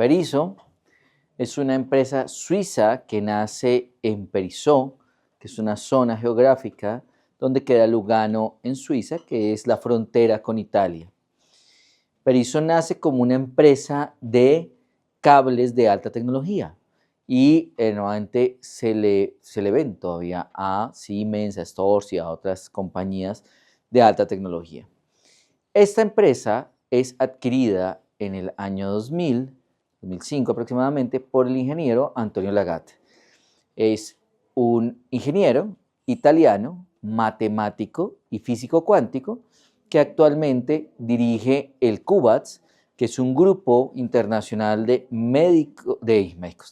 Periso es una empresa suiza que nace en Perisó, que es una zona geográfica donde queda Lugano en Suiza, que es la frontera con Italia. Periso nace como una empresa de cables de alta tecnología y nuevamente se le ven todavía a Siemens, a Storz y a otras compañías de alta tecnología. Esta empresa es adquirida en el año 2005 aproximadamente, por el ingeniero Antonio Lagat. Es un ingeniero italiano, matemático y físico cuántico que actualmente dirige el CUBATS, que es un grupo internacional de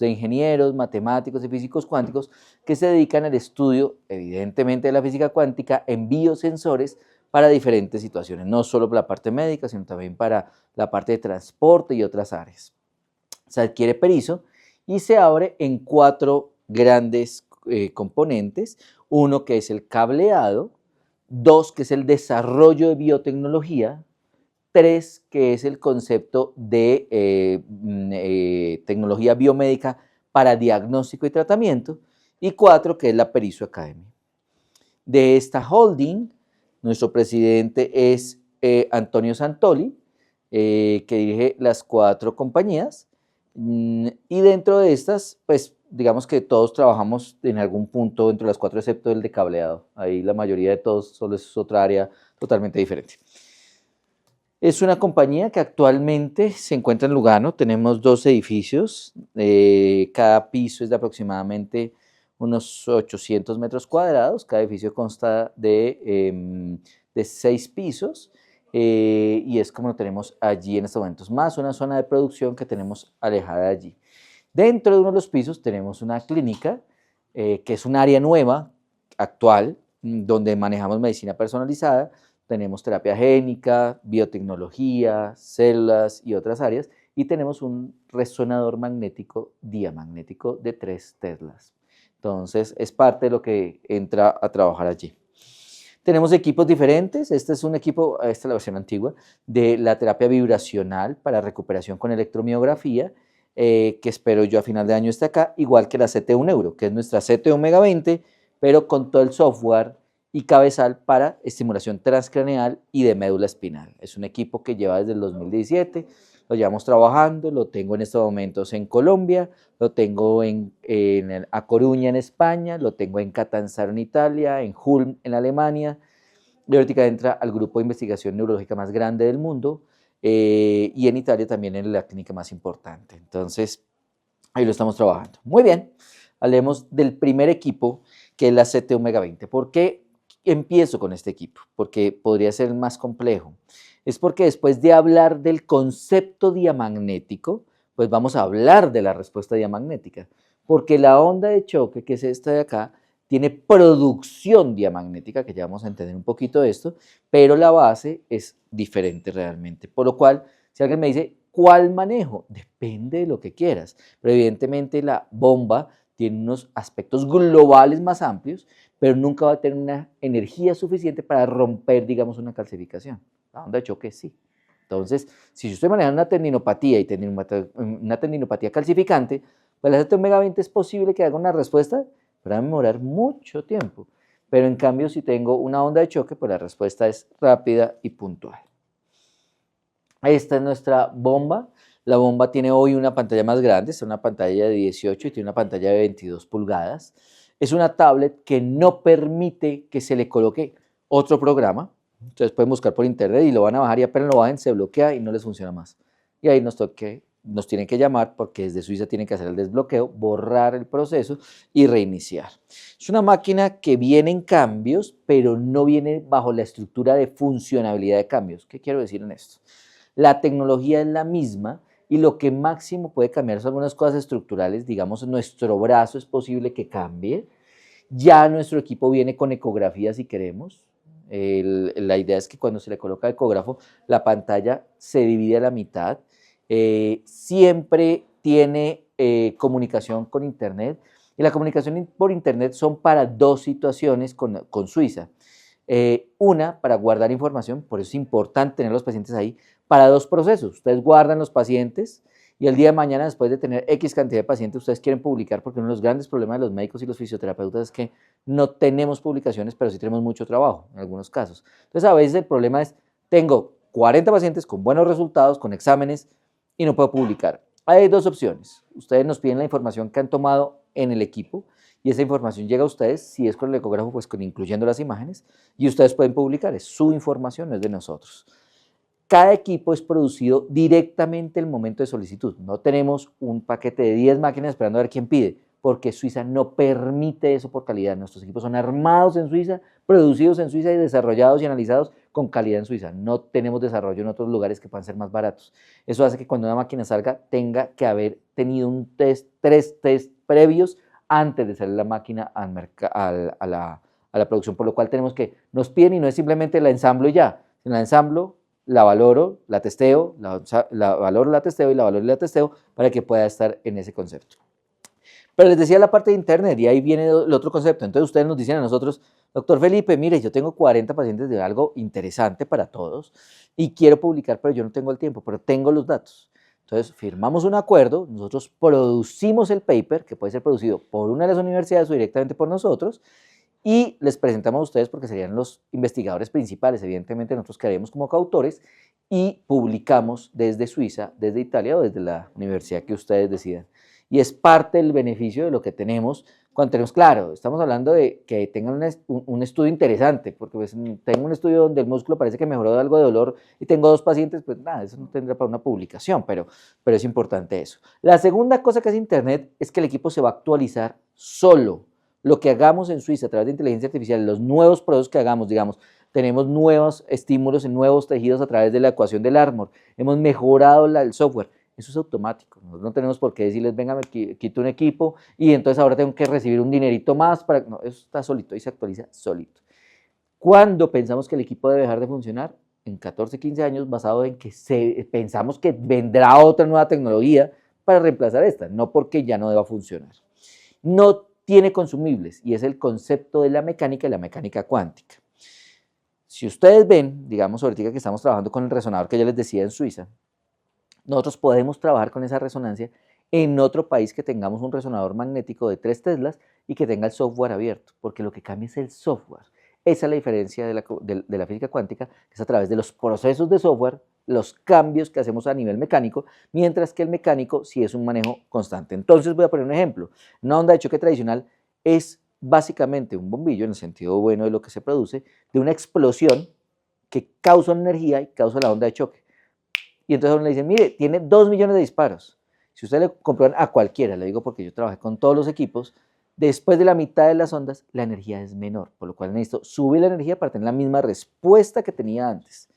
ingenieros, matemáticos y físicos cuánticos que se dedican al estudio, evidentemente, de la física cuántica en biosensores para diferentes situaciones, no solo para la parte médica, sino también para la parte de transporte y otras áreas. Se adquiere Periso y se abre en 4 grandes componentes: uno que es el cableado, 2 que es el desarrollo de biotecnología, 3 que es el concepto de tecnología biomédica para diagnóstico y tratamiento, y 4 que es la Periso Academy. De esta holding, nuestro presidente es Antonio Santoli, que dirige las 4 compañías, y dentro de estas, pues digamos que todos trabajamos en algún punto dentro de las 4, excepto el de cableado. Ahí la mayoría de todos solo es otra área totalmente diferente. Es una compañía que actualmente se encuentra en Lugano. Tenemos 2 edificios, cada piso es de aproximadamente unos 800 metros cuadrados. Cada edificio consta de 6 pisos. Y es como lo tenemos allí en estos momentos, más una zona de producción que tenemos alejada de allí. Dentro de uno de los pisos tenemos una clínica, que es un área nueva, actual, donde manejamos medicina personalizada. Tenemos terapia génica, biotecnología, células y otras áreas, y tenemos un resonador magnético diamagnético de 3 teslas. Entonces, es parte de lo que entra a trabajar allí. Tenemos equipos diferentes. Este es un equipo, esta es la versión antigua, de la terapia vibracional para recuperación con electromiografía, que espero yo a final de año esté acá, igual que la CT1 Neuro, que es nuestra CT Omega 20, pero con todo el software y cabezal para estimulación transcraneal y de médula espinal. Es un equipo que lleva desde el 2017, lo llevamos trabajando, lo tengo en estos momentos en Colombia, lo tengo A Coruña en España, lo tengo en Catanzaro en Italia, en Ulm en Alemania, y ahorita entra al grupo de investigación neurológica más grande del mundo, y en Italia también en la clínica más importante. Entonces, ahí lo estamos trabajando. Muy bien, hablemos del primer equipo, que es la CT Omega 20. ¿Por qué empiezo con este equipo? Porque podría ser más complejo. Es porque después de hablar del concepto diamagnético, pues vamos a hablar de la respuesta diamagnética, porque la onda de choque, que es esta de acá, tiene producción diamagnética, que ya vamos a entender un poquito de esto, pero la base es diferente realmente. Por lo cual, si alguien me dice, ¿cuál manejo? Depende de lo que quieras, pero evidentemente la bomba tiene unos aspectos globales más amplios, pero nunca va a tener una energía suficiente para romper, digamos, una calcificación. La onda de choque sí. Entonces, si yo estoy manejando una tendinopatía y una tendinopatía calcificante, pues la CT Omega 20 es posible que haga una respuesta, pero va a demorar mucho tiempo. Pero en cambio, si tengo una onda de choque, pues la respuesta es rápida y puntual. Esta es nuestra bomba. La bomba tiene hoy una pantalla más grande, es una pantalla de 18 y tiene una pantalla de 22 pulgadas. Es una tablet que no permite que se le coloque otro programa. Entonces pueden buscar por internet y lo van a bajar, y apenas lo bajen se bloquea y no les funciona más. Y ahí nos tienen que llamar, porque desde Suiza tienen que hacer el desbloqueo, borrar el proceso y reiniciar. Es una máquina que viene en cambios, pero no viene bajo la estructura de funcionabilidad de cambios. ¿Qué quiero decir en esto? La tecnología es la misma y lo que máximo puede cambiar son algunas cosas estructurales. Digamos, nuestro brazo es posible que cambie. Ya nuestro equipo viene con ecografía si queremos. La idea es que cuando se le coloca el ecógrafo, la pantalla se divide a la mitad. Siempre tiene comunicación con internet, y la comunicación por internet son para 2 situaciones con Suiza. Una, para guardar información, por eso es importante tener a los pacientes ahí, para 2 procesos. Ustedes guardan los pacientes y el día de mañana, después de tener X cantidad de pacientes, ustedes quieren publicar, porque uno de los grandes problemas de los médicos y los fisioterapeutas es que no tenemos publicaciones, pero sí tenemos mucho trabajo en algunos casos. Entonces, a veces el problema es, tengo 40 pacientes con buenos resultados, con exámenes, y no puedo publicar. Hay dos opciones. Ustedes nos piden la información que han tomado en el equipo, y esa información llega a ustedes, si es con el ecógrafo, pues incluyendo las imágenes, y ustedes pueden publicar, es su información, no es de nosotros. Cada equipo es producido directamente en el momento de solicitud. No tenemos un paquete de 10 máquinas esperando a ver quién pide, porque Suiza no permite eso por calidad. Nuestros equipos son armados en Suiza, producidos en Suiza y desarrollados y analizados con calidad en Suiza. No tenemos desarrollo en otros lugares que puedan ser más baratos. Eso hace que cuando una máquina salga tenga que haber tenido un test, 3 test previos antes de salir la máquina a la producción, por lo cual tenemos que, nos piden y no es simplemente la ensamblo y ya, sino la ensamblo, la valoro, la testeo, la valoro, la testeo y la valoro y la testeo para que pueda estar en ese concepto. Pero les decía la parte de internet y ahí viene el otro concepto. Entonces ustedes nos dicen a nosotros, doctor Felipe, mire, yo tengo 40 pacientes de algo interesante para todos y quiero publicar, pero yo no tengo el tiempo, pero tengo los datos. Entonces firmamos un acuerdo, nosotros producimos el paper, que puede ser producido por una de las universidades o directamente por nosotros, y les presentamos a ustedes porque serían los investigadores principales, evidentemente nosotros quedaríamos como coautores y publicamos desde Suiza, desde Italia o desde la universidad que ustedes decidan. Y es parte del beneficio de lo que tenemos cuando tenemos, claro, estamos hablando de que tengan un estudio interesante, porque pues, tengo un estudio donde el músculo parece que mejoró de algo de dolor y tengo 2 pacientes, pues nada, eso no tendrá para una publicación, pero es importante eso. La segunda cosa que hace Internet es que el equipo se va a actualizar solo. Lo que hagamos en Suiza a través de inteligencia artificial, los nuevos procesos que hagamos, digamos, tenemos nuevos estímulos en nuevos tejidos a través de la ecuación del Armor, hemos mejorado el software, eso es automático, nosotros no tenemos por qué decirles, venga, me quito un equipo y entonces ahora tengo que recibir un dinerito más, no, eso está solito y se actualiza solito. ¿Cuándo pensamos que el equipo debe dejar de funcionar? En 14, 15 años, basado en que pensamos que vendrá otra nueva tecnología para reemplazar esta, no porque ya no deba funcionar. No tiene consumibles y es el concepto de la mecánica y la mecánica cuántica. Si ustedes ven, digamos ahorita que estamos trabajando con el resonador que ya les decía en Suiza, nosotros podemos trabajar con esa resonancia en otro país que tengamos un resonador magnético de 3 teslas y que tenga el software abierto, porque lo que cambia es el software. Esa es la diferencia de la física cuántica, que es a través de los procesos de software, los cambios que hacemos a nivel mecánico, mientras que el mecánico sí es un manejo constante. Entonces voy a poner un ejemplo. Una onda de choque tradicional es básicamente un bombillo, en el sentido bueno de lo que se produce, de una explosión que causa una energía y causa la onda de choque. Y entonces uno le dice, mire, tiene 2 millones de disparos. Si usted le comprueban a cualquiera, le digo porque yo trabajé con todos los equipos, después de la mitad de las ondas, la energía es menor, por lo cual necesito subir la energía para tener la misma respuesta que tenía antes.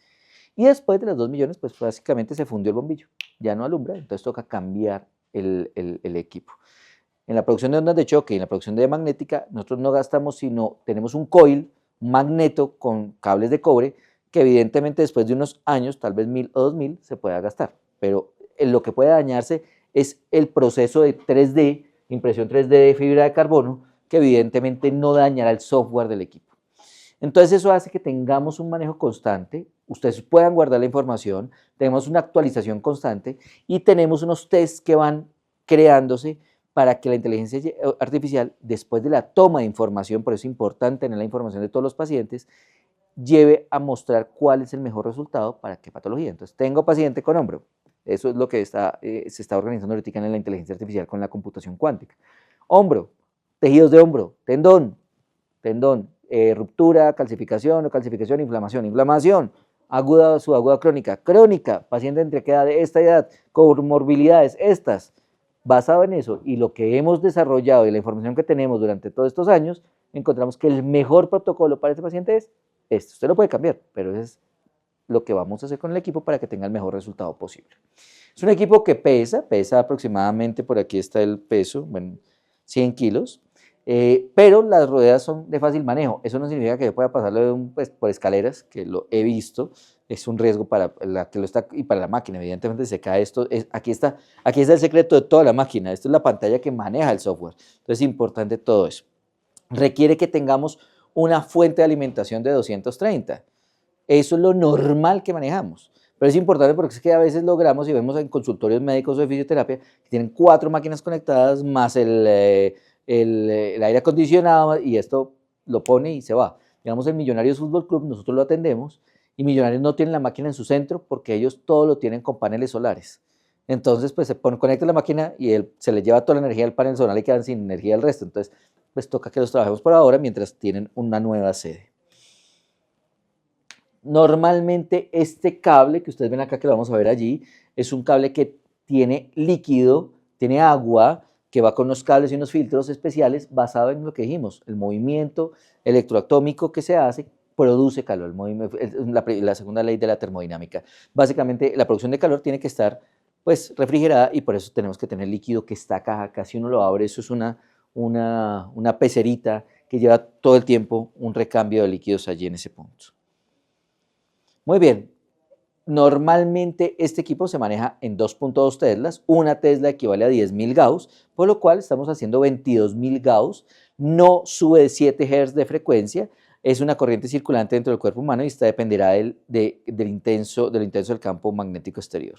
Y después de los 2 millones, pues básicamente se fundió el bombillo, ya no alumbra, entonces toca cambiar el equipo. En la producción de ondas de choque y en la producción de magnética, nosotros no gastamos, sino tenemos un coil, un magneto con cables de cobre, que evidentemente después de unos años, tal vez 1000 o 2000, se pueda gastar. Pero lo que puede dañarse es el proceso de 3D, impresión 3D de fibra de carbono, que evidentemente no dañará el software del equipo. Entonces eso hace que tengamos un manejo constante, ustedes puedan guardar la información, tenemos una actualización constante y tenemos unos tests que van creándose para que la inteligencia artificial, después de la toma de información, por eso es importante tener la información de todos los pacientes, lleve a mostrar cuál es el mejor resultado para qué patología. Entonces, tengo paciente con hombro. Eso es lo que se está organizando ahorita en la inteligencia artificial con la computación cuántica. Hombro, tejidos de hombro, tendón, ruptura, calcificación, inflamación, aguda, subaguda, crónica, paciente entre qué edad de esta edad, comorbilidades, estas. Basado en eso y lo que hemos desarrollado y la información que tenemos durante todos estos años, encontramos que el mejor protocolo para este paciente es este. Usted lo puede cambiar, pero eso es lo que vamos a hacer con el equipo para que tenga el mejor resultado posible. Es un equipo que pesa aproximadamente, por aquí está el peso, bueno, 100 kilos, pero las ruedas son de fácil manejo. Eso no significa que yo pueda pasarlo pues, por escaleras, que lo he visto, es un riesgo para la que lo está y para la máquina. Evidentemente se cae esto, aquí está el secreto de toda la máquina, esto es la pantalla que maneja el software. Entonces es importante todo eso. Requiere que tengamos una fuente de alimentación de 230. Eso es lo normal que manejamos. Pero es importante porque es que a veces logramos y vemos en consultorios médicos o de fisioterapia que tienen 4 máquinas conectadas más el aire acondicionado y esto lo pone y se va. Digamos, el Millonarios Fútbol Club, nosotros lo atendemos y Millonarios no tienen la máquina en su centro porque ellos todo lo tienen con paneles solares. Entonces, pues se conecta la máquina y se le lleva toda la energía del panel solar y quedan sin energía el resto. Entonces, pues toca que los trabajemos por ahora mientras tienen una nueva sede. Normalmente este cable que ustedes ven acá, que lo vamos a ver allí, es un cable que tiene líquido, tiene agua, que va con unos cables y unos filtros especiales basado en lo que dijimos, el movimiento electroatómico que se hace produce calor, la segunda ley de la termodinámica. Básicamente la producción de calor tiene que estar pues refrigerada y por eso tenemos que tener líquido que está acá, casi uno lo abre, eso es una pecerita que lleva todo el tiempo un recambio de líquidos allí en ese punto. Muy bien, normalmente este equipo se maneja en 2.2 teslas, una tesla equivale a 10.000 Gauss, por lo cual estamos haciendo 22.000 Gauss, no sube de 7 Hz de frecuencia, es una corriente circulante dentro del cuerpo humano y esta dependerá del intenso del campo magnético exterior.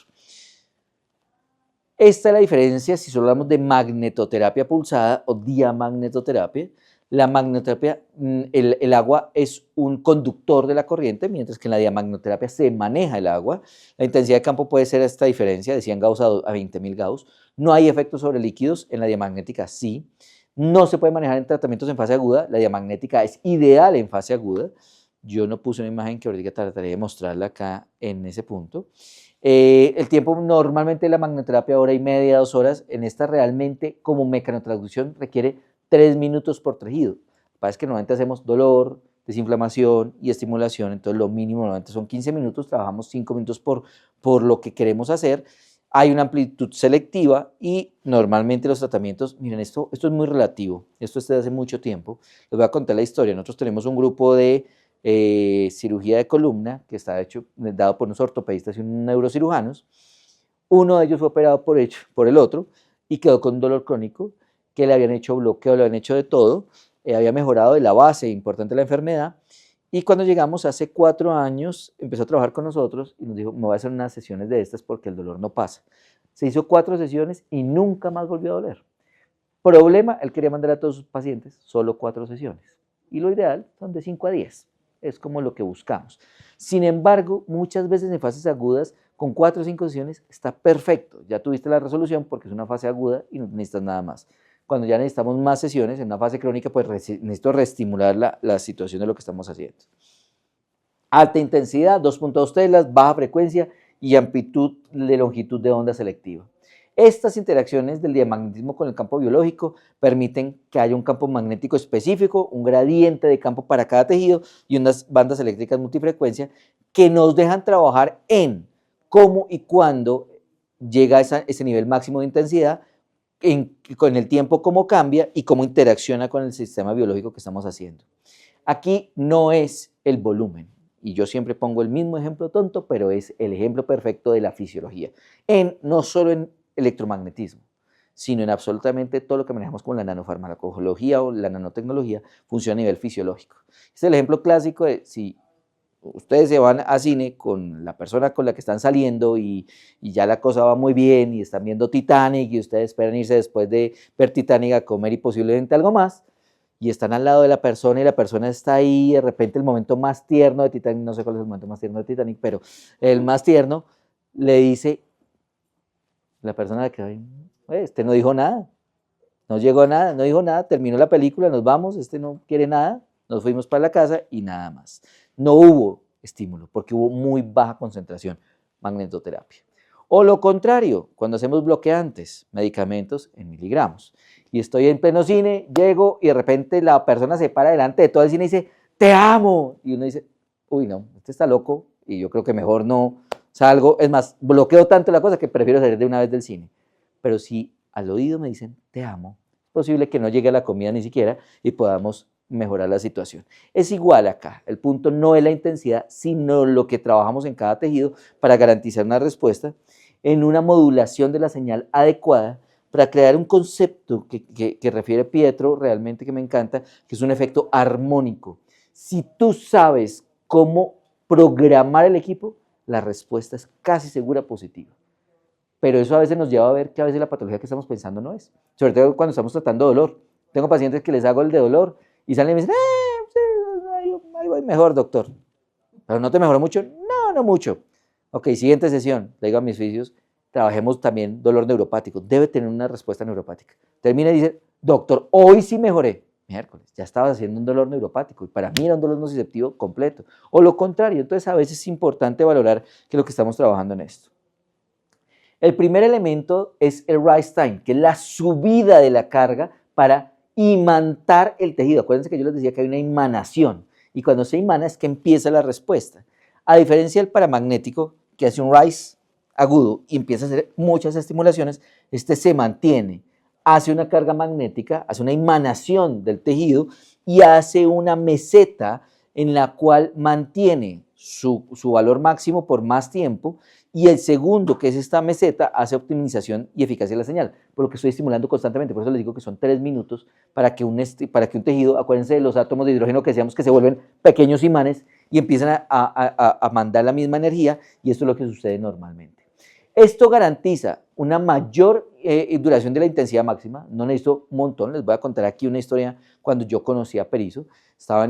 Esta es la diferencia si solo hablamos de magnetoterapia pulsada o diamagnetoterapia. La magnetoterapia, el agua es un conductor de la corriente, mientras que en la diamagnetoterapia se maneja el agua. La intensidad de campo puede ser esta diferencia de 100 Gauss a 20.000 Gauss. No hay efectos sobre líquidos, en la diamagnética sí. No se puede manejar en tratamientos en fase aguda, la diamagnética es ideal en fase aguda. Yo no puse una imagen que ahorita trataré de mostrarla acá en ese punto. El tiempo normalmente de la magnetoterapia, hora y media, 2 horas, en esta realmente como mecanotransducción requiere 3 minutos por tejido. Lo que pasa es que normalmente hacemos dolor, desinflamación y estimulación, entonces lo mínimo normalmente son 15 minutos, trabajamos 5 minutos por lo que queremos hacer. Hay una amplitud selectiva y normalmente los tratamientos, miren, esto es muy relativo, esto es desde hace mucho tiempo. Les voy a contar la historia. Nosotros tenemos un grupo de cirugía de columna que está dado por unos ortopedistas y unos neurocirujanos. Uno de ellos fue operado por el otro y quedó con un dolor crónico, que le habían hecho bloqueo, le habían hecho de todo, había mejorado de la base importante de la enfermedad, y cuando llegamos hace 4 años, empezó a trabajar con nosotros y nos dijo, me voy a hacer unas sesiones de estas porque el dolor no pasa. Se hizo 4 sesiones y nunca más volvió a doler. Problema, él quería mandar a todos sus pacientes solo 4 sesiones, y lo ideal son de 5 a 10, es como lo que buscamos. Sin embargo, muchas veces en fases agudas, con 4 o 5 sesiones está perfecto, ya tuviste la resolución porque es una fase aguda y no necesitas nada más. Cuando ya necesitamos más sesiones, en una fase crónica, pues necesito reestimular la situación de lo que estamos haciendo. Alta intensidad, 2.2 telas, baja frecuencia y amplitud de longitud de onda selectiva. Estas interacciones del diamagnetismo con el campo biológico permiten que haya un campo magnético específico, un gradiente de campo para cada tejido y unas bandas eléctricas multifrecuencia que nos dejan trabajar en cómo y cuándo llega ese nivel máximo de intensidad, con el tiempo cómo cambia y cómo interacciona con el sistema biológico que estamos haciendo. Aquí no es el volumen, y yo siempre pongo el mismo ejemplo tonto, pero es el ejemplo perfecto de la fisiología, no solo en electromagnetismo, sino en absolutamente todo lo que manejamos con la nanofarmacología o la nanotecnología, funciona a nivel fisiológico. Este es el ejemplo clásico de si ustedes se van a cine con la persona con la que están saliendo y ya la cosa va muy bien y están viendo Titanic y ustedes esperan irse después de ver Titanic a comer y posiblemente algo más, y están al lado de la persona y la persona está ahí, y de repente el momento más tierno de Titanic, no sé cuál es el momento más tierno de Titanic, pero el más tierno, le dice, la persona que este no dijo nada, no llegó a nada, no dijo nada, terminó la película, nos vamos, este no quiere nada, nos fuimos para la casa y nada más. No hubo estímulo porque hubo muy baja concentración, magnetoterapia. O lo contrario, cuando hacemos bloqueantes, medicamentos en miligramos, y estoy en pleno cine, llego y de repente la persona se para delante de todo el cine y dice, te amo, y uno dice, uy no, este está loco y yo creo que mejor no salgo, es más, bloqueo tanto la cosa que prefiero salir de una vez del cine. Pero si al oído me dicen, te amo, es posible que no llegue a la comida ni siquiera y podamos mejorar la situación. Es igual acá, el punto no es la intensidad, sino lo que trabajamos en cada tejido para garantizar una respuesta en una modulación de la señal adecuada para crear un concepto que refiere Pietro, realmente que me encanta, que es un efecto armónico. Si tú sabes cómo programar el equipo, la respuesta es casi segura positiva. Pero eso a veces nos lleva a ver que a veces la patología que estamos pensando no es. Sobre todo cuando estamos tratando dolor. Tengo pacientes que les hago el de dolor y salen y me dicen, sí, ahí voy mejor, doctor. ¿Pero no te mejoró mucho? No, no mucho. Ok, siguiente sesión, le digo a mis fisios, trabajemos también dolor neuropático. Debe tener una respuesta neuropática. Termina y dice, doctor, hoy sí mejoré. Miércoles, ya estabas haciendo un dolor neuropático y para mí era un dolor nociceptivo completo. O lo contrario, entonces a veces es importante valorar que lo que estamos trabajando en esto. El primer elemento es el rise time, que es la subida de la carga para imantar el tejido. Acuérdense que yo les decía que hay una imanación y cuando se imana es que empieza la respuesta. A diferencia del paramagnético, que hace un rise agudo y empieza a hacer muchas estimulaciones, este se mantiene, hace una carga magnética, hace una emanación del tejido y hace una meseta en la cual mantiene su valor máximo por más tiempo, y el segundo, que es esta meseta, hace optimización y eficacia de la señal, por lo que estoy estimulando constantemente. Por eso les digo que son 3 minutos para que un tejido, acuérdense de los átomos de hidrógeno que decíamos que se vuelven pequeños imanes y empiezan a mandar la misma energía, y esto es lo que sucede normalmente. Esto garantiza una mayor duración de la intensidad máxima. No necesito un montón, les voy a contar aquí una historia. Cuando yo conocí a Perizo, estaba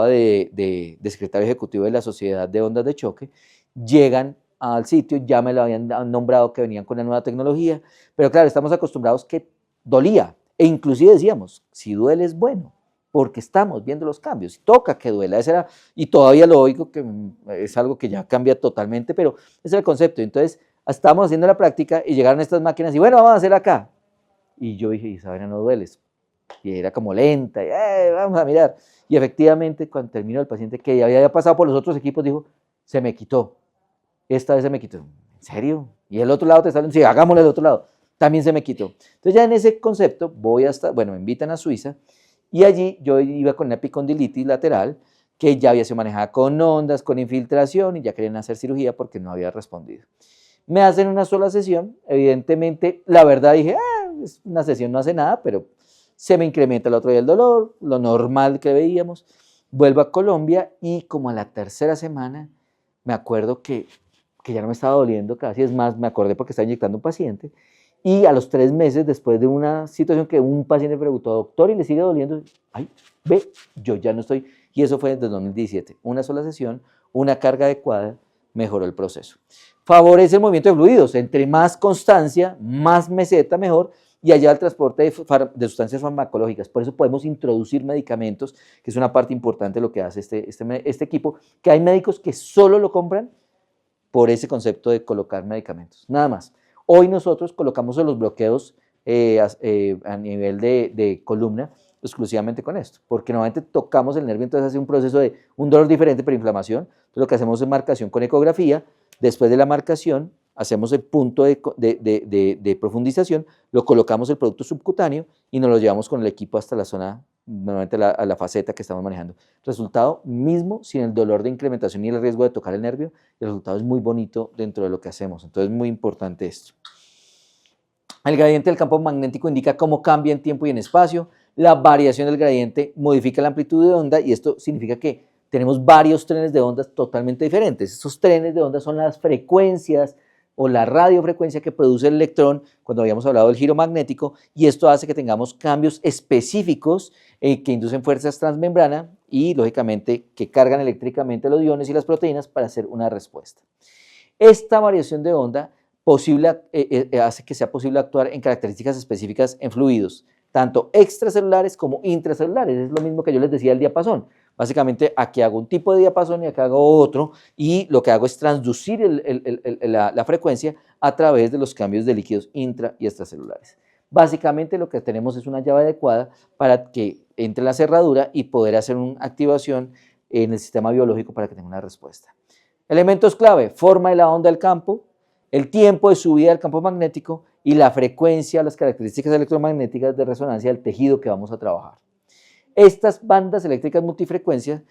de secretario ejecutivo de la Sociedad de Ondas de Choque, llegan al sitio, ya me lo habían nombrado que venían con la nueva tecnología, pero claro, estamos acostumbrados que dolía, e inclusive decíamos, si duele es bueno, porque estamos viendo los cambios, toca que duela, ese era, y todavía lo oigo, que es algo que ya cambia totalmente, pero ese es el concepto. Entonces, estábamos haciendo la práctica y llegaron estas máquinas y bueno, vamos a hacer acá, y yo dije, esa vaina no duele, y era como lenta, y, vamos a mirar, y efectivamente, cuando terminó el paciente que había pasado por los otros equipos, dijo, se me quitó. Esta vez se me quitó. ¿En serio? Y el otro lado te salen, sí, hagámosle del otro lado. También se me quitó. Entonces ya en ese concepto me invitan a Suiza y allí yo iba con una epicondilitis lateral que ya había sido manejada con ondas, con infiltración y ya querían hacer cirugía porque no había respondido. Me hacen una sola sesión, evidentemente, la verdad dije, una sesión no hace nada, pero se me incrementa el otro día el dolor, lo normal que veíamos. Vuelvo a Colombia y como a la tercera semana me acuerdo que ya no me estaba doliendo casi, es más, me acordé porque estaba inyectando un paciente, y a los 3 meses, después de una situación que un paciente me preguntó, doctor, ¿y le sigue doliendo? Ay, ve, yo ya no estoy, y eso fue desde 2017, una sola sesión, una carga adecuada, mejoró el proceso. Favorece el movimiento de fluidos, entre más constancia, más meseta, mejor, y allá el transporte de sustancias farmacológicas. Por eso podemos introducir medicamentos, que es una parte importante de lo que hace este equipo, que hay médicos que solo lo compran por ese concepto de colocar medicamentos, nada más. Hoy nosotros colocamos los bloqueos a nivel de columna exclusivamente con esto, porque normalmente tocamos el nervio, entonces hace un proceso de un dolor diferente, pero inflamación. Entonces lo que hacemos es marcación con ecografía. Después de la marcación hacemos el punto de profundización, lo colocamos el producto subcutáneo y nos lo llevamos con el equipo hasta la zona, normalmente a la faceta que estamos manejando. Resultado mismo, sin el dolor de incrementación y el riesgo de tocar el nervio, el resultado es muy bonito dentro de lo que hacemos. Entonces es muy importante esto. El gradiente del campo magnético indica cómo cambia en tiempo y en espacio. La variación del gradiente modifica la amplitud de onda y esto significa que tenemos varios trenes de ondas totalmente diferentes. Estos trenes de ondas son las frecuencias o la radiofrecuencia que produce el electrón cuando habíamos hablado del giro magnético, y esto hace que tengamos cambios específicos que inducen fuerzas transmembrana y lógicamente que cargan eléctricamente los iones y las proteínas para hacer una respuesta. Esta variación de onda hace que sea posible actuar en características específicas en fluidos, tanto extracelulares como intracelulares. Es lo mismo que yo les decía del diapasón. Básicamente aquí hago un tipo de diapasón y acá hago otro, y lo que hago es transducir la frecuencia a través de los cambios de líquidos intra y extracelulares. Básicamente lo que tenemos es una llave adecuada para que entre la cerradura y poder hacer una activación en el sistema biológico para que tenga una respuesta. Elementos clave: forma de la onda del campo, el tiempo de subida del campo magnético y la frecuencia, las características electromagnéticas de resonancia del tejido que vamos a trabajar. Estas bandas eléctricas multifrecuencias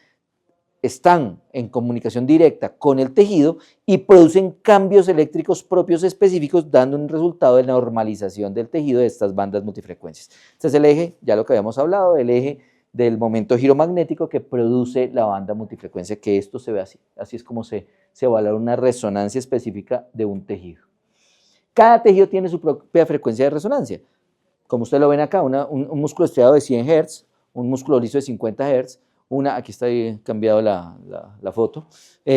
están en comunicación directa con el tejido y producen cambios eléctricos propios específicos, dando un resultado de normalización del tejido de estas bandas multifrecuencias. Este es el eje, ya lo que habíamos hablado, el eje del momento giromagnético que produce la banda multifrecuencia, que esto se ve así. Así es como se valora una resonancia específica de un tejido. Cada tejido tiene su propia frecuencia de resonancia. Como ustedes lo ven acá, un músculo estriado de 100 Hz, un músculo liso de 50 Hz, aquí está cambiado la foto,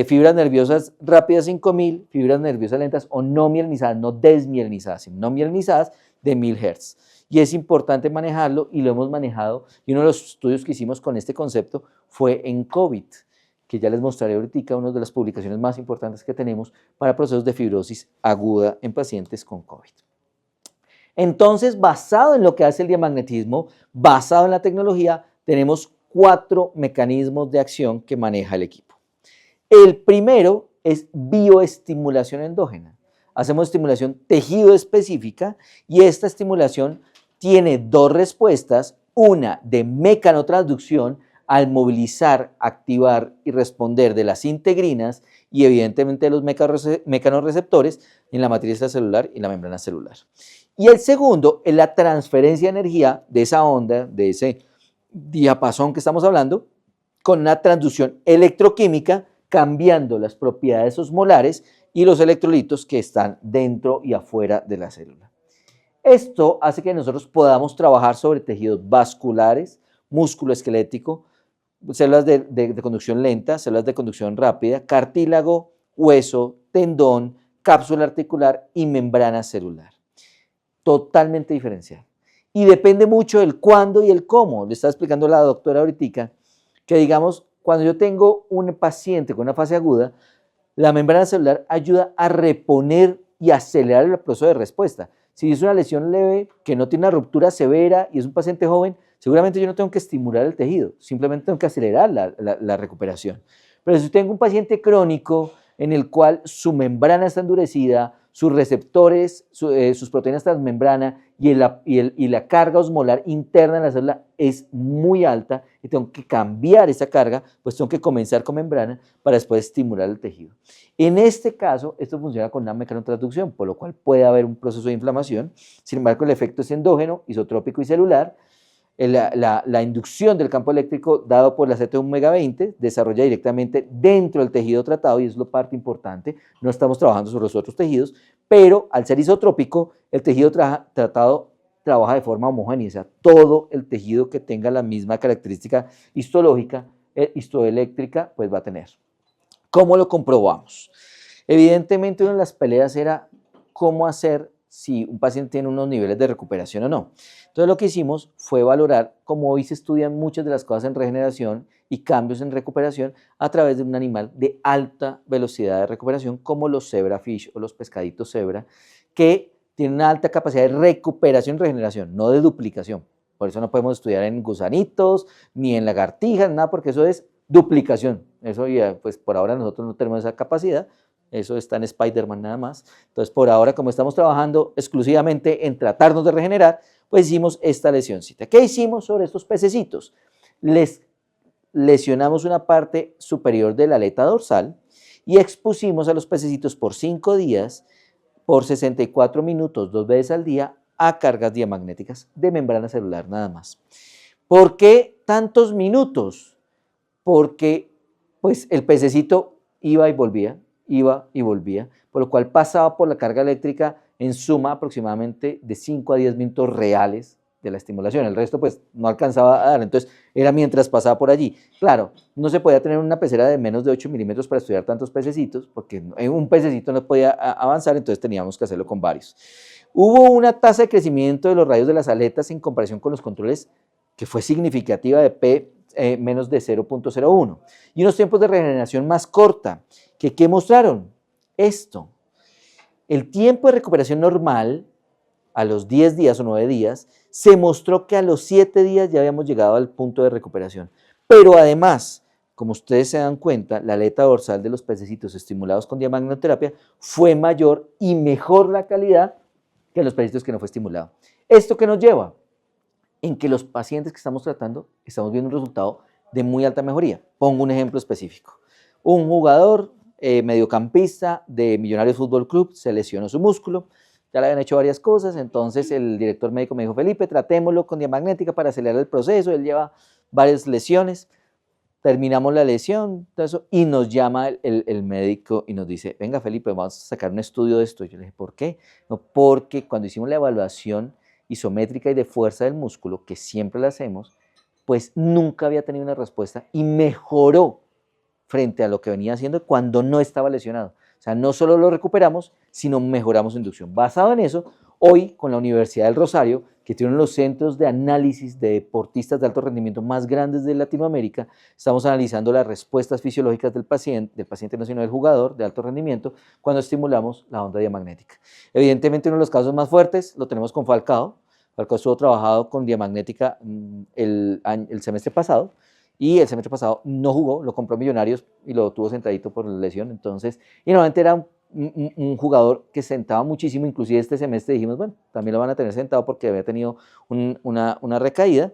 fibras nerviosas rápidas 5000, fibras nerviosas lentas o no mielinizadas, no desmielinizadas, sino no mielinizadas de 1000 Hz. Y es importante manejarlo y lo hemos manejado, y uno de los estudios que hicimos con este concepto fue en COVID, que ya les mostraré ahorita, una de las publicaciones más importantes que tenemos para procesos de fibrosis aguda en pacientes con COVID. Entonces, basado en lo que hace el diamagnetismo, basado en la tecnología, tenemos 4 mecanismos de acción que maneja el equipo. El primero es bioestimulación endógena. Hacemos estimulación tejido específica y esta estimulación tiene 2 respuestas, una de mecanotransducción al movilizar, activar y responder de las integrinas y evidentemente de los mecanorreceptores en la matriz extracelular y la membrana celular. Y el segundo es la transferencia de energía de esa onda, de ese diapasón que estamos hablando, con una transducción electroquímica cambiando las propiedades osmolares y los electrolitos que están dentro y afuera de la célula. Esto hace que nosotros podamos trabajar sobre tejidos vasculares, músculo esquelético, células de conducción lenta, células de conducción rápida, cartílago, hueso, tendón, cápsula articular y membrana celular. Totalmente diferencial. Y depende mucho del cuándo y el cómo. Le estaba explicando la doctora ahorita que, digamos, cuando yo tengo un paciente con una fase aguda, la membrana celular ayuda a reponer y acelerar el proceso de respuesta. Si es una lesión leve que no tiene una ruptura severa y es un paciente joven, seguramente yo no tengo que estimular el tejido, simplemente tengo que acelerar la recuperación. Pero si tengo un paciente crónico en el cual su membrana está endurecida, sus receptores, sus proteínas transmembrana y la carga osmolar interna en la célula es muy alta y tengo que cambiar esa carga, pues tengo que comenzar con membrana para después estimular el tejido. En este caso, esto funciona con una mecanotransducción, por lo cual puede haber un proceso de inflamación. Sin embargo, el efecto es endógeno, isotrópico y celular. La inducción del campo eléctrico dado por la CT1-20 desarrolla directamente dentro del tejido tratado y es la parte importante. No estamos trabajando sobre los otros tejidos, pero al ser isotrópico, el tejido tratado trabaja de forma homogénea, o sea, todo el tejido que tenga la misma característica histológica, histoeléctrica, pues va a tener. ¿Cómo lo comprobamos? Evidentemente, una de las peleas era cómo hacer si un paciente tiene unos niveles de recuperación o no. Entonces lo que hicimos fue valorar, como hoy se estudian muchas de las cosas en regeneración y cambios en recuperación a través de un animal de alta velocidad de recuperación como los zebrafish o los pescaditos zebra, que tienen una alta capacidad de recuperación y regeneración, no de duplicación. Por eso no podemos estudiar en gusanitos ni en lagartijas, nada, porque eso es duplicación. Eso ya, pues por ahora nosotros no tenemos esa capacidad. Eso está en Spider-Man nada más. Entonces, por ahora, como estamos trabajando exclusivamente en tratarnos de regenerar, pues hicimos esta lesioncita. ¿Qué hicimos sobre estos pececitos? Les lesionamos una parte superior de la aleta dorsal y expusimos a los pececitos por 5 días, por 64 minutos, 2 veces al día, a cargas diamagnéticas de membrana celular nada más. ¿Por qué tantos minutos? Porque pues, el pececito iba y volvía, por lo cual pasaba por la carga eléctrica en suma aproximadamente de 5 a 10 minutos reales de la estimulación. El resto pues no alcanzaba a dar, entonces era mientras pasaba por allí. Claro, no se podía tener una pecera de menos de 8 milímetros para estudiar tantos pececitos, porque un pececito no podía avanzar, entonces teníamos que hacerlo con varios. Hubo una tasa de crecimiento de los rayos de las aletas en comparación con los controles que fue significativa de P menos de 0.01 y unos tiempos de regeneración más corta. ¿Qué mostraron? Esto. El tiempo de recuperación normal a los 10 días o 9 días se mostró que a los 7 días ya habíamos llegado al punto de recuperación. Pero además, como ustedes se dan cuenta, la aleta dorsal de los pececitos estimulados con diamagnetoterapia fue mayor y mejor la calidad que los pececitos que no fue estimulado. ¿Esto qué nos lleva? En que los pacientes que estamos tratando estamos viendo un resultado de muy alta mejoría. Pongo un ejemplo específico. Un jugador mediocampista de Millonarios Fútbol Club se lesionó su músculo, ya le habían hecho varias cosas, entonces el director médico me dijo, Felipe, tratémoslo con diamagnética para acelerar el proceso, él lleva varias lesiones. Terminamos la lesión, todo eso, y nos llama el médico y nos dice, venga Felipe, vamos a sacar un estudio de esto. Yo le dije, ¿por qué? No, porque cuando hicimos la evaluación isométrica y de fuerza del músculo, que siempre la hacemos, pues nunca había tenido una respuesta y mejoró frente a lo que venía haciendo cuando no estaba lesionado. O sea, no solo lo recuperamos, sino mejoramos su inducción. Basado en eso, hoy con la Universidad del Rosario, que tiene uno de los centros de análisis de deportistas de alto rendimiento más grandes de Latinoamérica, estamos analizando las respuestas fisiológicas del paciente no sino del jugador de alto rendimiento, cuando estimulamos la onda diamagnética. Evidentemente, uno de los casos más fuertes lo tenemos con Falcao. Falcao estuvo trabajado con diamagnética el semestre pasado, y el semestre pasado no jugó, lo compró Millonarios y lo tuvo sentadito por lesión. Entonces, y normalmente era un jugador que sentaba muchísimo, inclusive este semestre dijimos, bueno, también lo van a tener sentado porque había tenido una recaída.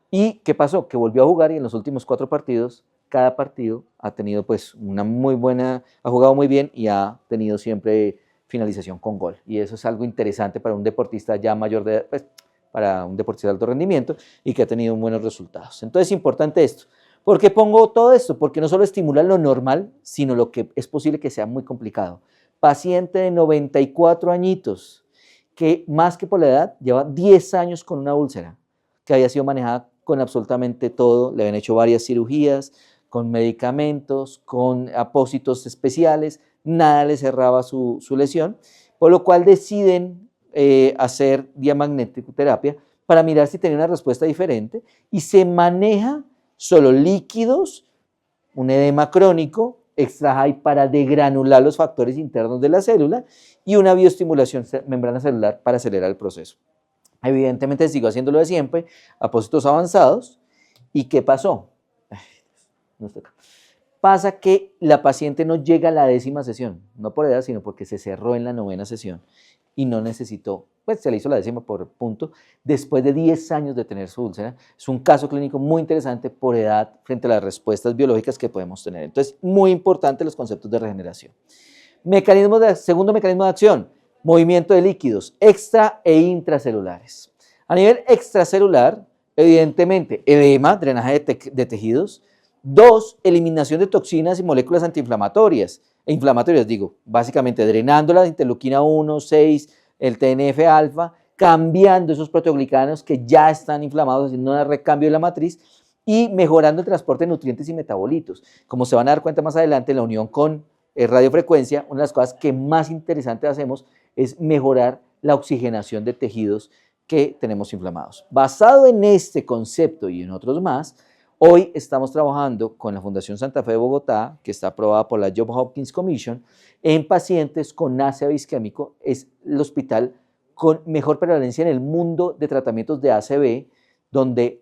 ¿Y qué pasó? Que volvió a jugar y en los últimos 4 partidos, cada partido ha tenido pues una muy buena, ha jugado muy bien y ha tenido siempre finalización con gol. Y eso es algo interesante para un deportista ya mayor de edad, pues, para un deportista de alto rendimiento y que ha tenido buenos resultados. Entonces es importante esto. ¿Por qué pongo todo esto? Porque no solo estimula lo normal, sino lo que es posible que sea muy complicado. Paciente de 94 añitos, que más que por la edad, lleva 10 años con una úlcera, que había sido manejada con absolutamente todo, le habían hecho varias cirugías, con medicamentos, con apósitos especiales, nada le cerraba su lesión, por lo cual deciden hacer diamagnético-terapia para mirar si tenía una respuesta diferente y se maneja solo líquidos, un edema crónico, extra high para degranular los factores internos de la célula y una bioestimulación membrana celular para acelerar el proceso. Evidentemente sigo haciéndolo de siempre, apósitos avanzados. ¿Y qué pasó? Pasa que la paciente no llega a la 10ª sesión, no por edad, sino porque se cerró en la 9ª sesión y no necesitó, pues se le hizo la 10ª por punto, después de 10 años de tener su úlcera. Es un caso clínico muy interesante por edad frente a las respuestas biológicas que podemos tener. Entonces, muy importante los conceptos de regeneración. Segundo mecanismo de acción, movimiento de líquidos extra e intracelulares. A nivel extracelular, evidentemente, edema, drenaje de tejidos. 2, eliminación de toxinas y moléculas antiinflamatorias, básicamente drenando la interleuquina 1, 6, el TNF-alfa, cambiando esos proteoglicanos que ya están inflamados, haciendo un recambio de la matriz y mejorando el transporte de nutrientes y metabolitos. Como se van a dar cuenta más adelante, en la unión con radiofrecuencia, una de las cosas que más interesante hacemos es mejorar la oxigenación de tejidos que tenemos inflamados. Basado en este concepto y en otros más, hoy estamos trabajando con la Fundación Santa Fe de Bogotá, que está aprobada por la Johns Hopkins Commission, en pacientes con ACV isquémico. Es el hospital con mejor prevalencia en el mundo de tratamientos de ACV, donde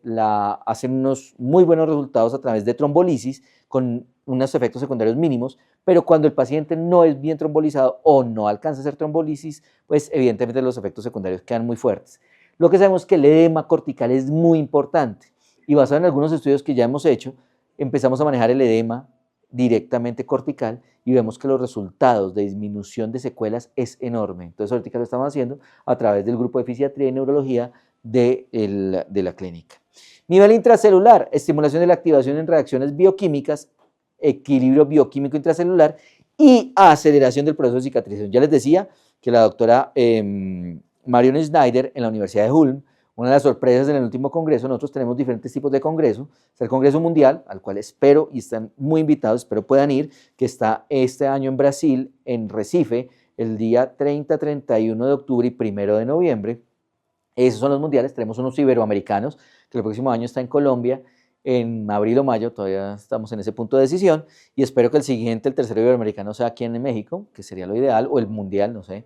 hacen unos muy buenos resultados a través de trombolisis, con unos efectos secundarios mínimos, pero cuando el paciente no es bien trombolizado o no alcanza a hacer trombolisis, pues evidentemente los efectos secundarios quedan muy fuertes. Lo que sabemos es que el edema cortical es muy importante. Y basado en algunos estudios que ya hemos hecho, empezamos a manejar el edema directamente cortical y vemos que los resultados de disminución de secuelas es enorme. Entonces ahorita lo estamos haciendo a través del grupo de fisiatría y neurología de la clínica. Nivel intracelular, estimulación de la activación en reacciones bioquímicas, equilibrio bioquímico intracelular y aceleración del proceso de cicatrización. Ya les decía que la doctora Marion Snyder en la Universidad de Ulm, una de las sorpresas en el último congreso, nosotros tenemos diferentes tipos de congreso. Está el Congreso Mundial, al cual espero y están muy invitados, espero puedan ir, que está este año en Brasil, en Recife, el día 30, 31 de octubre y 1 de noviembre. Esos son los mundiales. Tenemos unos iberoamericanos, que el próximo año está en Colombia, en abril o mayo, todavía estamos en ese punto de decisión, y espero que el siguiente, el tercero iberoamericano, sea aquí en México, que sería lo ideal, o el mundial, no sé.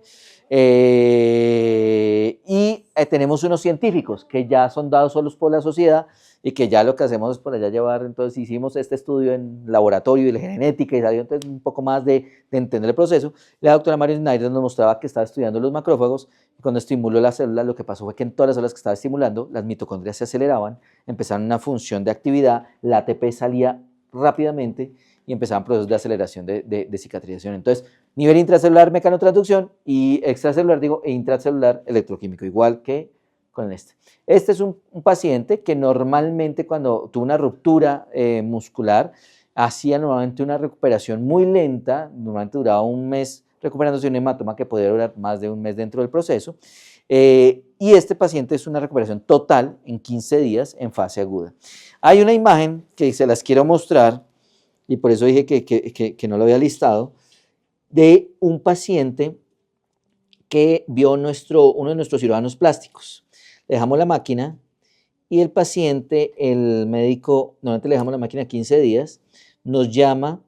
Tenemos unos científicos que ya son dados solos por la sociedad y que ya lo que hacemos es por allá llevar, entonces hicimos este estudio en laboratorio de la genética y salió entonces un poco más de entender el proceso. La doctora Marion Snyder nos mostraba que estaba estudiando los macrófagos y cuando estimuló las células, lo que pasó fue que en todas las células que estaba estimulando, las mitocondrias se aceleraban, empezaron una función de actividad, la ATP salía rápidamente y empezaban procesos de aceleración de cicatrización. Entonces, nivel intracelular, mecanotransducción, y extracelular, e intracelular, electroquímico, igual que con este. Este es un paciente que normalmente cuando tuvo una ruptura muscular, hacía normalmente una recuperación muy lenta, normalmente duraba un mes recuperándose de un hematoma que podía durar más de un mes dentro del proceso, y este paciente es una recuperación total en 15 días en fase aguda. Hay una imagen que se las quiero mostrar, y por eso dije que no lo había listado, de un paciente que vio uno de nuestros cirujanos plásticos. Le dejamos la máquina y el paciente, el médico, normalmente le dejamos la máquina 15 días, nos llama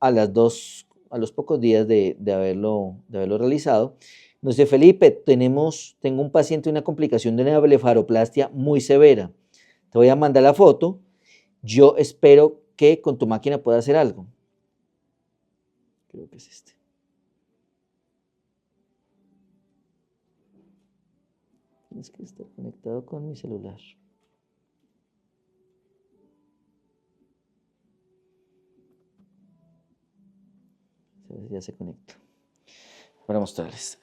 a los pocos días de haberlo realizado. Nos dice: Felipe, tengo un paciente con una complicación de una blefaroplastia muy severa. Te voy a mandar la foto. Yo espero que con tu máquina pueda hacer algo. Creo que es este. Tienes que estar conectado con mi celular. A ver si ya se conecta. Para mostrarles.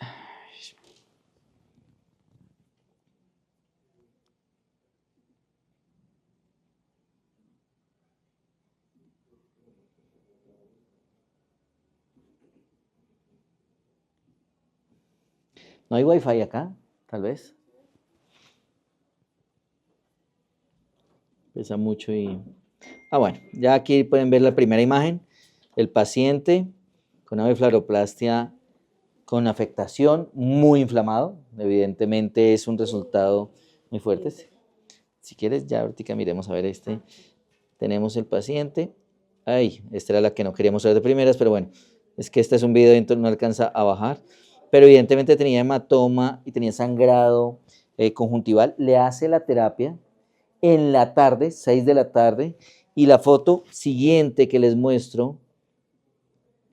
¿No hay wifi acá? Tal vez. Pesa mucho y... bueno, ya aquí pueden ver la primera imagen. El paciente con una blefaroplastia con afectación, muy inflamado. Evidentemente es un resultado muy fuerte. Si quieres, ya ahorita miremos a ver este. Tenemos el paciente. Ay, esta era la que no queríamos ver de primeras, pero bueno, es que este es un video y entonces no alcanza a bajar. Pero evidentemente tenía hematoma y tenía sangrado conjuntival. Le hace la terapia en la tarde, 6 de la tarde, y la foto siguiente que les muestro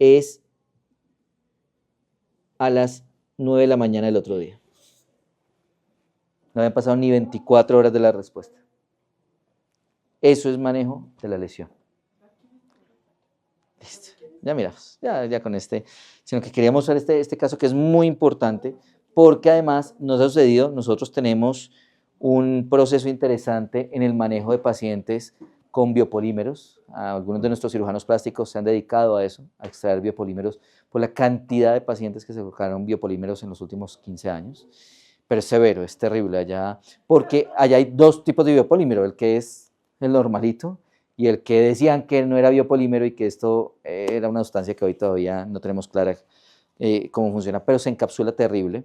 es a las 9 de la mañana del otro día. No habían pasado ni 24 horas de la respuesta. Eso es manejo de la lesión. Listo. Ya miramos, ya con este, sino que quería mostrar este caso que es muy importante porque además nos ha sucedido, nosotros tenemos un proceso interesante en el manejo de pacientes con biopolímeros. Algunos de nuestros cirujanos plásticos se han dedicado a eso, a extraer biopolímeros, por la cantidad de pacientes que se colocaron biopolímeros en los últimos 15 años. Pero es severo, es terrible allá, porque allá hay dos tipos de biopolímero, el que es el normalito y el que decían que no era biopolímero y que esto era una sustancia que hoy todavía no tenemos clara cómo funciona, pero se encapsula terrible.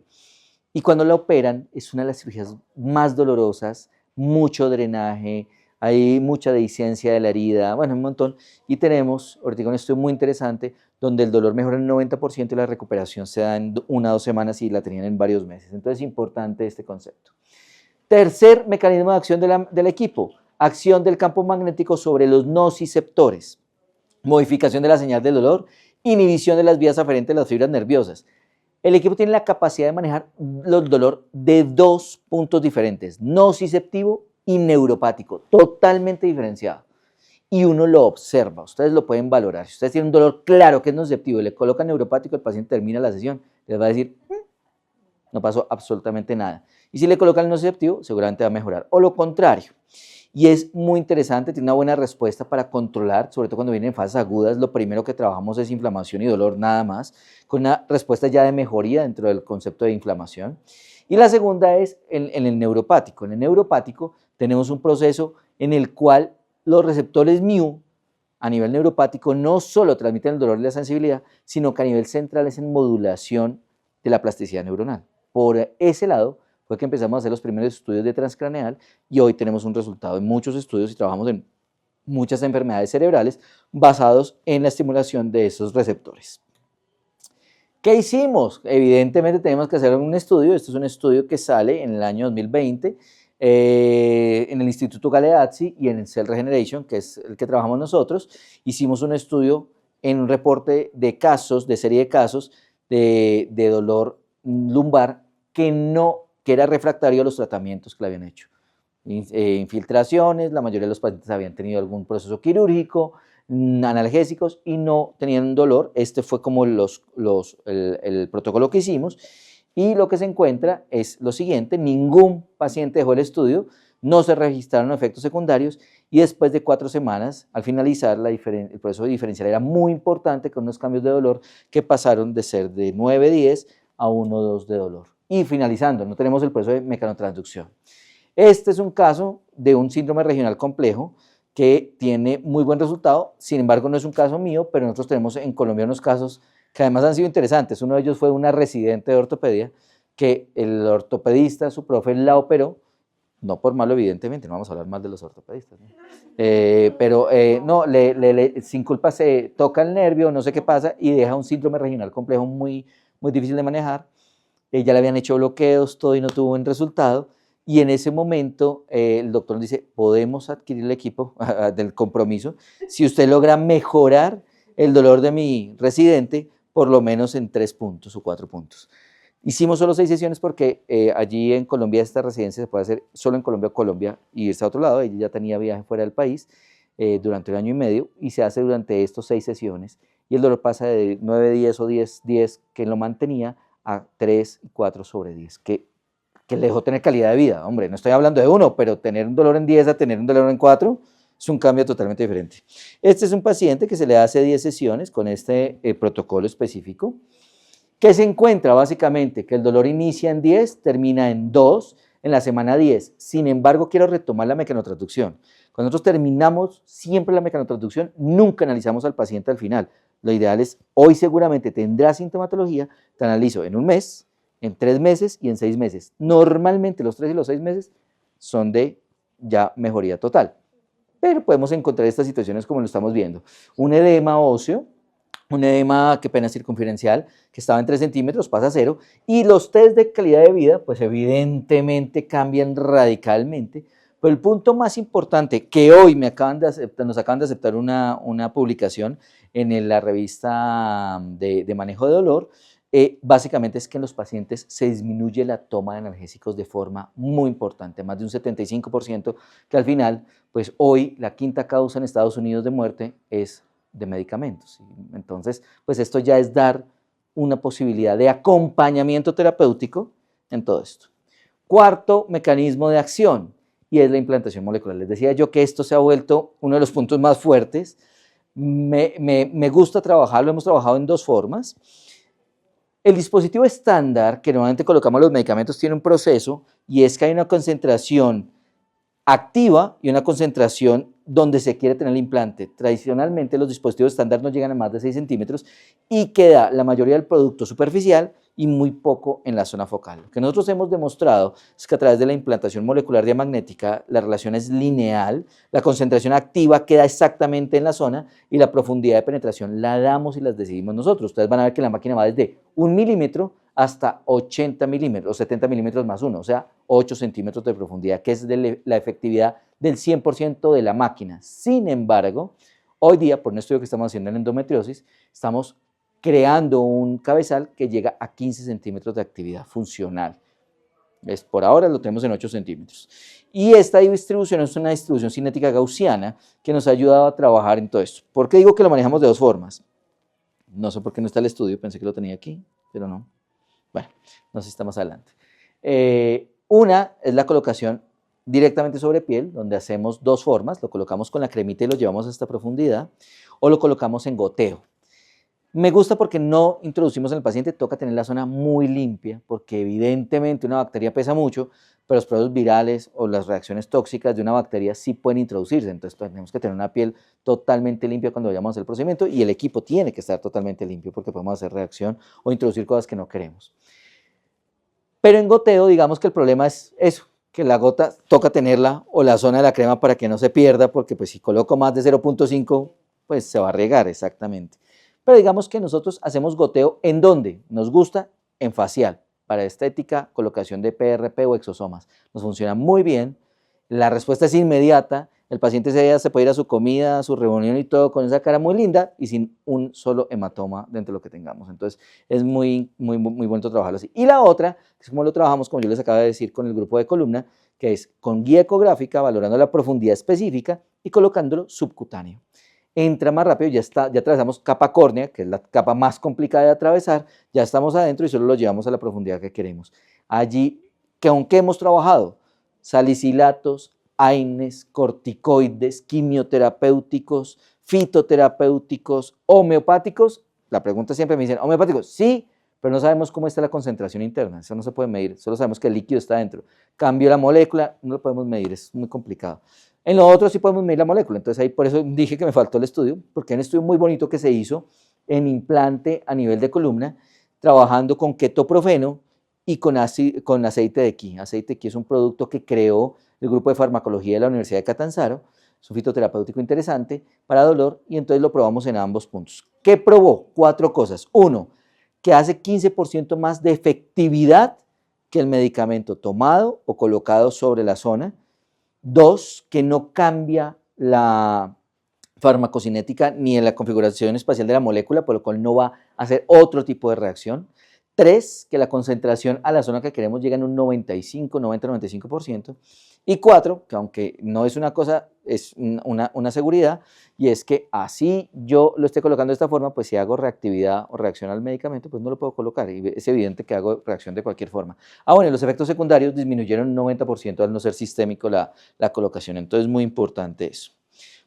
Y cuando la operan es una de las cirugías más dolorosas, mucho drenaje, hay mucha dehiscencia de la herida, bueno, un montón. Y tenemos, ahorita un estudio muy interesante, donde el dolor mejora en 90% y la recuperación se da en 1 o 2 semanas y la tenían en varios meses. Entonces es importante este concepto. Tercer mecanismo de acción del equipo, acción del campo magnético sobre los nociceptores, modificación de la señal del dolor, inhibición de las vías aferentes de las fibras nerviosas. El equipo tiene la capacidad de manejar el dolor de 2 puntos diferentes, nociceptivo y neuropático, totalmente diferenciado. Y uno lo observa, ustedes lo pueden valorar. Si ustedes tienen un dolor claro que es nociceptivo y le colocan neuropático, el paciente termina la sesión, les va a decir, no pasó absolutamente nada. Y si le colocan el nociceptivo, seguramente va a mejorar. O lo contrario. Y es muy interesante, tiene una buena respuesta para controlar, sobre todo cuando vienen en fases agudas, lo primero que trabajamos es inflamación y dolor nada más, con una respuesta ya de mejoría dentro del concepto de inflamación. Y la segunda es en el neuropático. En el neuropático tenemos un proceso en el cual los receptores mu a nivel neuropático no solo transmiten el dolor y la sensibilidad, sino que a nivel central es en modulación de la plasticidad neuronal. Por ese lado fue que empezamos a hacer los primeros estudios de transcraneal y hoy tenemos un resultado en muchos estudios y trabajamos en muchas enfermedades cerebrales basados en la estimulación de esos receptores. ¿Qué hicimos? Evidentemente tenemos que hacer un estudio. Este es un estudio que sale en el año 2020 en el Instituto Galeazzi y en el Cell Regeneration, que es el que trabajamos nosotros. Hicimos un estudio en un reporte de casos, de serie de casos de dolor lumbar que era refractario a los tratamientos que le habían hecho. Infiltraciones, la mayoría de los pacientes habían tenido algún proceso quirúrgico, analgésicos y no tenían dolor. Este fue como el protocolo que hicimos Y lo que se encuentra es lo siguiente: ningún paciente dejó el estudio, no se registraron efectos secundarios y después de 4 semanas, al finalizar, el proceso diferencial era muy importante con unos cambios de dolor que pasaron de ser de 9-10 a 1-2 de dolor. Y finalizando, no tenemos el proceso de mecanotransducción. Este es un caso de un síndrome regional complejo que tiene muy buen resultado, sin embargo no es un caso mío, pero nosotros tenemos en Colombia unos casos que además han sido interesantes. Uno de ellos fue una residente de ortopedia que el ortopedista, su profe, la operó, no por malo evidentemente, no vamos a hablar mal de los ortopedistas, ¿no? Sin culpa se toca el nervio, no sé qué pasa, y deja un síndrome regional complejo muy, muy difícil de manejar. Ya le habían hecho bloqueos, todo, y no tuvo buen resultado. Y en ese momento el doctor nos dice: podemos adquirir el equipo del compromiso si usted logra mejorar el dolor de mi residente por lo menos en 3 puntos o 4 puntos. Hicimos solo 6 sesiones porque allí en Colombia esta residencia se puede hacer solo en Colombia y irse a otro lado. Ella ya tenía viaje fuera del país durante 1 año y medio y se hace durante estos 6 sesiones y el dolor pasa de 9-10 o 10-10 que lo mantenía a 3 y 4/10, que le dejó tener calidad de vida. Hombre, no estoy hablando de 1, pero tener un dolor en 10 a tener un dolor en 4 es un cambio totalmente diferente. Este es un paciente que se le hace 10 sesiones con este protocolo específico, que se encuentra básicamente que el dolor inicia en 10, termina en 2, en la semana 10. Sin embargo, quiero retomar la mecanotransducción. Cuando nosotros terminamos siempre la mecanotransducción, nunca analizamos al paciente al final. Lo ideal es: hoy seguramente tendrá sintomatología, te analizo en 1 mes, en 3 meses y en 6 meses. Normalmente los 3 y los 6 meses son de ya mejoría total. Pero podemos encontrar estas situaciones como lo estamos viendo. Un edema óseo, un edema, qué pena, circunferencial, que estaba en 3 centímetros, pasa a 0, y los test de calidad de vida, pues evidentemente cambian radicalmente. Pero el punto más importante, que hoy nos acaban de aceptar una publicación en la revista de manejo de dolor, básicamente es que en los pacientes se disminuye la toma de analgésicos de forma muy importante, más de un 75%, que al final, pues hoy la 5ª causa en Estados Unidos de muerte es de medicamentos. Entonces, pues esto ya es dar una posibilidad de acompañamiento terapéutico en todo esto. 4º mecanismo de acción, y es la implantación molecular. Les decía yo que esto se ha vuelto uno de los puntos más fuertes. Me gusta trabajarlo, hemos trabajado en 2 formas. El dispositivo estándar que normalmente colocamos los medicamentos tiene un proceso, y es que hay una concentración activa y una concentración donde se quiere tener el implante. Tradicionalmente los dispositivos estándar no llegan a más de 6 centímetros y queda la mayoría del producto superficial y muy poco en la zona focal. Lo que nosotros hemos demostrado es que a través de la implantación molecular diamagnética la relación es lineal, la concentración activa queda exactamente en la zona y la profundidad de penetración la damos y las decidimos nosotros. Ustedes van a ver que la máquina va desde 1 milímetro hasta 80 milímetros o 70 milímetros más 1, o sea, 8 centímetros de profundidad, que es la efectividad del 100% de la máquina. Sin embargo, hoy día, por un estudio que estamos haciendo en endometriosis, estamos creando un cabezal que llega a 15 centímetros de actividad funcional. Por ahora lo tenemos en 8 centímetros. Y esta distribución es una distribución cinética gaussiana que nos ha ayudado a trabajar en todo esto. ¿Por qué digo que lo manejamos de 2 formas? No sé por qué no está el estudio, pensé que lo tenía aquí, pero no. Bueno, no sé si está más adelante. Una es la colocación directamente sobre piel, donde hacemos 2 formas, lo colocamos con la cremita y lo llevamos hasta profundidad, o lo colocamos en goteo. Me gusta porque no introducimos en el paciente, toca tener la zona muy limpia, porque evidentemente una bacteria pesa mucho, pero los procesos virales o las reacciones tóxicas de una bacteria sí pueden introducirse, entonces tenemos que tener una piel totalmente limpia cuando vayamos a hacer el procedimiento, y el equipo tiene que estar totalmente limpio porque podemos hacer reacción o introducir cosas que no queremos. Pero en goteo, digamos que el problema es eso, que la gota toca tenerla o la zona de la crema para que no se pierda, porque pues si coloco más de 0.5, pues se va a regar exactamente. Pero digamos que nosotros hacemos goteo ¿en dónde? Nos gusta en facial, para estética, colocación de PRP o exosomas. Nos funciona muy bien, la respuesta es inmediata, el paciente ese día se puede ir a su comida, a su reunión y todo con esa cara muy linda y sin un solo hematoma dentro de lo que tengamos. Entonces es muy bonito trabajarlo así. Y la otra, que es como lo trabajamos, como yo les acabo de decir, con el grupo de columna, que es con guía ecográfica, valorando la profundidad específica y colocándolo subcutáneo. entra más rápido, ya atravesamos capa córnea, que es la capa más complicada de atravesar, ya estamos adentro y solo lo llevamos a la profundidad que queremos. Allí, que aunque hemos trabajado salicilatos, AINES, corticoides, quimioterapéuticos, fitoterapéuticos, homeopáticos, la pregunta siempre me dicen, ¿homeopáticos? Sí, pero no sabemos cómo está la concentración interna, eso no se puede medir, solo sabemos que el líquido está dentro. Cambio la molécula, no lo podemos medir, es muy complicado. En lo otro sí podemos medir la molécula, entonces ahí por eso dije que me faltó el estudio, porque hay un estudio muy bonito que se hizo en implante a nivel de columna, trabajando con ketoprofeno y con aceite de qui. Aceite de qui es un producto que creó el grupo de farmacología de la Universidad de Catanzaro, es un fitoterapéutico interesante para dolor, y entonces lo probamos en ambos puntos. ¿Qué probó? 4 cosas. 1, que hace 15% más de efectividad que el medicamento tomado o colocado sobre la zona. 2, que no cambia la farmacocinética ni en la configuración espacial de la molécula, por lo cual no va a hacer otro tipo de reacción. 3, que la concentración a la zona que queremos llega en un 90-95%. Y 4, que aunque no es una cosa, es una seguridad, y es que así yo lo esté colocando de esta forma, pues si hago reactividad o reacción al medicamento, pues no lo puedo colocar, y es evidente que hago reacción de cualquier forma. Bueno, los efectos secundarios disminuyeron un 90% al no ser sistémico la colocación, entonces es muy importante eso.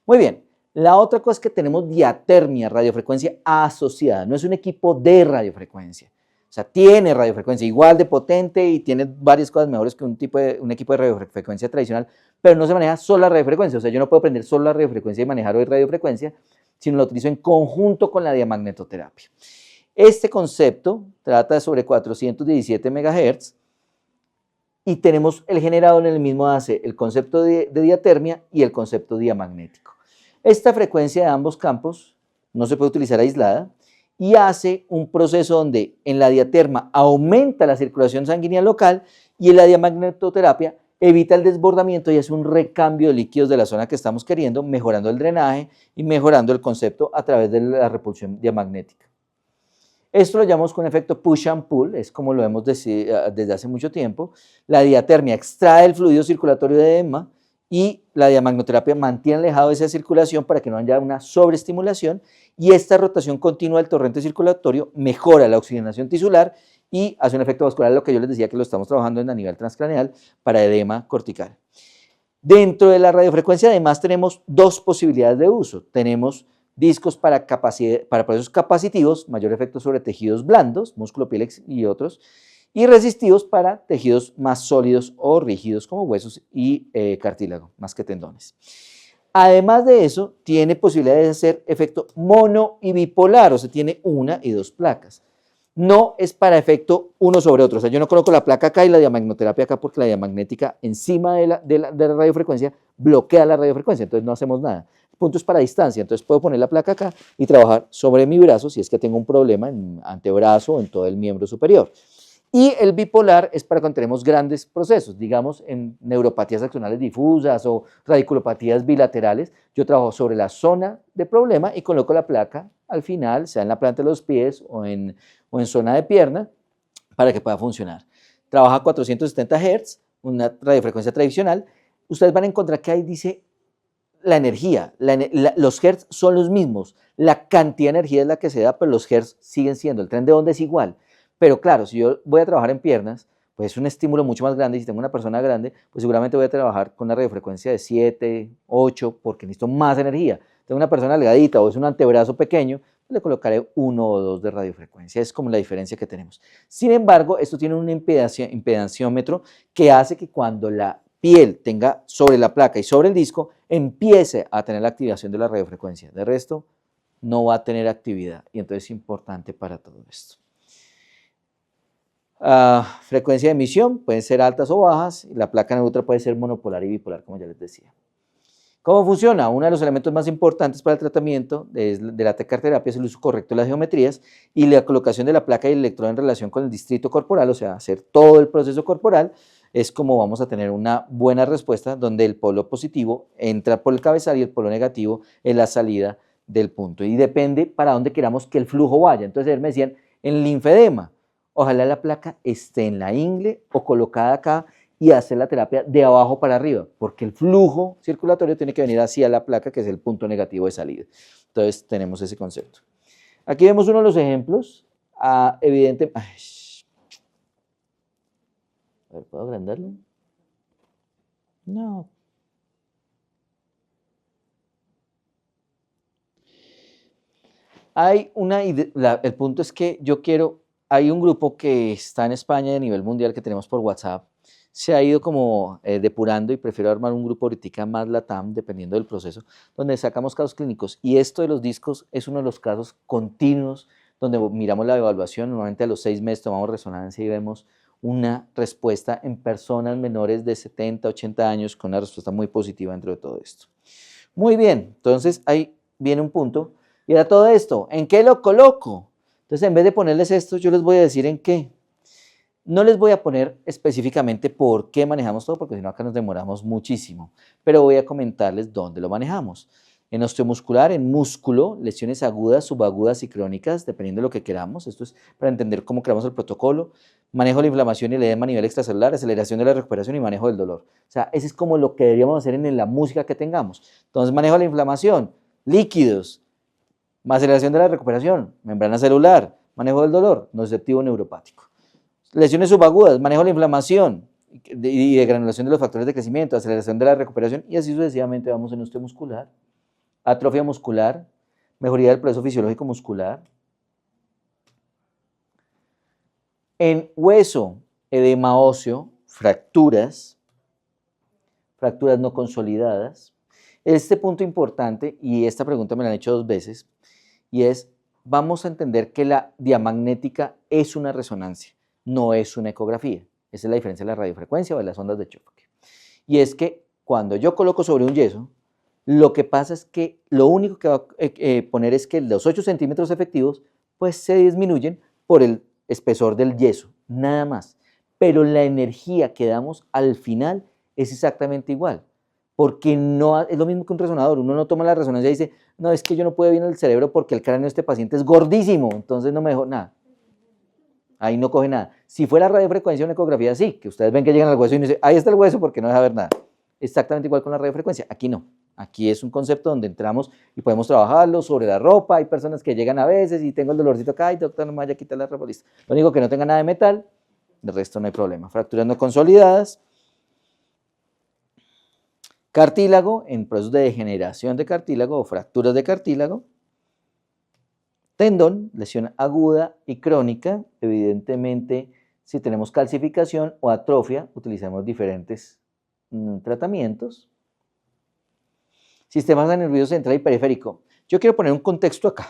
Muy bien, la otra cosa es que tenemos diatermia, radiofrecuencia asociada, no es un equipo de radiofrecuencia. O sea, tiene radiofrecuencia igual de potente y tiene varias cosas mejores que un equipo de radiofrecuencia tradicional, pero no se maneja solo la radiofrecuencia. O sea, yo no puedo aprender solo la radiofrecuencia y manejar hoy radiofrecuencia, sino lo utilizo en conjunto con la diamagnetoterapia. Este concepto trata sobre 417 MHz y tenemos el generador en el mismo hace el concepto de diatermia y el concepto diamagnético. Esta frecuencia de ambos campos no se puede utilizar aislada, y hace un proceso donde en la diaterma aumenta la circulación sanguínea local y en la diamagnetoterapia evita el desbordamiento y hace un recambio de líquidos de la zona que estamos queriendo, mejorando el drenaje y mejorando el concepto a través de la repulsión diamagnética. Esto lo llamamos con efecto push and pull, es como lo vemos desde hace mucho tiempo. La diatermia extrae el fluido circulatorio de edema y la diamagnoterapia mantiene alejado esa circulación para que no haya una sobreestimulación, y esta rotación continua del torrente circulatorio mejora la oxigenación tisular y hace un efecto vascular, lo que yo les decía que lo estamos trabajando a nivel transcraneal para edema cortical. Dentro de la radiofrecuencia además tenemos 2 posibilidades de uso. Tenemos discos para procesos capacitivos, mayor efecto sobre tejidos blandos, músculo, piel y otros, y resistivos para tejidos más sólidos o rígidos como huesos y cartílago, más que tendones. Además de eso, tiene posibilidades de hacer efecto mono y bipolar, o sea, tiene 1 y 2 placas. No es para efecto uno sobre otro, o sea, yo no coloco la placa acá y la diamagnoterapia acá, porque la diamagnética encima de la radiofrecuencia bloquea la radiofrecuencia, entonces no hacemos nada. El punto es para distancia, entonces puedo poner la placa acá y trabajar sobre mi brazo si es que tengo un problema en antebrazo o en todo el miembro superior. Y el bipolar es para cuando tenemos grandes procesos, digamos en neuropatías axonales difusas o radiculopatías bilaterales. Yo trabajo sobre la zona de problema y coloco la placa al final, sea en la planta de los pies o en zona de pierna, para que pueda funcionar. Trabaja a 470 Hz, una radiofrecuencia tradicional. Ustedes van a encontrar que ahí dice la energía, los Hz son los mismos, la cantidad de energía es la que se da, pero los Hz siguen siendo, el tren de onda es igual. Pero claro, si yo voy a trabajar en piernas, pues es un estímulo mucho más grande, y si tengo una persona grande, pues seguramente voy a trabajar con una radiofrecuencia de 7, 8, porque necesito más energía. Tengo una persona delgadita o es un antebrazo pequeño, le colocaré 1 o 2 de radiofrecuencia, es como la diferencia que tenemos. Sin embargo, esto tiene un impedanciómetro que hace que cuando la piel tenga sobre la placa y sobre el disco, empiece a tener la activación de la radiofrecuencia. De resto, no va a tener actividad, y entonces es importante para todo esto. Frecuencia de emisión, pueden ser altas o bajas, y la placa neutra puede ser monopolar y bipolar, como ya les decía. ¿Cómo funciona? Uno de los elementos más importantes para el tratamiento de la tecarterapia es el uso correcto de las geometrías y la colocación de la placa y el electrodo en relación con el distrito corporal, o sea, hacer todo el proceso corporal, es como vamos a tener una buena respuesta donde el polo positivo entra por el cabezal y el polo negativo es la salida del punto. Y depende para dónde queramos que el flujo vaya. Entonces, me decían, en linfedema, ojalá la placa esté en la ingle o colocada acá y hacer la terapia de abajo para arriba, porque el flujo circulatorio tiene que venir hacia la placa, que es el punto negativo de salida. Entonces tenemos ese concepto. Aquí vemos uno de los ejemplos, evidente. A ver, ¿puedo agrandarlo? No. El punto es que hay un grupo que está en España a nivel mundial que tenemos por WhatsApp, se ha ido como depurando y prefiero armar un grupo ahorita más LATAM, dependiendo del proceso, donde sacamos casos clínicos. Y esto de los discos es uno de los casos continuos donde miramos la evaluación, normalmente a los 6 meses tomamos resonancia y vemos una respuesta en personas menores de 70, 80 años con una respuesta muy positiva dentro de todo esto. Muy bien, entonces ahí viene un punto. Y era todo esto, ¿en qué lo coloco? Entonces, en vez de ponerles esto, yo les voy a decir en qué. No les voy a poner específicamente por qué manejamos todo, porque si no acá nos demoramos muchísimo, pero voy a comentarles dónde lo manejamos. En osteomuscular, en músculo, lesiones agudas, subagudas y crónicas, dependiendo de lo que queramos. Esto es para entender cómo creamos el protocolo. Manejo de la inflamación y el edema a nivel extracelular, aceleración de la recuperación y manejo del dolor. O sea, ese es como lo que deberíamos hacer en la música que tengamos. Entonces, manejo de la inflamación, líquidos, aceleración de la recuperación, membrana celular, manejo del dolor, nociceptivo neuropático. Lesiones subagudas, manejo de la inflamación y de granulación de los factores de crecimiento, aceleración de la recuperación y así sucesivamente vamos en osteomuscular. Atrofia muscular, mejoría del proceso fisiológico muscular. En hueso, edema óseo, fracturas no consolidadas. Este punto importante, y esta pregunta me la han hecho 2 veces, y es, vamos a entender que la diamagnética es una resonancia, no es una ecografía. Esa es la diferencia de la radiofrecuencia o de las ondas de choque. Y es que cuando yo coloco sobre un yeso, lo que pasa es que lo único que va a poner es que los 8 centímetros efectivos pues se disminuyen por el espesor del yeso, nada más. Pero la energía que damos al final es exactamente igual, porque no es lo mismo que un resonador. Uno no toma la resonancia y dice, no, es que yo no puedo bien el cerebro porque el cráneo de este paciente es gordísimo, entonces no me dejó nada. Ahí no coge nada. Si fuera radiofrecuencia o una ecografía, sí, que ustedes ven que llegan al hueso y uno dice, ahí está el hueso porque no deja ver nada. Exactamente igual con la radiofrecuencia, aquí no. Aquí es un concepto donde entramos y podemos trabajarlo sobre la ropa. Hay personas que llegan a veces y tengo el dolorcito acá, ay doctor, no me vaya a quitar la ropa, listo. Lo único que no tenga nada de metal, de resto no hay problema. Fracturas no consolidadas. Cartílago, en procesos de degeneración de cartílago o fracturas de cartílago. Tendón, lesión aguda y crónica. Evidentemente, si tenemos calcificación o atrofia, utilizamos diferentes tratamientos. Sistemas nervioso central y periférico. Yo quiero poner un contexto acá.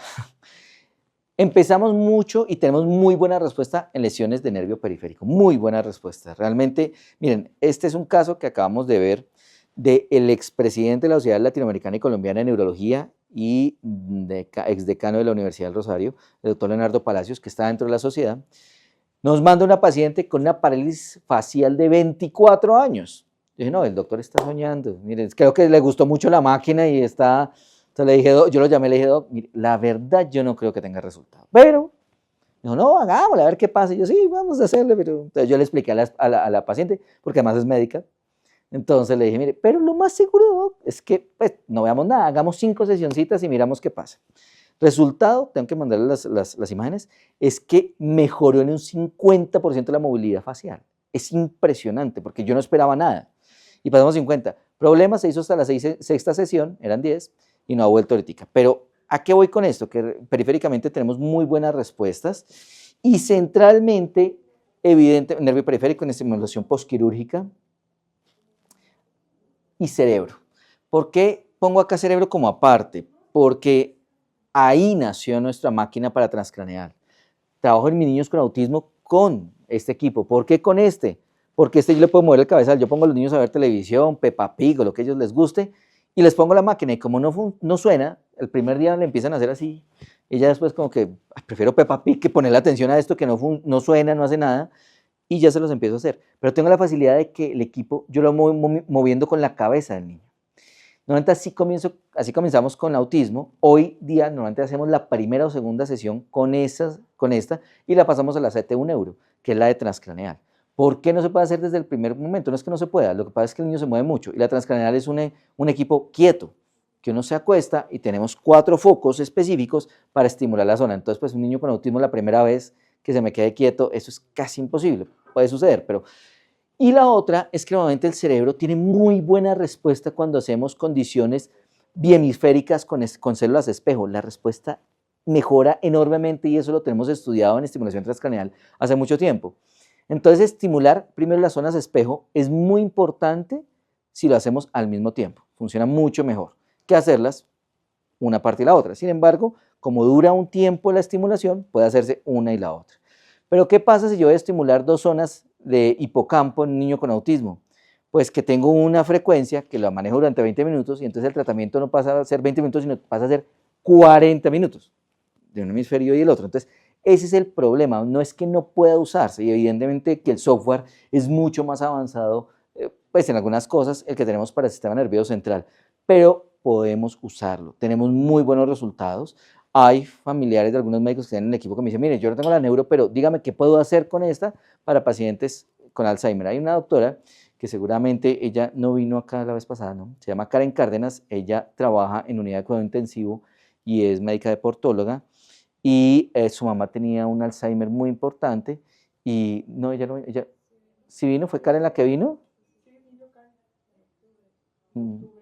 Empezamos mucho y tenemos muy buena respuesta en lesiones de nervio periférico, muy buena respuesta. Realmente, miren, este es un caso que acabamos de ver del expresidente de la Sociedad Latinoamericana y Colombiana de Neurología y exdecano de la Universidad del Rosario, el doctor Leonardo Palacios, que está dentro de la sociedad. Nos manda una paciente con una parálisis facial de 24 años. Yo dije, no, el doctor está soñando. Miren, creo que le gustó mucho la máquina y está... Entonces le dije, yo lo llamé, le dije, mire, la verdad yo no creo que tenga resultado. Pero, dijo, no, hagámosle, a ver qué pasa. Y yo, sí, vamos a hacerle. Pero entonces yo le expliqué a la paciente, porque además es médica. Entonces le dije, mire, pero lo más seguro es que pues, no veamos nada, hagamos 5 sesioncitas y miramos qué pasa. Resultado, tengo que mandarle las imágenes, es que mejoró en un 50% la movilidad facial. Es impresionante, porque yo no esperaba nada. Y pasamos 50. Problema, se hizo hasta la sexta sesión, eran 10, y no ha vuelto ahorita. Pero, ¿a qué voy con esto? Que periféricamente tenemos muy buenas respuestas y centralmente, evidente, nervio periférico en estimulación postquirúrgica y cerebro. ¿Por qué pongo acá cerebro como aparte? Porque ahí nació nuestra máquina para transcraneal. Trabajo en mis niños con autismo con este equipo. ¿Por qué con este? Porque este yo le puedo mover el cabezal. Yo pongo a los niños a ver televisión, Peppa Pig o lo que a ellos les guste y les pongo la máquina y como no suena, el primer día le empiezan a hacer así y ya después como que prefiero Peppa Pig que ponerle atención a esto que no suena, no hace nada y ya se los empiezo a hacer. Pero tengo la facilidad de que el equipo yo lo voy moviendo con la cabeza del niño. Normalmente así comenzamos con autismo. Hoy día normalmente hacemos la primera o segunda sesión con esta y la pasamos a la CT1 Neuro, que es la de transcraneal. ¿Por qué no se puede hacer desde el primer momento? No es que no se pueda, lo que pasa es que el niño se mueve mucho y la transcranial es un equipo quieto, que uno se acuesta y tenemos 4 focos específicos para estimular la zona. Entonces, pues un niño con autismo la primera vez que se me quede quieto, eso es casi imposible, puede suceder, pero... Y la otra es que normalmente el cerebro tiene muy buena respuesta cuando hacemos condiciones biemisféricas con células espejo. La respuesta mejora enormemente y eso lo tenemos estudiado en estimulación transcranial hace mucho tiempo. Entonces, estimular primero las zonas espejo es muy importante si lo hacemos al mismo tiempo. Funciona mucho mejor que hacerlas una parte y la otra. Sin embargo, como dura un tiempo la estimulación, puede hacerse una y la otra. Pero, ¿qué pasa si yo voy a estimular 2 zonas de hipocampo en un niño con autismo? Pues que tengo una frecuencia que la manejo durante 20 minutos y entonces el tratamiento no pasa a ser 20 minutos, sino pasa a ser 40 minutos de un hemisferio y el otro. Entonces, ese es el problema, no es que no pueda usarse y evidentemente que el software es mucho más avanzado, pues en algunas cosas, el que tenemos para el sistema nervioso central, pero podemos usarlo, tenemos muy buenos resultados. Hay familiares de algunos médicos que tienen en el equipo que me dicen, mire, yo no tengo la neuro, pero dígame qué puedo hacer con esta para pacientes con Alzheimer. Hay una doctora que seguramente ella no vino acá la vez pasada, ¿no? Se llama Karen Cárdenas, ella trabaja en unidad de cuidado intensivo y es médica deportóloga y su mamá tenía un Alzheimer muy importante y no, ella, ¿sí vino? ¿Fue Karen la que vino?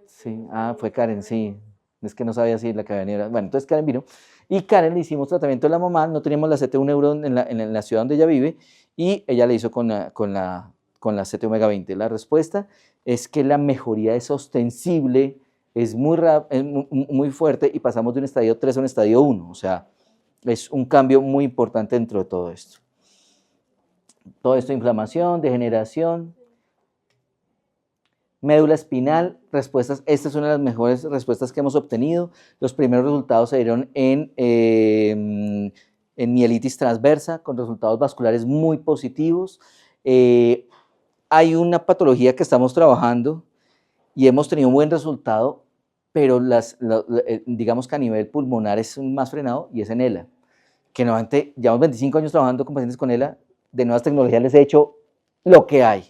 Sí, fue Karen, sí, es que no sabía si la que había venido, bueno, entonces Karen vino y Karen le hicimos tratamiento a la mamá, no teníamos la CT1 Neuro en la ciudad donde ella vive y ella le hizo con la CT Omega 20. La respuesta es que la mejoría es ostensible, es muy fuerte y pasamos de un estadio 3 a un estadio 1, o sea, es un cambio muy importante dentro de todo esto. Todo esto, inflamación, degeneración, médula espinal, respuestas, esta es una de las mejores respuestas que hemos obtenido. Los primeros resultados se dieron en mielitis transversa, con resultados vasculares muy positivos. Hay una patología que estamos trabajando y hemos tenido un buen resultado, pero digamos que a nivel pulmonar es más frenado y es en ELA, que normalmente llevamos 25 años trabajando con pacientes con ELA, de nuevas tecnologías les he hecho lo que hay.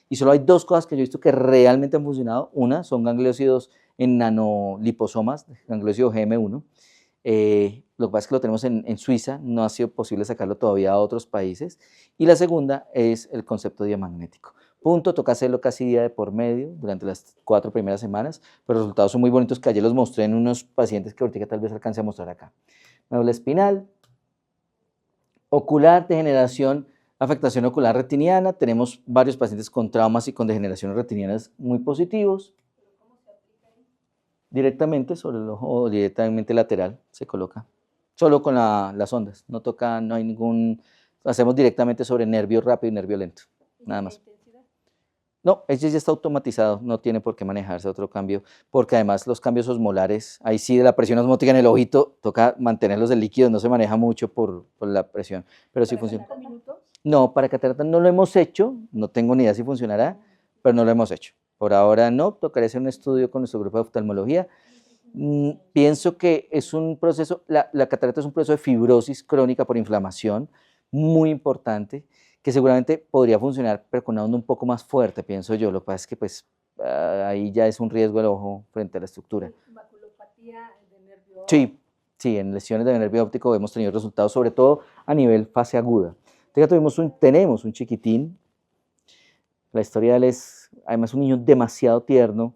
Y solo hay 2 cosas que yo he visto que realmente han funcionado. Una son gangliósidos en nanoliposomas, gangliósido GM1. Lo que pasa es que lo tenemos en Suiza, no ha sido posible sacarlo todavía a otros países. Y la segunda es el concepto diamagnético. Punto, toca hacerlo casi día de por medio durante las 4 primeras semanas, pero los resultados son muy bonitos que ayer los mostré en unos pacientes que ahorita tal vez alcance a mostrar acá. Médula espinal, ocular, degeneración, afectación ocular retiniana, tenemos varios pacientes con traumas y con degeneraciones retinianas muy positivos. Directamente sobre el ojo o directamente lateral se coloca, solo con las ondas, no toca, no hay ningún, hacemos directamente sobre nervio rápido y nervio lento, nada más. No, ese ya está automatizado, no tiene por qué manejarse otro cambio, porque además los cambios osmolares, ahí sí de la presión osmótica en el ojito, toca mantenerlos de líquidos, no se maneja mucho por la presión, pero sí funciona. ¿5 minutos? No, para catarata no lo hemos hecho, no tengo ni idea si funcionará, pero no lo hemos hecho. Por ahora no, tocaría hacer un estudio con nuestro grupo de oftalmología. Pienso que es un proceso, la catarata es un proceso de fibrosis crónica por inflamación muy importante, que seguramente podría funcionar, pero con una onda un poco más fuerte, pienso yo. Lo que pasa es que pues ahí ya es un riesgo el ojo frente a la estructura. ¿Maculopatía de nervio? Sí, sí, en lesiones de nervio óptico hemos tenido resultados, sobre todo a nivel fase aguda. Tenemos un chiquitín, la historia de él es, además, un niño demasiado tierno,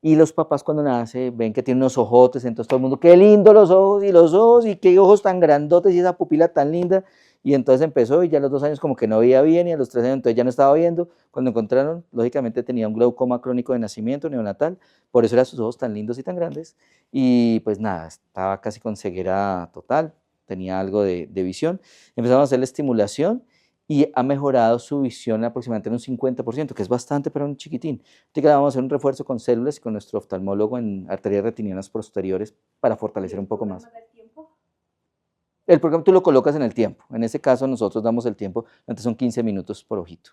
y los papás cuando nace ven que tiene unos ojotes, entonces todo el mundo, qué lindo los ojos, y qué ojos tan grandotes, y esa pupila tan linda, y entonces empezó, y ya a los 2 años como que no veía bien, y a los 3 años entonces ya no estaba viendo, cuando encontraron, lógicamente tenía un glaucoma crónico de nacimiento, neonatal, por eso eran sus ojos tan lindos y tan grandes, y pues nada, estaba casi con ceguera total, tenía algo de visión, empezamos a hacer la estimulación, y ha mejorado su visión aproximadamente en un 50%, que es bastante para un chiquitín. Así que vamos a hacer un refuerzo con células y con nuestro oftalmólogo en arterias retinianas posteriores para fortalecer un poco más. El programa tú lo colocas en el tiempo. En ese caso nosotros damos el tiempo, antes son 15 minutos por ojito.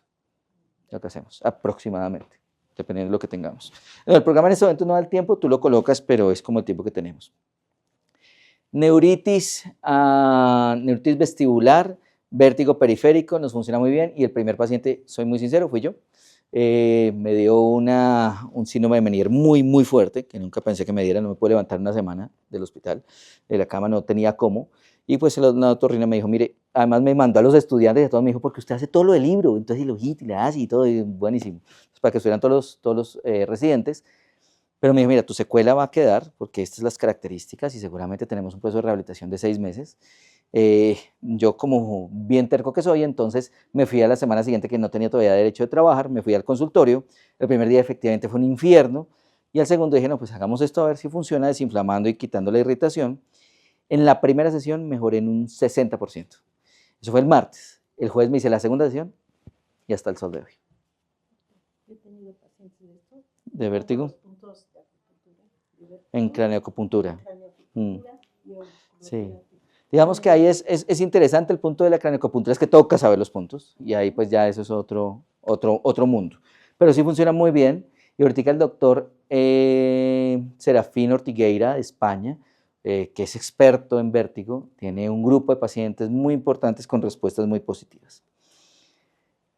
Lo que hacemos, aproximadamente, dependiendo de lo que tengamos. El programa en este momento no da el tiempo, tú lo colocas, pero es como el tiempo que tenemos. Neuritis, neuritis vestibular, Vértigo periférico, nos funciona muy bien y el primer paciente, soy muy sincero, fui yo. Me dio un síndrome de Meniere muy fuerte, que nunca pensé que me diera, no me pude levantar una semana del hospital, de la cama no tenía cómo, y pues la otorrina me dijo, mire, además me mandó a los estudiantes y a todos, me dijo, porque usted hace todo lo del libro, entonces y lo hit y le hace y todo, y buenísimo, pues, para que estuvieran todos los residentes, pero me dijo, mira, tu secuela va a quedar, porque estas son las características, y seguramente tenemos un proceso de rehabilitación de 6 meses, yo como bien terco que soy, entonces me fui a la semana siguiente que no tenía todavía derecho de trabajar, me fui al consultorio, el primer día efectivamente fue un infierno, y al segundo dije, no, pues hagamos esto a ver si funciona, desinflamando y quitando la irritación. En la primera sesión mejoré en un 60%, eso fue el martes, el jueves me hice la segunda sesión y hasta el sol de hoy. He tenido pacientes de esto. ¿De vértigo? Puntos de acupuntura. En cranioacupuntura. Sí. Digamos que ahí es interesante el punto de la cranioacupuntura, es que toca saber los puntos, y ahí pues ya eso es otro mundo. Pero sí funciona muy bien, y ahorita el doctor Serafín Ortigueira de España, que es experto en vértigo, tiene un grupo de pacientes muy importantes con respuestas muy positivas.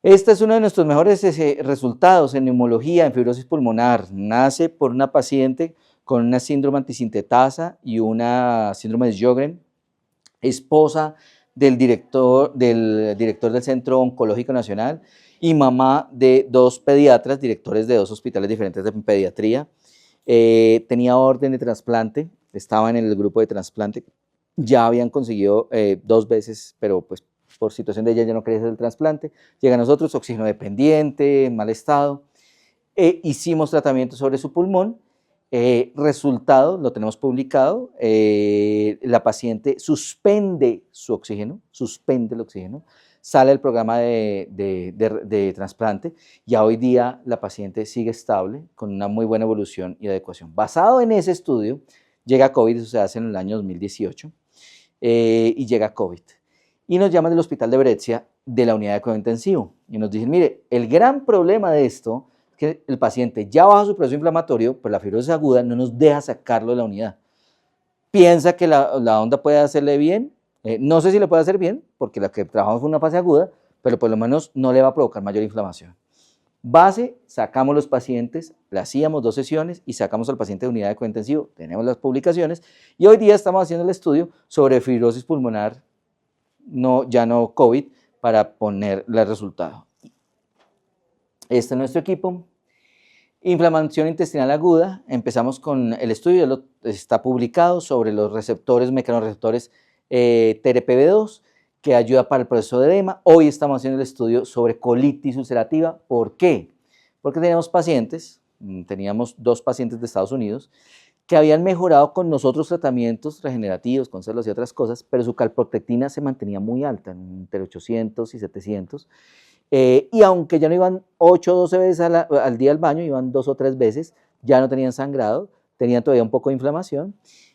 Este es uno de nuestros mejores resultados en neumología, en fibrosis pulmonar. Nace por una paciente con una síndrome antisintetasa y una síndrome de Sjögren, esposa del director del Centro Oncológico Nacional y mamá de 2 pediatras, directores de 2 hospitales diferentes de pediatría. Tenía orden de trasplante, estaba en el grupo de trasplante, ya habían conseguido 2 veces, pero pues por situación de ella ya no quería hacer el trasplante. Llega a nosotros, oxígeno dependiente, en mal estado. Hicimos tratamiento sobre su pulmón. Resultado, lo tenemos publicado, la paciente suspende su oxígeno, suspende el oxígeno, sale del programa de trasplante, y hoy día la paciente sigue estable, con una muy buena evolución y adecuación. Basado en ese estudio, llega COVID, eso se hace en el año 2018, y llega COVID. Y nos llaman del hospital de Brescia, de la unidad de cuidado intensivo, y nos dicen, mire, el gran problema de esto que el paciente ya baja su proceso inflamatorio, pero la fibrosis aguda no nos deja sacarlo de la unidad. Piensa que la onda puede hacerle bien, no sé si le puede hacer bien, porque la que trabajamos fue una fase aguda, pero por lo menos no le va a provocar mayor inflamación. Base, sacamos los pacientes, le hacíamos 2 sesiones y sacamos al paciente de unidad de cuidado intensivo, tenemos las publicaciones, y hoy día estamos haciendo el estudio sobre fibrosis pulmonar, ya no COVID, para ponerle el resultado. Este es nuestro equipo. Inflamación intestinal aguda, empezamos con el estudio, ya está publicado sobre los receptores, mecanorreceptores TRPV2, que ayuda para el proceso de edema. Hoy estamos haciendo el estudio sobre colitis ulcerativa. ¿Por qué? Porque teníamos 2 pacientes de Estados Unidos, que habían mejorado con nosotros tratamientos regenerativos, con células y otras cosas, pero su calprotectina se mantenía muy alta, entre 800 y 700. Y aunque ya no iban 8 o 12 veces al día al baño, iban 2 o 3 veces, ya no tenían sangrado, tenían todavía un poco de inflamación.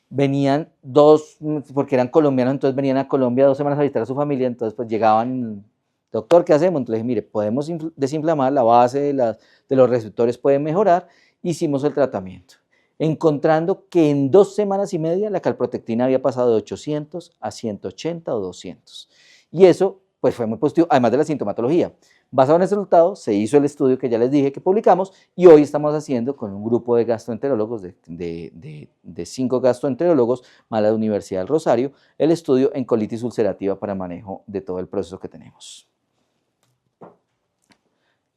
Venían 2, porque eran colombianos, entonces venían a Colombia 2 semanas a visitar a su familia, entonces pues llegaban, doctor, ¿qué hacemos? Entonces dije, mire, podemos desinflamar, la base de los receptores puede mejorar. Hicimos el tratamiento, encontrando que en 2 semanas y media la calprotectina había pasado de 800 a 180 o 200. Y eso pues fue muy positivo, además de la sintomatología. Basado en ese resultado, se hizo el estudio que ya les dije que publicamos, y hoy estamos haciendo con un grupo de gastroenterólogos, de 5 gastroenterólogos, más la Universidad del Rosario, el estudio en colitis ulcerativa para manejo de todo el proceso que tenemos.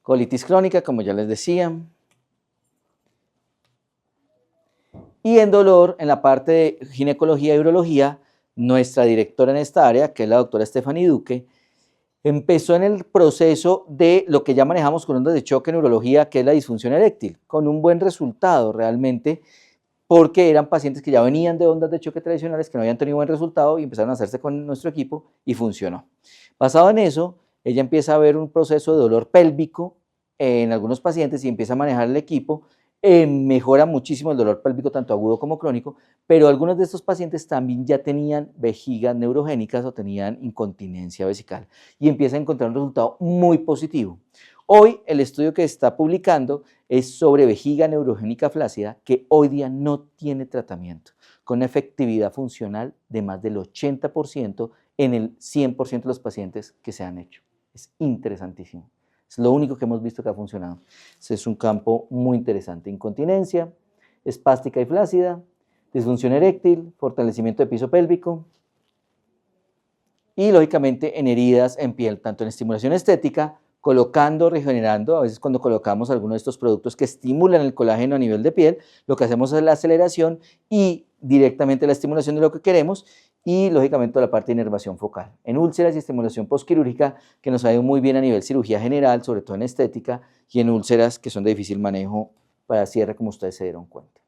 Colitis crónica, como ya les decía. Y en dolor, en la parte de ginecología y urología, nuestra directora en esta área, que es la doctora Stephanie Duque, empezó en el proceso de lo que ya manejamos con ondas de choque en urología, que es la disfunción eréctil, con un buen resultado realmente, porque eran pacientes que ya venían de ondas de choque tradicionales, que no habían tenido buen resultado y empezaron a hacerse con nuestro equipo y funcionó. Basado en eso, ella empieza a ver un proceso de dolor pélvico en algunos pacientes y empieza a manejar el equipo. Mejora muchísimo el dolor pélvico, tanto agudo como crónico, pero algunos de estos pacientes también ya tenían vejigas neurogénicas o tenían incontinencia vesical, y empieza a encontrar un resultado muy positivo. Hoy el estudio que está publicando es sobre vejiga neurogénica flácida, que hoy día no tiene tratamiento, con una efectividad funcional de más del 80% en el 100% de los pacientes que se han hecho. Es interesantísimo. Es lo único que hemos visto que ha funcionado. Ese es un campo muy interesante. Incontinencia, espástica y flácida, disfunción eréctil, fortalecimiento de piso pélvico y, lógicamente, en heridas en piel, tanto en estimulación estética, colocando, regenerando. A veces cuando colocamos algunos de estos productos que estimulan el colágeno a nivel de piel, lo que hacemos es la aceleración y directamente la estimulación de lo que queremos y, lógicamente, toda la parte de inervación focal. En úlceras y estimulación postquirúrgica, que nos ha ido muy bien a nivel cirugía general, sobre todo en estética, y en úlceras que son de difícil manejo para cierre, como ustedes se dieron cuenta.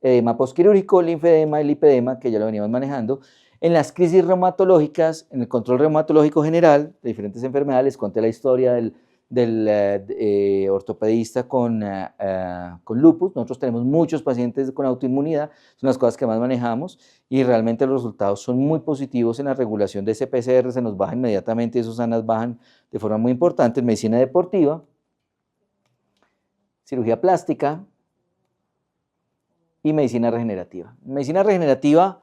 Edema postquirúrgico, linfedema y lipedema, que ya lo veníamos manejando. En las crisis reumatológicas, en el control reumatológico general de diferentes enfermedades, les conté la historia del ortopedista con lupus. Nosotros tenemos muchos pacientes con autoinmunidad, son las cosas que más manejamos y realmente los resultados son muy positivos en la regulación de ese PCR, se nos baja inmediatamente, esos ANAs bajan de forma muy importante. En medicina deportiva, cirugía plástica y medicina regenerativa. En medicina regenerativa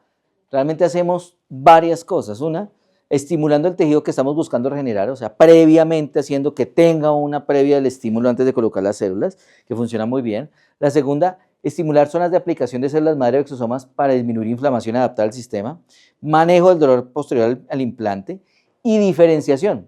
realmente hacemos varias cosas. Una, estimulando el tejido que estamos buscando regenerar, o sea, previamente haciendo que tenga una previa del estímulo antes de colocar las células, que funciona muy bien. La segunda, estimular zonas de aplicación de células madre o exosomas para disminuir inflamación y adaptar al sistema. Manejo del dolor posterior al implante y diferenciación,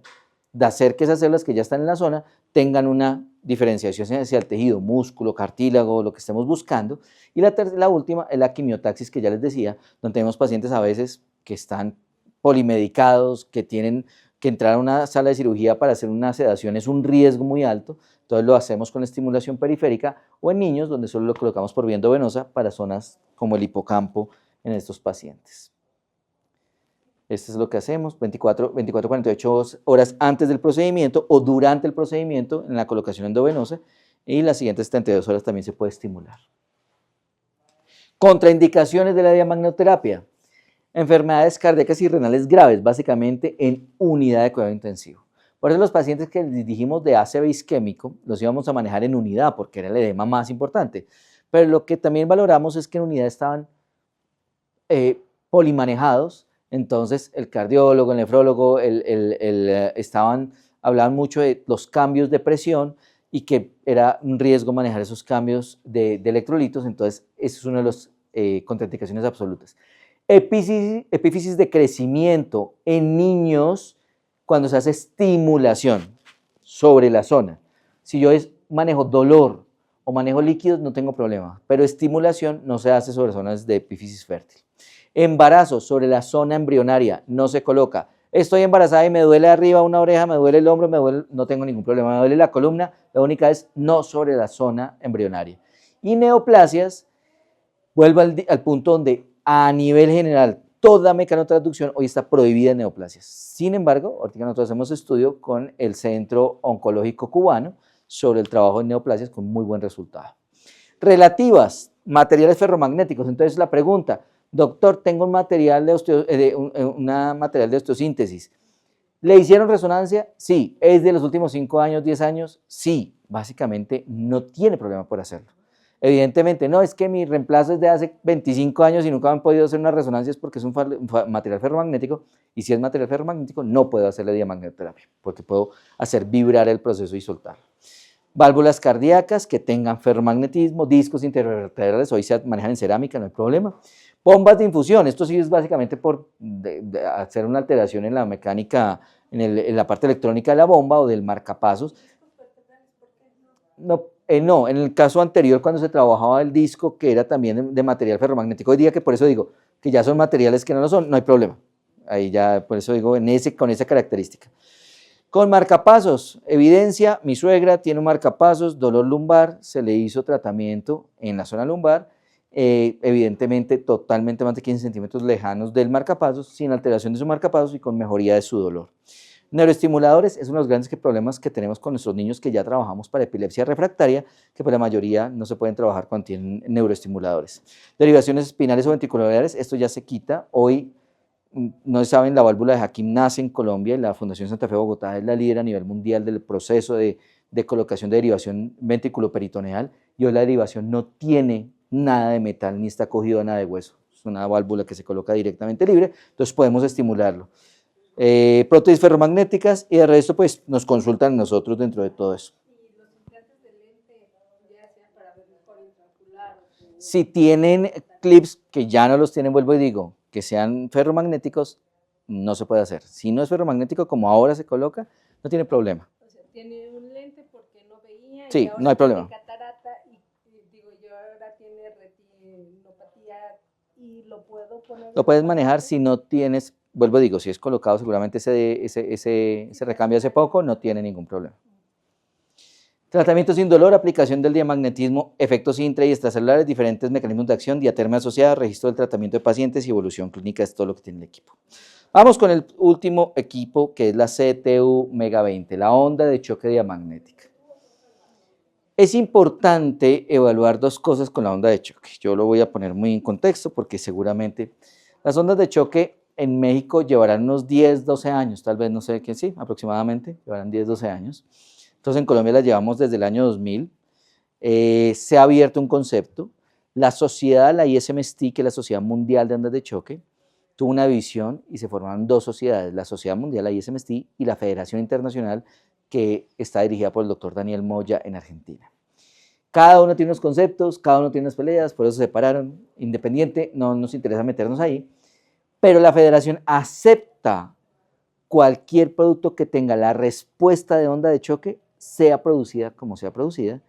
de hacer que esas células que ya están en la zona tengan una diferenciación hacia el tejido, músculo, cartílago, lo que estemos buscando. Y la última es la quimiotaxis, que ya les decía, donde tenemos pacientes a veces que están polimedicados, que tienen que entrar a una sala de cirugía para hacer una sedación, es un riesgo muy alto, entonces lo hacemos con estimulación periférica, o en niños donde solo lo colocamos por vía endovenosa para zonas como el hipocampo en estos pacientes. Esto es lo que hacemos, 48 horas antes del procedimiento o durante el procedimiento en la colocación endovenosa, y las siguientes 72 horas también se puede estimular. Contraindicaciones de la diamagnoterapia. Enfermedades cardíacas y renales graves, básicamente en unidad de cuidado intensivo. Por eso los pacientes que les dijimos de ACV isquémico los íbamos a manejar en unidad porque era el edema más importante. Pero lo que también valoramos es que en unidad estaban polimanejados. Entonces, el cardiólogo, el nefrólogo, hablaban mucho de los cambios de presión y que era un riesgo manejar esos cambios de electrolitos. Entonces, eso es una de las contraindicaciones absolutas. Epífisis de crecimiento en niños cuando se hace estimulación sobre la zona. Si yo manejo dolor o manejo líquidos, no tengo problema, pero estimulación no se hace sobre zonas de epífisis fértil. Embarazo sobre la zona embrionaria, no se coloca. Estoy embarazada y me duele arriba una oreja, me duele el hombro, no tengo ningún problema, me duele la columna, la única es no sobre la zona embrionaria. Y neoplasias, vuelvo al punto donde a nivel general toda mecanotransducción hoy está prohibida en neoplasias. Sin embargo, ahorita nosotros hacemos estudio con el Centro Oncológico Cubano sobre el trabajo en neoplasias con muy buen resultado. Relativas, materiales ferromagnéticos. Entonces la pregunta, doctor, tengo un material material de osteosíntesis. ¿Le hicieron resonancia? Sí. ¿Es de los últimos 5 años, 10 años? Sí. Básicamente no tiene problema por hacerlo. Evidentemente, no, es que mi reemplazo es de hace 25 años y nunca me han podido hacer unas resonancias porque es un material ferromagnético, y si es material ferromagnético no puedo hacerle diamagnoterapia porque puedo hacer vibrar el proceso y soltarlo. Válvulas cardíacas que tengan ferromagnetismo, discos intervertebrales, hoy se manejan en cerámica, no hay problema. Bombas de infusión, esto sí es básicamente por hacer una alteración en la mecánica, en la parte electrónica de la bomba o del marcapasos. No, en el caso anterior cuando se trabajaba el disco que era también de material ferromagnético, hoy día que por eso digo que ya son materiales que no lo son, no hay problema. Ahí ya, por eso digo, con esa característica. Con marcapasos, evidencia, mi suegra tiene un marcapasos, dolor lumbar, se le hizo tratamiento en la zona lumbar, evidentemente totalmente más de 15 centímetros lejanos del marcapasos, sin alteración de su marcapasos y con mejoría de su dolor. Neuroestimuladores es uno de los grandes problemas que tenemos con nuestros niños que ya trabajamos para epilepsia refractaria, que por la mayoría no se pueden trabajar cuando tienen neuroestimuladores. Derivaciones espinales o ventriculares, esto ya se quita. Hoy, no saben, la válvula de Hakim nace en Colombia y la Fundación Santa Fe Bogotá es la líder a nivel mundial del proceso de colocación de derivación ventriculoperitoneal, y hoy la derivación no tiene nada de metal ni está cogido a nada de hueso. Es una válvula que se coloca directamente libre, entonces podemos estimularlo. prótesis ferromagnéticas y de resto pues nos consultan nosotros dentro de todo eso. Y los implantes de lente, ya sea para ver mejor intraocular o Si tienen clips que ya no los tienen, vuelvo y digo, que sean ferromagnéticos, no se puede hacer. Si no es ferromagnético, como ahora se coloca, no tiene problema. o sea, tiene un lente porque no veía y Sí, ahora no hay problema. tiene catarata y digo yo ahora tiene retinopatía y lo puedo poner. Lo puedes manejar si no tienes, vuelvo y digo, si es colocado seguramente ese recambio hace poco, no tiene ningún problema. Tratamiento sin dolor, aplicación del diamagnetismo, efectos intra y extracelulares, diferentes mecanismos de acción, diatermia asociada, registro del tratamiento de pacientes y evolución clínica, es todo lo que tiene el equipo. Vamos con el último equipo que es la CTU Mega 20, la onda de choque diamagnética. Es importante evaluar dos cosas con la onda de choque. Yo lo voy a poner muy en contexto porque seguramente las ondas de choque en México llevarán unos 10, 12 años, tal vez, no sé qué, sí, aproximadamente, llevarán 10, 12 años. Entonces en Colombia las llevamos desde el año 2000. Se ha abierto un concepto. La sociedad, la ISMST, que es la Sociedad Mundial de Ondas de Choque, tuvo una división y se formaron dos sociedades, la Sociedad Mundial, la ISMST, y la Federación Internacional, que está dirigida por el doctor Daniel Moya en Argentina. Cada uno tiene unos conceptos, cada uno tiene unas peleas, por eso se separaron, independiente, no nos interesa meternos ahí, pero la federación acepta cualquier producto que tenga la respuesta de onda de choque, sea producida como sea producida,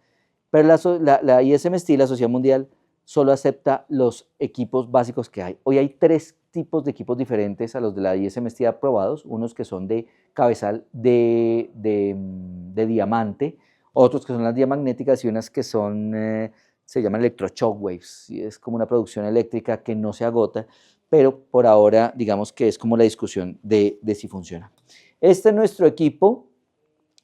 pero la ISMST, la Sociedad Mundial, solo acepta los equipos básicos que hay. Hoy hay 3 tipos de equipos diferentes a los de la ISMST aprobados, unos que son de cabezal de diamante, otros que son las diamagnéticas y unas que son, se llaman electroshockwaves, y es como una producción eléctrica que no se agota, pero por ahora digamos que es como la discusión de si funciona. Este es nuestro equipo.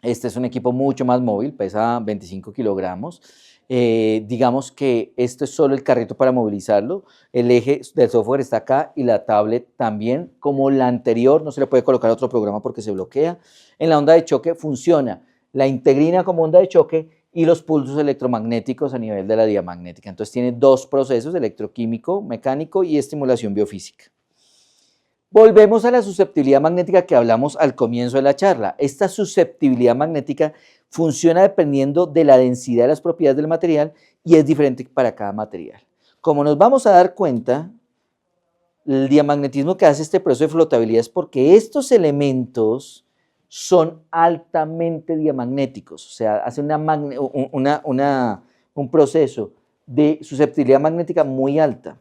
Este es un equipo mucho más móvil, pesa 25 kilogramos. Digamos que esto es solo el carrito para movilizarlo. El eje del software está acá y la tablet también. Como la anterior, no se le puede colocar otro programa porque se bloquea. En la onda de choque funciona la integrina como onda de choque y los pulsos electromagnéticos a nivel de la diamagnética. Entonces tiene 2 procesos, electroquímico, mecánico y estimulación biofísica. Volvemos a la susceptibilidad magnética que hablamos al comienzo de la charla. Esta susceptibilidad magnética funciona dependiendo de la densidad de las propiedades del material y es diferente para cada material. Como nos vamos a dar cuenta, el diamagnetismo que hace este proceso de flotabilidad es porque estos elementos son altamente diamagnéticos, o sea, hace un proceso de susceptibilidad magnética muy alta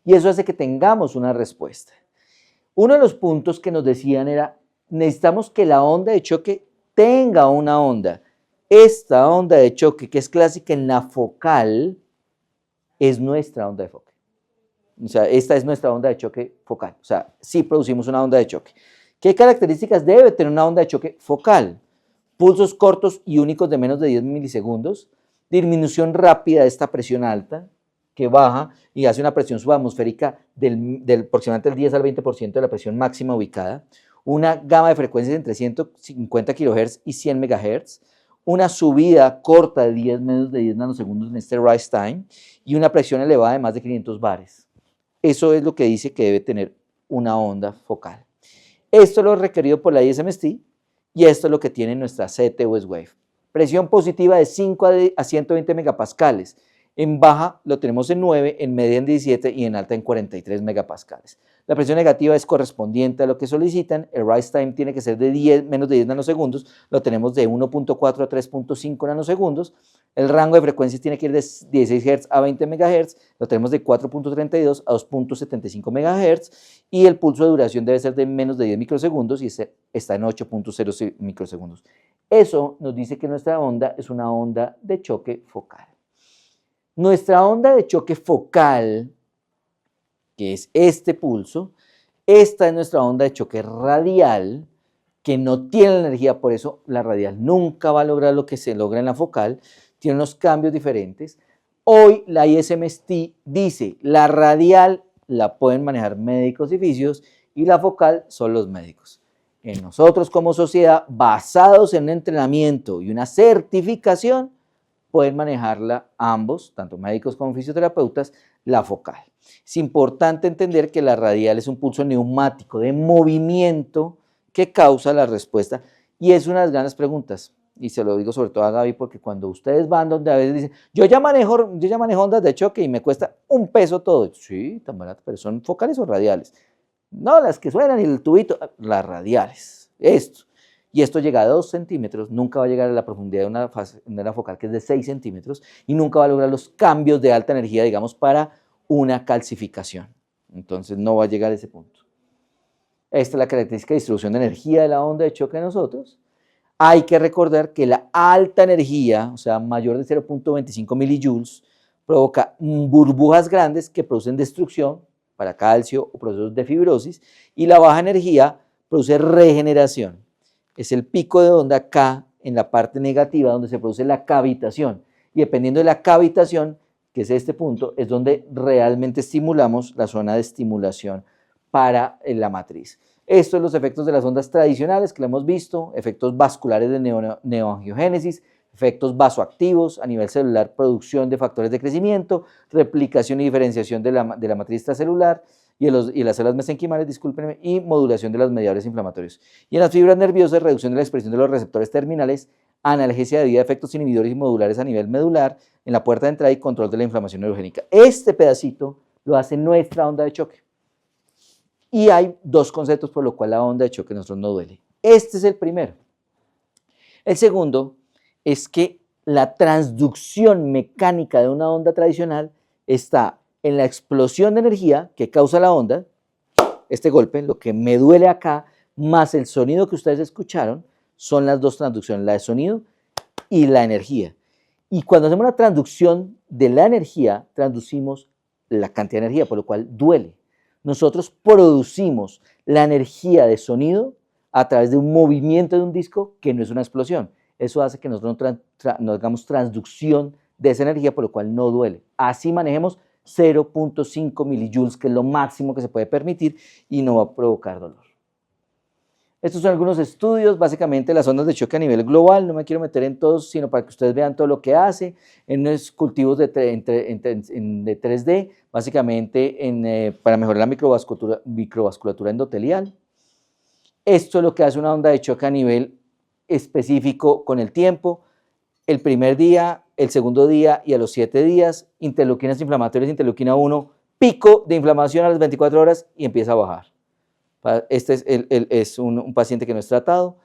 y eso hace que tengamos una respuesta. Uno de los puntos que nos decían era, necesitamos que la onda de choque tenga una onda. Esta onda de choque, que es clásica en la focal, es nuestra onda de choque. O sea, esta es nuestra onda de choque focal. O sea, sí producimos una onda de choque. ¿Qué características debe tener una onda de choque focal? Pulsos cortos y únicos de menos de 10 milisegundos, disminución rápida de esta presión alta, que baja y hace una presión subatmosférica del aproximadamente el 10 al 20% de la presión máxima ubicada, una gama de frecuencias entre 150 kHz y 100 MHz, una subida corta de menos de 10 nanosegundos en este rise time y una presión elevada de más de 500 bares. Eso es lo que dice que debe tener una onda focal. Esto es lo requerido por la ISMST y esto es lo que tiene nuestra CTU S-Wave. Presión positiva de 5 a 120 megapascales. En baja lo tenemos en 9, en media en 17 y en alta en 43 megapascales. La presión negativa es correspondiente a lo que solicitan. El rise time tiene que ser de menos de 10 nanosegundos. Lo tenemos de 1.4 a 3.5 nanosegundos. El rango de frecuencias tiene que ir de 16 Hz a 20 MHz. Lo tenemos de 4.32 a 2.75 MHz. Y el pulso de duración debe ser de menos de 10 microsegundos y está en 8.0 microsegundos. Eso nos dice que nuestra onda es una onda de choque focal. Nuestra onda de choque focal, que es este pulso, esta es nuestra onda de choque radial, que no tiene la energía, por eso la radial nunca va a lograr lo que se logra en la focal, tiene unos cambios diferentes. Hoy la ISMST dice, la radial la pueden manejar médicos y fisios y la focal son los médicos. En nosotros como sociedad, basados en un entrenamiento y una certificación, pueden manejarla ambos, tanto médicos como fisioterapeutas, la focal. Es importante entender que la radial es un pulso neumático de movimiento que causa la respuesta y es una de las grandes preguntas. Y se lo digo sobre todo a Gaby porque cuando ustedes van donde a veces dicen, yo ya manejo ondas de choque y me cuesta un peso todo. Sí, tan barato, pero ¿son focales o radiales? No, las que suenan y el tubito, las radiales, esto. Y esto llega a 2 centímetros, nunca va a llegar a la profundidad de una focal que es de 6 centímetros y nunca va a lograr los cambios de alta energía, digamos, para una calcificación. Entonces no va a llegar a ese punto. Esta es la característica de distribución de energía de la onda de choque de nosotros. Hay que recordar que la alta energía, o sea, mayor de 0.25 milijoules, provoca burbujas grandes que producen destrucción para calcio o procesos de fibrosis, y la baja energía produce regeneración. Es el pico de onda acá en la parte negativa donde se produce la cavitación, y dependiendo de la cavitación, que es este punto, es donde realmente estimulamos la zona de estimulación para la matriz. Estos son los efectos de las ondas tradicionales que lo hemos visto, efectos vasculares de neoangiogénesis, efectos vasoactivos a nivel celular, producción de factores de crecimiento, replicación y diferenciación de la matriz extracelular y las células mesenquimales, discúlpenme, y modulación de los mediadores inflamatorios. Y en las fibras nerviosas, reducción de la expresión de los receptores terminales, analgesia debida a efectos inhibidores y modulares a nivel medular, en la puerta de entrada y control de la inflamación neurogénica. Este pedacito lo hace nuestra onda de choque. Y hay 2 conceptos por lo cual la onda de choque a nosotros no duele. Este es el primero. El segundo es que la transducción mecánica de una onda tradicional está en la explosión de energía que causa la onda, este golpe, lo que me duele acá, más el sonido que ustedes escucharon, son las 2 transducciones, la de sonido y la energía. Y cuando hacemos una transducción de la energía, transducimos la cantidad de energía, por lo cual duele. Nosotros producimos la energía de sonido a través de un movimiento de un disco que no es una explosión. Eso hace que nosotros no hagamos transducción de esa energía, por lo cual no duele. Así manejemos 0.5 milijoules, que es lo máximo que se puede permitir y no va a provocar dolor. Estos son algunos estudios, básicamente las ondas de choque a nivel global, no me quiero meter en todos, sino para que ustedes vean todo lo que hace, en unos cultivos de 3D, básicamente para mejorar la microvasculatura endotelial. Esto es lo que hace una onda de choque a nivel específico con el tiempo, el primer día, el segundo día y a los 7 días, interleuquinas inflamatorias, interleuquina 1, pico de inflamación a las 24 horas y empieza a bajar. Este es un paciente que no es tratado.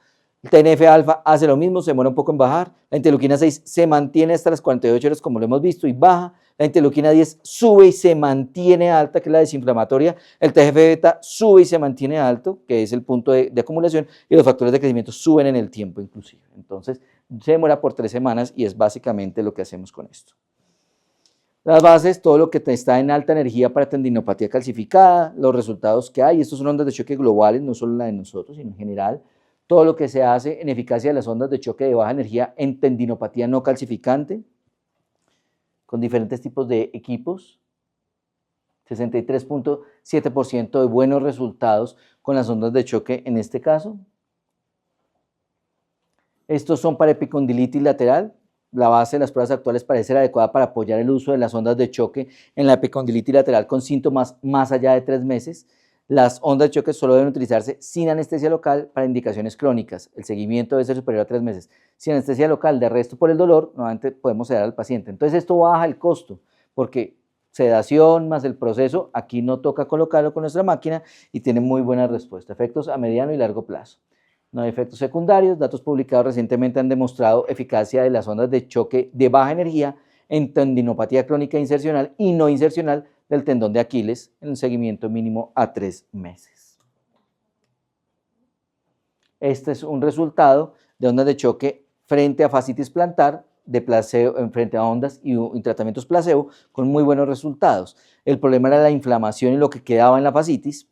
El TNF-alfa hace lo mismo, se demora un poco en bajar. La interleuquina 6 se mantiene hasta las 48 horas, como lo hemos visto, y baja. La interleuquina 10 sube y se mantiene alta, que es la desinflamatoria. El TGF-beta sube y se mantiene alto, que es el punto de acumulación. Y los factores de crecimiento suben en el tiempo, inclusive. Entonces, se demora por 3 semanas y es básicamente lo que hacemos con esto. Las bases, todo lo que está en alta energía para tendinopatía calcificada, los resultados que hay, estos son ondas de choque globales, no solo la de nosotros, sino en general, todo lo que se hace en eficacia de las ondas de choque de baja energía en tendinopatía no calcificante, con diferentes tipos de equipos, 63.7% de buenos resultados con las ondas de choque en este caso. Estos son para epicondilitis lateral. La base de las pruebas actuales parece ser adecuada para apoyar el uso de las ondas de choque en la epicondilitis lateral con síntomas más allá de 3 meses. Las ondas de choque solo deben utilizarse sin anestesia local para indicaciones crónicas. El seguimiento debe ser superior a 3 meses. Sin anestesia local, de resto por el dolor, nuevamente podemos sedar al paciente. Entonces esto baja el costo porque sedación más el proceso, aquí no toca colocarlo con nuestra máquina y tiene muy buena respuesta. Efectos a mediano y largo plazo. No hay efectos secundarios. Datos publicados recientemente han demostrado eficacia de las ondas de choque de baja energía en tendinopatía crónica insercional y no insercional del tendón de Aquiles en un seguimiento mínimo a 3 meses. Este es un resultado de ondas de choque frente a fascitis plantar, de placebo, frente a ondas y tratamientos placebo con muy buenos resultados. El problema era la inflamación y lo que quedaba en la fascitis,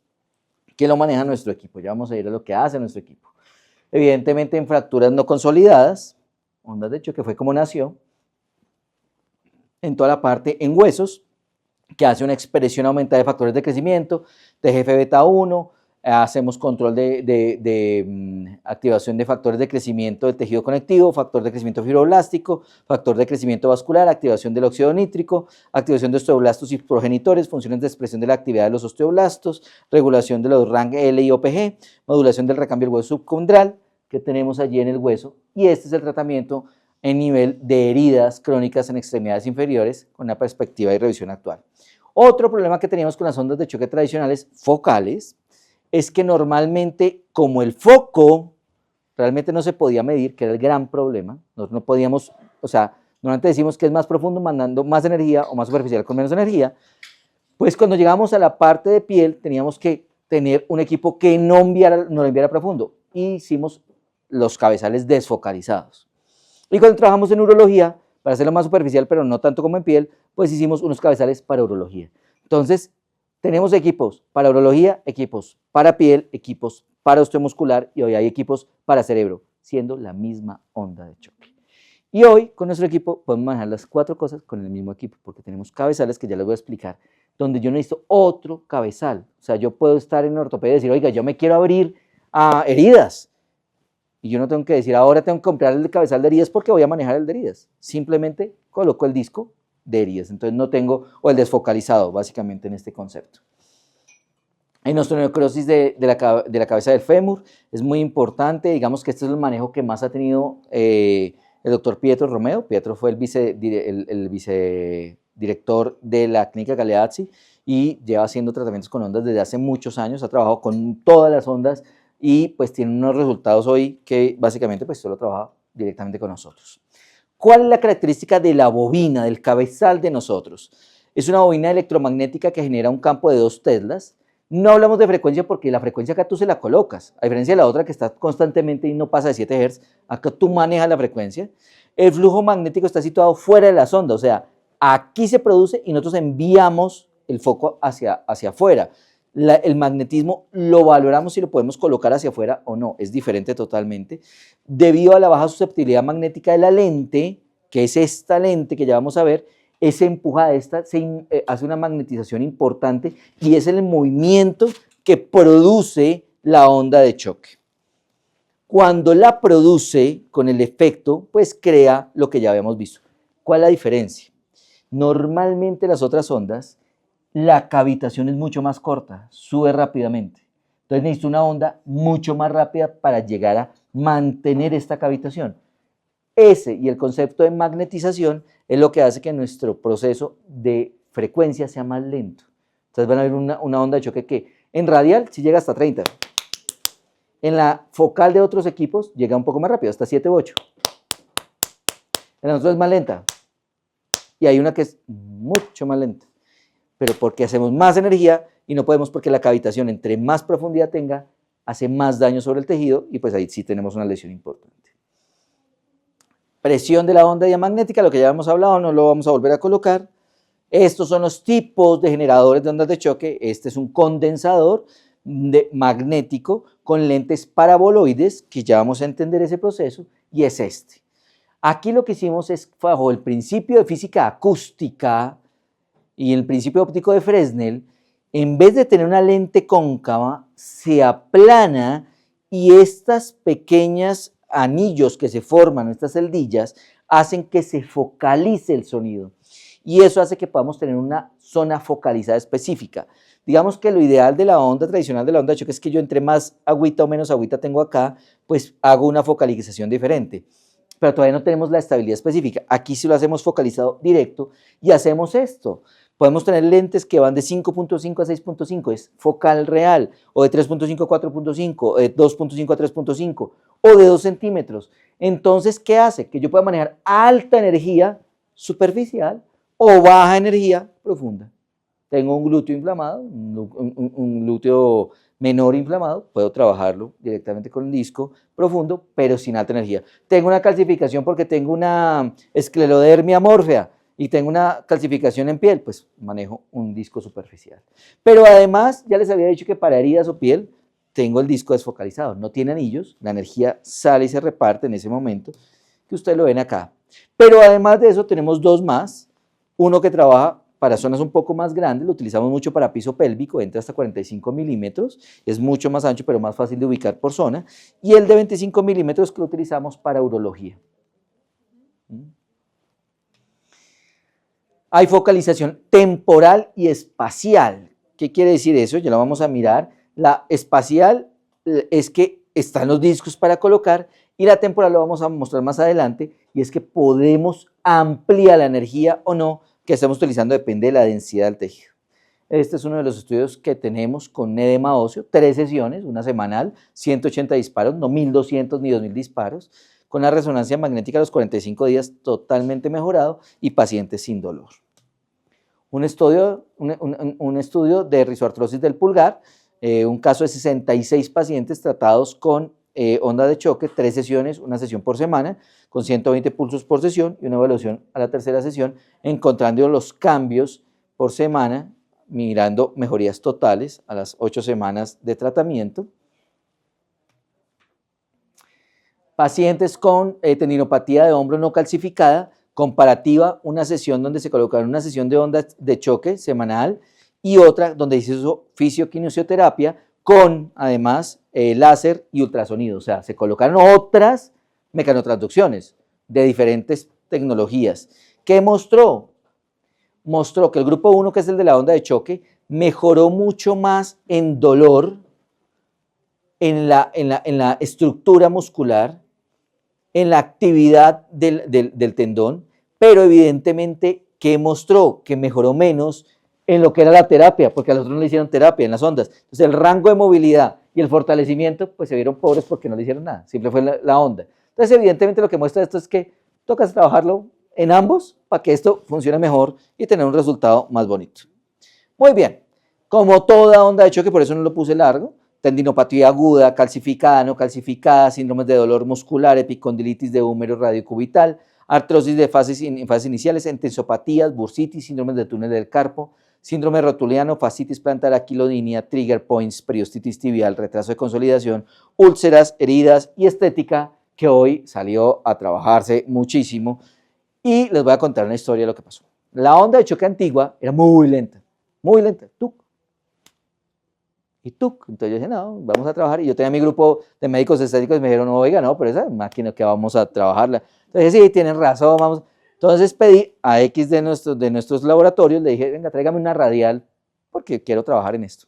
que lo maneja nuestro equipo. Ya vamos a ir a lo que hace nuestro equipo. Evidentemente en fracturas no consolidadas, ondas de choque fue como nació, en toda la parte en huesos, que hace una expresión aumentada de factores de crecimiento, TGF-beta 1, hacemos control de activación de factores de crecimiento del tejido conectivo, factor de crecimiento fibroblástico, factor de crecimiento vascular, activación del óxido nítrico, activación de osteoblastos y progenitores, funciones de expresión de la actividad de los osteoblastos, regulación de los RANG L y OPG, modulación del recambio del hueso subcondral que tenemos allí en el hueso, y este es el tratamiento en nivel de heridas crónicas en extremidades inferiores con una perspectiva y revisión actual. Otro problema que teníamos con las ondas de choque tradicionales focales es que normalmente, como el foco realmente no se podía medir, que era el gran problema, no podíamos, o sea, normalmente decimos que es más profundo mandando más energía o más superficial con menos energía, pues cuando llegamos a la parte de piel teníamos que tener un equipo que no lo enviara profundo, y hicimos los cabezales desfocalizados. Y cuando trabajamos en urología, para hacerlo más superficial, pero no tanto como en piel, pues hicimos unos cabezales para urología. Entonces, tenemos equipos para urología, equipos para piel, equipos para osteomuscular, y hoy hay equipos para cerebro, siendo la misma onda de choque. Y hoy, con nuestro equipo, podemos manejar las 4 cosas con el mismo equipo, porque tenemos cabezales que ya les voy a explicar, donde yo necesito otro cabezal. O sea, yo puedo estar en ortopedia y decir, oiga, yo me quiero abrir a heridas, y yo no tengo que decir, ahora tengo que comprar el cabezal de heridas porque voy a manejar el de heridas. Simplemente coloco el disco de heridas. Entonces no tengo, o el desfocalizado, básicamente en este concepto. En osteonecrosis de la cabeza del fémur es muy importante. Digamos que este es el manejo que más ha tenido el doctor Pietro Romeo. Pietro fue el vicedirector de la clínica Galeazzi y lleva haciendo tratamientos con ondas desde hace muchos años. Ha trabajado con todas las ondas y pues tiene unos resultados hoy que básicamente pues solo trabaja directamente con nosotros. ¿Cuál es la característica de la bobina, del cabezal de nosotros? Es una bobina electromagnética que genera un campo de 2 teslas. No hablamos de frecuencia porque la frecuencia acá tú se la colocas, a diferencia de la otra que está constantemente y no pasa de 7 Hz, acá tú manejas la frecuencia. El flujo magnético está situado fuera de la sonda, o sea, aquí se produce y nosotros enviamos el foco hacia afuera. El magnetismo lo valoramos si lo podemos colocar hacia afuera o no, es diferente totalmente. Debido a la baja susceptibilidad magnética de la lente, que es esta lente que ya vamos a ver, esa empuja de esta hace una magnetización importante y es el movimiento que produce la onda de choque. Cuando la produce con el efecto, pues crea lo que ya habíamos visto. ¿Cuál es la diferencia? Normalmente las otras ondas, la cavitación es mucho más corta, sube rápidamente. Entonces necesito una onda mucho más rápida para llegar a mantener esta cavitación. Ese y el concepto de magnetización es lo que hace que nuestro proceso de frecuencia sea más lento. Entonces van a ver una onda de choque que en radial sí llega hasta 30. En la focal de otros equipos llega un poco más rápido, hasta 7 u 8. En la otra es más lenta. Y hay una que es mucho más lenta. Pero porque hacemos más energía y no podemos porque la cavitación entre más profundidad tenga, hace más daño sobre el tejido y pues ahí sí tenemos una lesión importante. Presión de la onda diamagnética, lo que ya hemos hablado, no lo vamos a volver a colocar. Estos son los tipos de generadores de ondas de choque. Este es un condensador magnético con lentes paraboloides, que ya vamos a entender ese proceso, y es este. Aquí lo que hicimos es, bajo el principio de física acústica y el principio óptico de Fresnel, en vez de tener una lente cóncava, se aplana y estas pequeñas anillos que se forman, estas celdillas, hacen que se focalice el sonido. Y eso hace que podamos tener una zona focalizada específica. Digamos que lo ideal de la onda tradicional de la onda de choque es que yo entre más agüita o menos agüita tengo acá, pues hago una focalización diferente. Pero todavía no tenemos la estabilidad específica. Aquí sí lo hacemos focalizado directo y hacemos esto. Podemos tener lentes que van de 5.5 a 6.5, es focal real, o de 3.5 a 4.5, o de 2.5 a 3.5, o de 2 centímetros. Entonces, ¿qué hace? Que yo pueda manejar alta energía superficial o baja energía profunda. Tengo un glúteo inflamado, un glúteo menor inflamado, puedo trabajarlo directamente con un disco profundo, pero sin alta energía. Tengo una calcificación porque tengo una esclerodermia mórfea y tengo una calcificación en piel, pues manejo un disco superficial. Pero además, ya les había dicho que para heridas o piel, tengo el disco desfocalizado, no tiene anillos, la energía sale y se reparte en ese momento, que ustedes lo ven acá. Pero además de eso tenemos 2 más, uno que trabaja para zonas un poco más grandes, lo utilizamos mucho para piso pélvico, entra hasta 45 milímetros, es mucho más ancho pero más fácil de ubicar por zona, y el de 25 milímetros que lo utilizamos para urología. Hay focalización temporal y espacial. ¿Qué quiere decir eso? Ya lo vamos a mirar. La espacial es que están los discos para colocar y la temporal lo vamos a mostrar más adelante y es que podemos ampliar la energía o no que estamos utilizando, depende de la densidad del tejido. Este es uno de los estudios que tenemos con edema óseo, 3 sesiones, una semanal, 180 disparos, no 1200 ni 2000 disparos, con la resonancia magnética a los 45 días totalmente mejorado y pacientes sin dolor. Un estudio de rizoartrosis del pulgar, un caso de 66 pacientes tratados con onda de choque, 3 sesiones, una sesión por semana, con 120 pulsos por sesión y una evaluación a la tercera sesión, encontrando los cambios por semana, mirando mejorías totales a las 8 semanas de tratamiento. Pacientes con tendinopatía de hombro no calcificada, comparativa, una sesión donde se colocaron una sesión de onda de choque semanal y otra donde se hizo fisioquinesioterapia con, además, láser y ultrasonido. O sea, se colocaron otras mecanotransducciones de diferentes tecnologías. ¿Qué mostró? Mostró que el grupo 1, que es el de la onda de choque, mejoró mucho más en dolor, en la estructura muscular, en la actividad del tendón, pero evidentemente, ¿qué mostró? Que mejoró menos en lo que era la terapia, porque a los otros no le hicieron terapia en las ondas. Entonces el rango de movilidad y el fortalecimiento, pues se vieron pobres porque no le hicieron nada, siempre fue la onda. Entonces evidentemente lo que muestra esto es que toca trabajarlo en ambos para que esto funcione mejor y tener un resultado más bonito. Muy bien, como toda onda de choque, por eso no lo puse largo, tendinopatía aguda, calcificada, no calcificada, síndromes de dolor muscular, epicondilitis de húmero radiocubital, artrosis de fases iniciales, entesopatías, bursitis, síndromes de túnel del carpo, síndrome rotuliano, fascitis plantar, aquilodinia, trigger points, periostitis tibial, retraso de consolidación, úlceras, heridas y estética, que hoy salió a trabajarse muchísimo. Y les voy a contar una historia de lo que pasó. La onda de choque antigua era muy lenta, tuc. Y tuc. Entonces yo dije, no, vamos a trabajar. Y yo tenía mi grupo de médicos estéticos y me dijeron, no, oiga, no, pero esa máquina que vamos a trabajarla. Entonces sí, tienen razón, vamos. Entonces pedí a X de nuestros laboratorios, le dije, venga, tráigame una radial porque quiero trabajar en esto.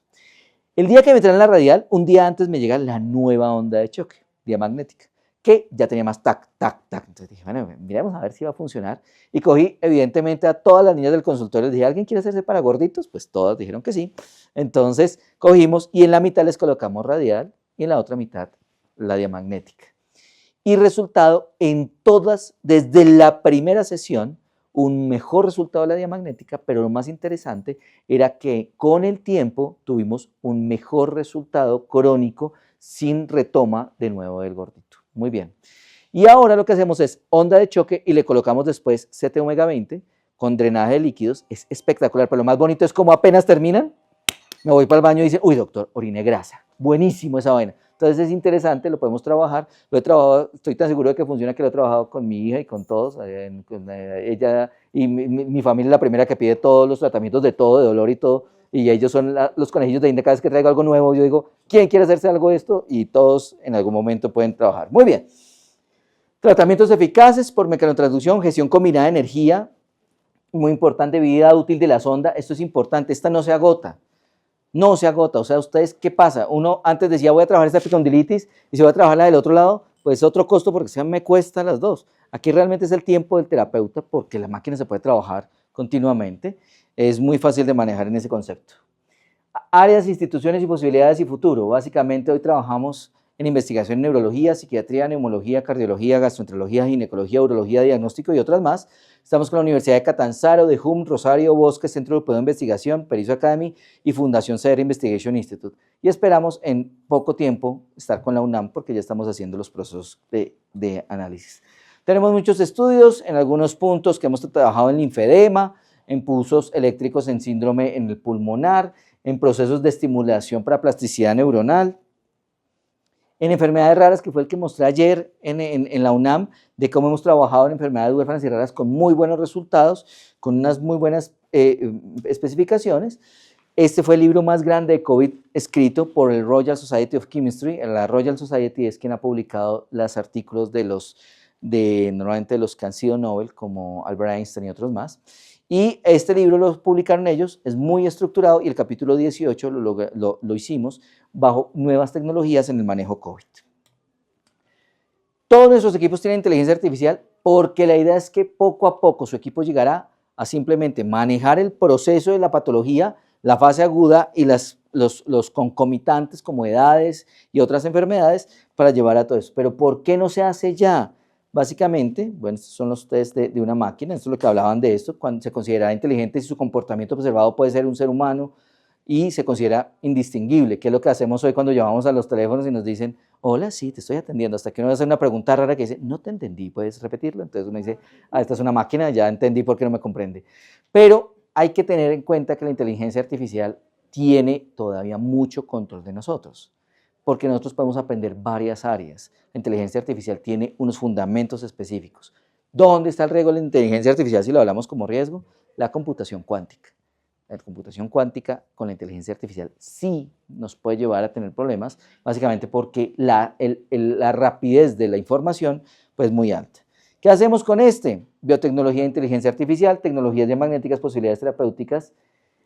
El día que me traen la radial, un día antes me llega la nueva onda de choque diamagnética, que ya tenía más tac, tac, tac. Entonces dije, bueno, miremos a ver si va a funcionar. Y cogí, evidentemente, a todas las niñas del consultorio, les dije, ¿alguien quiere hacerse para gorditos? Pues todas dijeron que sí. Entonces cogimos y en la mitad les colocamos radial y en la otra mitad la diamagnética. Y resultado, en todas, desde la primera sesión, un mejor resultado de la diamagnética, pero lo más interesante era que con el tiempo tuvimos un mejor resultado crónico sin retoma de nuevo del gordito. Muy bien. Y ahora lo que hacemos es onda de choque y le colocamos después CT omega 20 con drenaje de líquidos. Es espectacular, pero lo más bonito es como apenas terminan, me voy para el baño y dice, uy doctor, oriné grasa. Buenísimo esa vaina. Entonces es interesante, lo podemos trabajar, lo he trabajado, estoy tan seguro de que funciona que lo he trabajado con mi hija y con todos, con ella y mi familia es la primera que pide todos los tratamientos de todo, de dolor y todo, y ellos son los conejillos de India. Cada vez que traigo algo nuevo, yo digo, ¿quién quiere hacerse algo de esto? Y todos en algún momento pueden trabajar. Muy bien. Tratamientos eficaces por mecanotransducción, gestión combinada de energía, muy importante, vida útil de la sonda, esto es importante, esta no se agota. No se agota, o sea, ustedes, ¿qué pasa? Uno antes decía, voy a trabajar esta epicondilitis y si voy a trabajar la del otro lado, pues otro costo porque se me cuesta las dos. Aquí realmente es el tiempo del terapeuta porque la máquina se puede trabajar continuamente. Es muy fácil de manejar en ese concepto. Áreas, instituciones y posibilidades y futuro. Básicamente hoy trabajamos en investigación en neurología, psiquiatría, neumología, cardiología, gastroenterología, ginecología, urología, diagnóstico y otras más. Estamos con la Universidad de Catanzaro, de HUM, Rosario, Bosque, Centro Europeo de Investigación, Perizo Academy y Fundación CEDER Investigation Institute. Y esperamos en poco tiempo estar con la UNAM porque ya estamos haciendo los procesos de análisis. Tenemos muchos estudios en algunos puntos que hemos trabajado en linfedema, en pulsos eléctricos en síndrome en el pulmonar, en procesos de estimulación para plasticidad neuronal, en enfermedades raras, que fue el que mostré ayer en la UNAM, de cómo hemos trabajado en enfermedades huérfanas y raras con muy buenos resultados, con unas muy buenas especificaciones. Este fue el libro más grande de COVID escrito por el Royal Society of Chemistry. La Royal Society es quien ha publicado los artículos normalmente de los que han sido Nobel, como Albert Einstein y otros más. Y este libro lo publicaron ellos, es muy estructurado y el capítulo 18 lo hicimos bajo nuevas tecnologías en el manejo COVID. Todos nuestros equipos tienen inteligencia artificial porque la idea es que poco a poco su equipo llegará a simplemente manejar el proceso de la patología, la fase aguda y los concomitantes como edades y otras enfermedades para llevar a todo eso. Pero ¿por qué no se hace ya? Básicamente, bueno, estos son los test de una máquina, esto es lo que hablaban de esto, cuando se considera inteligente si su comportamiento observado puede ser un ser humano y se considera indistinguible, que es lo que hacemos hoy cuando llamamos a los teléfonos y nos dicen, hola, sí, te estoy atendiendo, hasta que uno va a hacer una pregunta rara que dice, no te entendí, ¿puedes repetirlo? Entonces uno dice, esta es una máquina, ya entendí por qué no me comprende. Pero hay que tener en cuenta que la inteligencia artificial tiene todavía mucho control de nosotros, porque nosotros podemos aprender varias áreas. La inteligencia artificial tiene unos fundamentos específicos. ¿Dónde está el riesgo de la inteligencia artificial si lo hablamos como riesgo? La computación cuántica. La computación cuántica con la inteligencia artificial sí nos puede llevar a tener problemas, básicamente porque la rapidez de la información pues, es muy alta. ¿Qué hacemos con este? Biotecnología de inteligencia artificial, tecnologías diamagnéticas, posibilidades terapéuticas.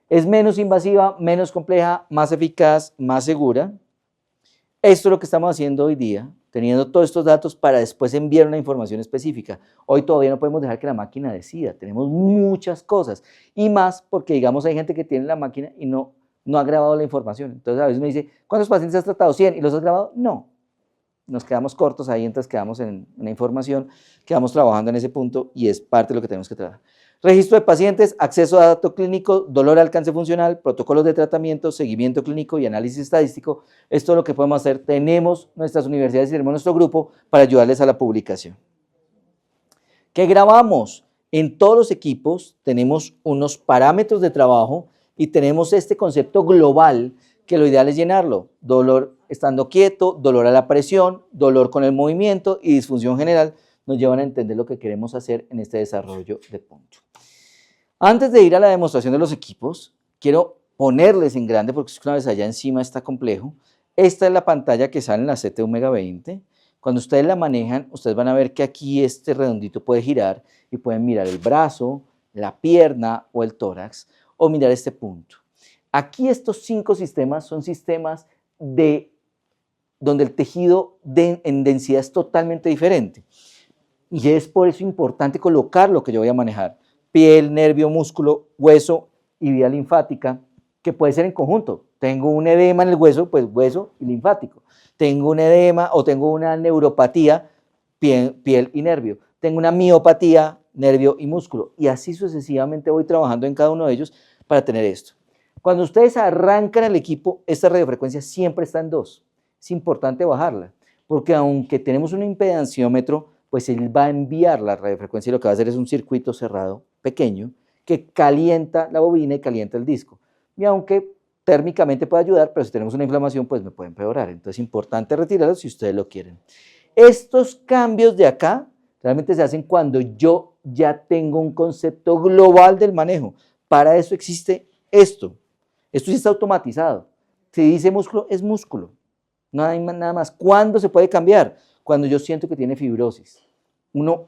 Es menos invasiva, menos compleja, más eficaz, más segura. Esto es lo que estamos haciendo hoy día, teniendo todos estos datos para después enviar una información específica. Hoy todavía no podemos dejar que la máquina decida, tenemos muchas cosas y más porque digamos hay gente que tiene la máquina y no ha grabado la información. Entonces a veces me dice, ¿cuántos pacientes has tratado? ¿100? ¿Y los has grabado? No. Nos quedamos cortos ahí, entonces quedamos en una información, quedamos trabajando en ese punto y es parte de lo que tenemos que trabajar. Registro de pacientes, acceso a datos clínico, dolor alcance funcional, protocolos de tratamiento, seguimiento clínico y análisis estadístico. Esto es lo que podemos hacer. Tenemos nuestras universidades y tenemos nuestro grupo para ayudarles a la publicación. ¿Qué grabamos? En todos los equipos tenemos unos parámetros de trabajo y tenemos este concepto global que lo ideal es llenarlo. Dolor estando quieto, dolor a la presión, dolor con el movimiento y disfunción general nos llevan a entender lo que queremos hacer en este desarrollo de punto. Antes de ir a la demostración de los equipos, quiero ponerles en grande, porque una vez allá encima está complejo. Esta es la pantalla que sale en la CT Omega 20. Cuando ustedes la manejan, ustedes van a ver que aquí este redondito puede girar y pueden mirar el brazo, la pierna o el tórax, o mirar este punto. Aquí estos 5 sistemas son sistemas donde el tejido en densidad es totalmente diferente. Y es por eso importante colocar lo que yo voy a manejar. Piel, nervio, músculo, hueso y vía linfática, que puede ser en conjunto. Tengo un edema en el hueso, pues hueso y linfático. Tengo un edema o tengo una neuropatía, piel y nervio. Tengo una miopatía, nervio y músculo. Y así sucesivamente voy trabajando en cada uno de ellos para tener esto. Cuando ustedes arrancan el equipo, esta radiofrecuencia siempre está en 2. Es importante bajarla, porque aunque tenemos un impedanciómetro, pues él va a enviar la radiofrecuencia y lo que va a hacer es un circuito cerrado pequeño que calienta la bobina y calienta el disco. Y aunque térmicamente puede ayudar, pero si tenemos una inflamación, pues me puede empeorar. Entonces es importante retirarlo si ustedes lo quieren. Estos cambios de acá realmente se hacen cuando yo ya tengo un concepto global del manejo. Para eso existe esto. Esto sí está automatizado. Si dice músculo, es músculo. No hay nada más. ¿Cuándo se puede cambiar? Cuando yo siento que tiene fibrosis.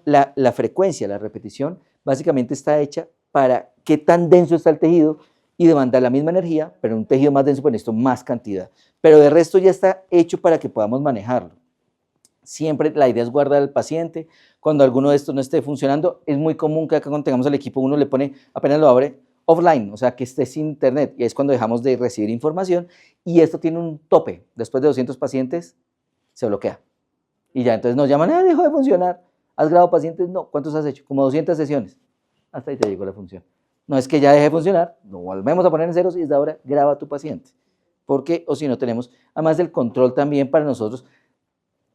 La frecuencia, la repetición, básicamente está hecha para qué tan denso está el tejido y demandar la misma energía, pero un tejido más denso, pues necesito más cantidad. Pero de resto ya está hecho para que podamos manejarlo. Siempre la idea es guardar al paciente. Cuando alguno de estos no esté funcionando, es muy común que acá cuando tengamos el equipo uno le pone, apenas lo abre, offline, o sea que esté sin internet, y es cuando dejamos de recibir información, y esto tiene un tope. Después de 200 pacientes se bloquea. Y ya entonces nos llaman, dejó de funcionar. ¿Has grabado pacientes? No. ¿Cuántos has hecho? Como 200 sesiones. Hasta ahí te llegó la función. No es que ya deje de funcionar, lo volvemos a poner en ceros y desde ahora graba a tu paciente. Porque, o si no tenemos, además del control también para nosotros,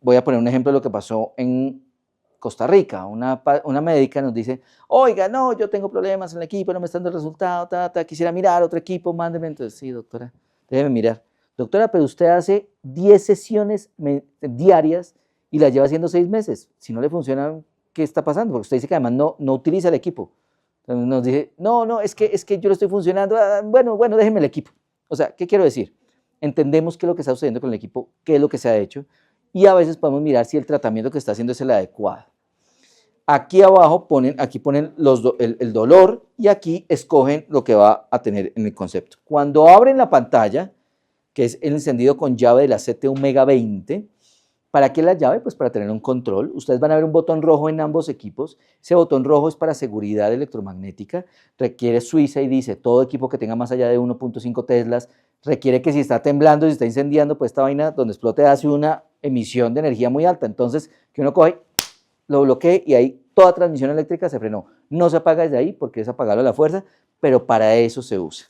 voy a poner un ejemplo de lo que pasó en Costa Rica. Una médica nos dice, oiga, no, yo tengo problemas en el equipo, no me está dando el resultado, quisiera mirar otro equipo, mándeme. Entonces, sí, doctora, déjeme mirar. Doctora, pero usted hace 10 sesiones diarias y las lleva haciendo 6 meses. Si no le funciona, ¿qué está pasando? Porque usted dice que además no utiliza el equipo. Entonces nos dice, no, es que yo lo estoy funcionando, bueno, déjenme el equipo. O sea, ¿qué quiero decir? Entendemos qué es lo que está sucediendo con el equipo, qué es lo que se ha hecho, y a veces podemos mirar si el tratamiento que está haciendo es el adecuado. Aquí abajo ponen el dolor y aquí escogen lo que va a tener en el concepto. Cuando abren la pantalla, que es el encendido con llave de la CT Omega 20, ¿para qué la llave? Pues para tener un control. Ustedes van a ver un botón rojo en ambos equipos. Ese botón rojo es para seguridad electromagnética. Requiere Suiza y dice, todo equipo que tenga más allá de 1.5 teslas requiere que si está temblando, si está incendiando, pues esta vaina donde explote hace una emisión de energía muy alta. Entonces, que uno coge, lo bloquee y ahí toda transmisión eléctrica se frenó. No se apaga desde ahí porque es apagarlo a la fuerza, pero para eso se usa.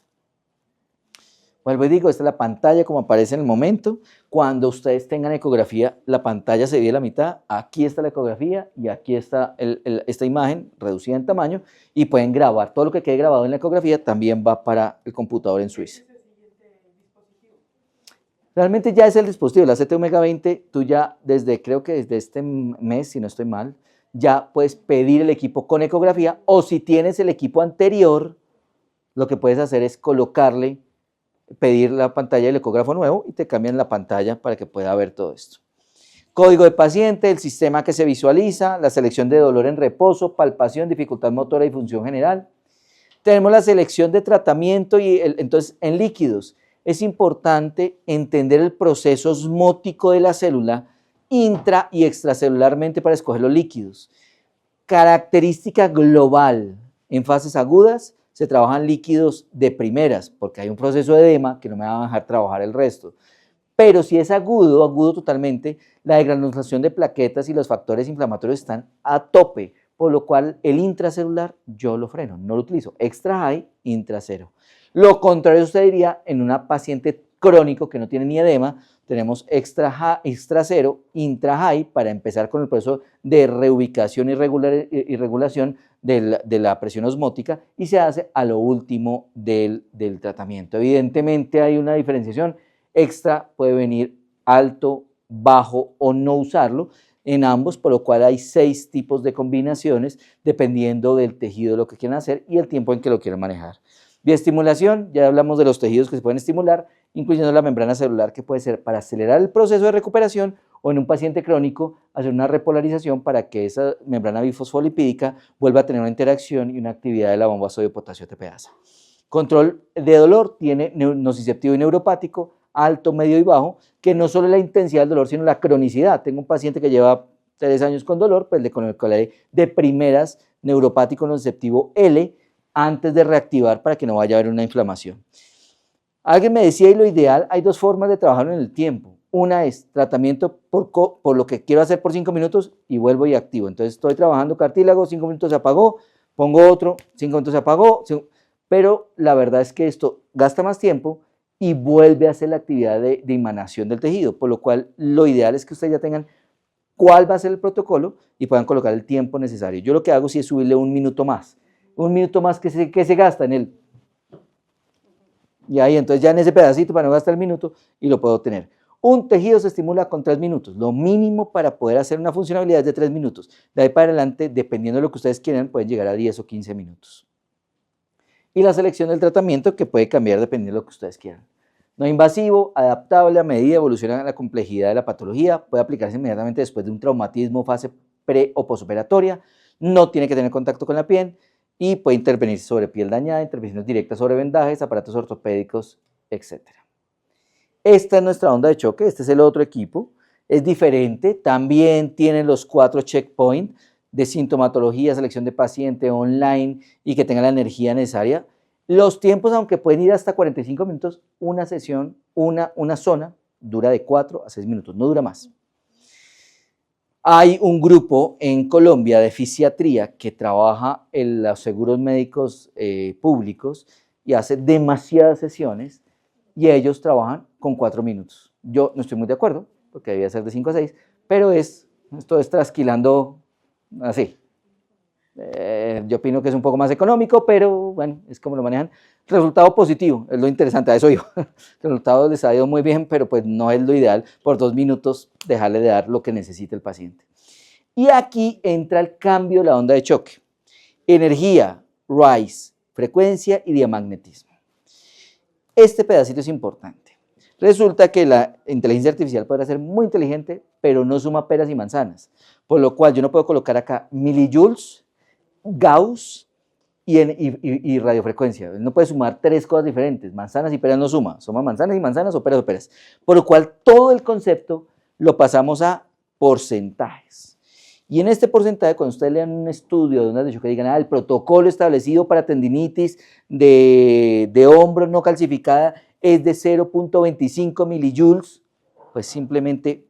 Vuelvo y digo, esta es la pantalla como aparece en el momento. Cuando ustedes tengan ecografía, la pantalla se divide a la mitad. Aquí está la ecografía y aquí está esta imagen reducida en tamaño y pueden grabar. Todo lo que quede grabado en la ecografía también va para el computador en Suiza. Realmente ya es el dispositivo, la CT Omega 20, tú ya creo que desde este mes, si no estoy mal, ya puedes pedir el equipo con ecografía o si tienes el equipo anterior, lo que puedes hacer es colocarle, pedir la pantalla del ecógrafo nuevo y te cambian la pantalla para que pueda ver todo esto. Código de paciente, el sistema que se visualiza, la selección de dolor en reposo, palpación, dificultad motora y función general. Tenemos la selección de tratamiento y entonces en líquidos. Es importante entender el proceso osmótico de la célula intra y extracelularmente para escoger los líquidos. Característica global. En fases agudas se trabajan líquidos de primeras porque hay un proceso de edema que no me va a dejar trabajar el resto. Pero si es agudo totalmente, la degranulación de plaquetas y los factores inflamatorios están a tope, por lo cual el intracelular yo lo freno, no lo utilizo. Extra high, intracero. Lo contrario usted diría en una paciente crónico que no tiene ni edema, tenemos extra cero, intra high para empezar con el proceso de reubicación y regulación de la presión osmótica y se hace a lo último del tratamiento. Evidentemente hay una diferenciación, extra puede venir alto, bajo o no usarlo en ambos, por lo cual hay 6 tipos de combinaciones dependiendo del tejido de lo que quieran hacer y el tiempo en que lo quieran manejar. Bioestimulación, ya hablamos de los tejidos que se pueden estimular, incluyendo la membrana celular que puede ser para acelerar el proceso de recuperación o en un paciente crónico hacer una repolarización para que esa membrana bifosfolipídica vuelva a tener una interacción y una actividad de la bomba sodio-potasio TPasa. Control de dolor tiene nociceptivo y neuropático, alto, medio y bajo, que no solo la intensidad del dolor, sino la cronicidad. Tengo un paciente que lleva 3 años con dolor, pues le colocaré de primeras neuropático nociceptivo L, antes de reactivar para que no vaya a haber una inflamación. Alguien me decía, y lo ideal, hay 2 formas de trabajar en el tiempo. Una es tratamiento por lo que quiero hacer por 5 minutos y vuelvo y activo. Entonces estoy trabajando cartílago, 5 minutos se apagó, pongo otro, 5 minutos se apagó, pero la verdad es que esto gasta más tiempo y vuelve a hacer la actividad de emanación del tejido, por lo cual lo ideal es que ustedes ya tengan cuál va a ser el protocolo y puedan colocar el tiempo necesario. Yo lo que hago sí es subirle 1 minuto más. 1 minuto más que se gasta en él. Y ahí entonces ya en ese pedacito para no gastar el minuto y lo puedo tener. Un tejido se estimula con 3 minutos. Lo mínimo para poder hacer una funcionalidad es de 3 minutos. De ahí para adelante, dependiendo de lo que ustedes quieran, pueden llegar a 10 o 15 minutos. Y la selección del tratamiento que puede cambiar dependiendo de lo que ustedes quieran. No invasivo, adaptable a medida evoluciona la complejidad de la patología, puede aplicarse inmediatamente después de un traumatismo, fase pre o posoperatoria, no tiene que tener contacto con la piel, y puede intervenir sobre piel dañada, intervenciones directas sobre vendajes, aparatos ortopédicos, etc. Esta es nuestra onda de choque, este es el otro equipo, es diferente, también tiene los 4 checkpoints de sintomatología, selección de paciente online y que tenga la energía necesaria. Los tiempos, aunque pueden ir hasta 45 minutos, una sesión, una zona, dura de 4 a 6 minutos, no dura más. Hay un grupo en Colombia de fisiatría que trabaja en los seguros médicos públicos y hace demasiadas sesiones y ellos trabajan con 4 minutos. Yo no estoy muy de acuerdo, porque debía ser de 5 a 6, pero esto es trasquilando así. Yo opino que es un poco más económico, pero bueno, es como lo manejan. Resultado positivo, es lo interesante, a eso yo. El resultado les ha ido muy bien, pero pues no es lo ideal por 2 minutos dejarle de dar lo que necesita el paciente. Y aquí entra el cambio de la onda de choque. Energía, RISE, frecuencia y diamagnetismo. Este pedacito es importante. Resulta que la inteligencia artificial podrá ser muy inteligente, pero no suma peras y manzanas, por lo cual yo no puedo colocar acá millijoules, Gauss y radiofrecuencia. No puede sumar tres cosas diferentes, manzanas y peras no suma manzanas y manzanas o peras, por lo cual todo el concepto lo pasamos a porcentajes. Y en este porcentaje, cuando ustedes lean un estudio de una de que digan, el protocolo establecido para tendinitis de hombro no calcificada es de 0.25 millijoules, pues simplemente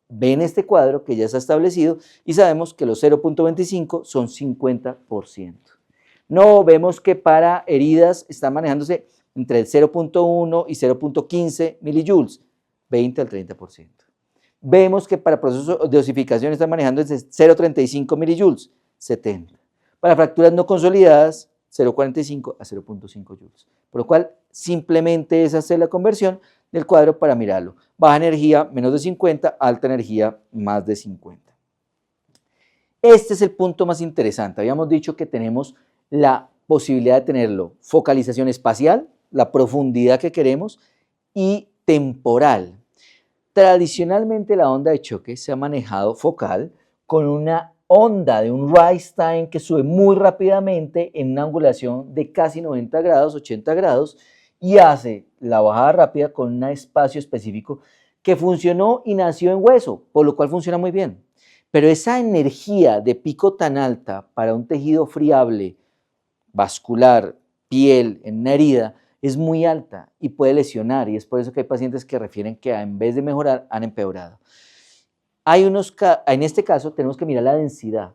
ven este cuadro que ya está establecido y sabemos que los 0.25 son 50%. No, vemos que para heridas están manejándose entre el 0.1 y 0.15 millijoules, 20 al 30%. Vemos que para procesos de osificación están manejando desde 0.35 millijoules, 70. Para fracturas no consolidadas, 0.45 a 0.5 joules. Por lo cual, simplemente es hacer la conversión del cuadro para mirarlo. Baja energía, menos de 50, alta energía, más de 50. Este es el punto más interesante. Habíamos dicho que tenemos la posibilidad de tenerlo focalización espacial, la profundidad que queremos, y temporal. Tradicionalmente la onda de choque se ha manejado focal con una onda de un rise time que sube muy rápidamente en una angulación de casi 90 grados, 80 grados, y hace la bajada rápida con un espacio específico que funcionó y nació en hueso, por lo cual funciona muy bien. Pero esa energía de pico tan alta para un tejido friable, vascular, piel, en una herida, es muy alta y puede lesionar, y es por eso que hay pacientes que refieren que en vez de mejorar han empeorado. En este caso tenemos que mirar la densidad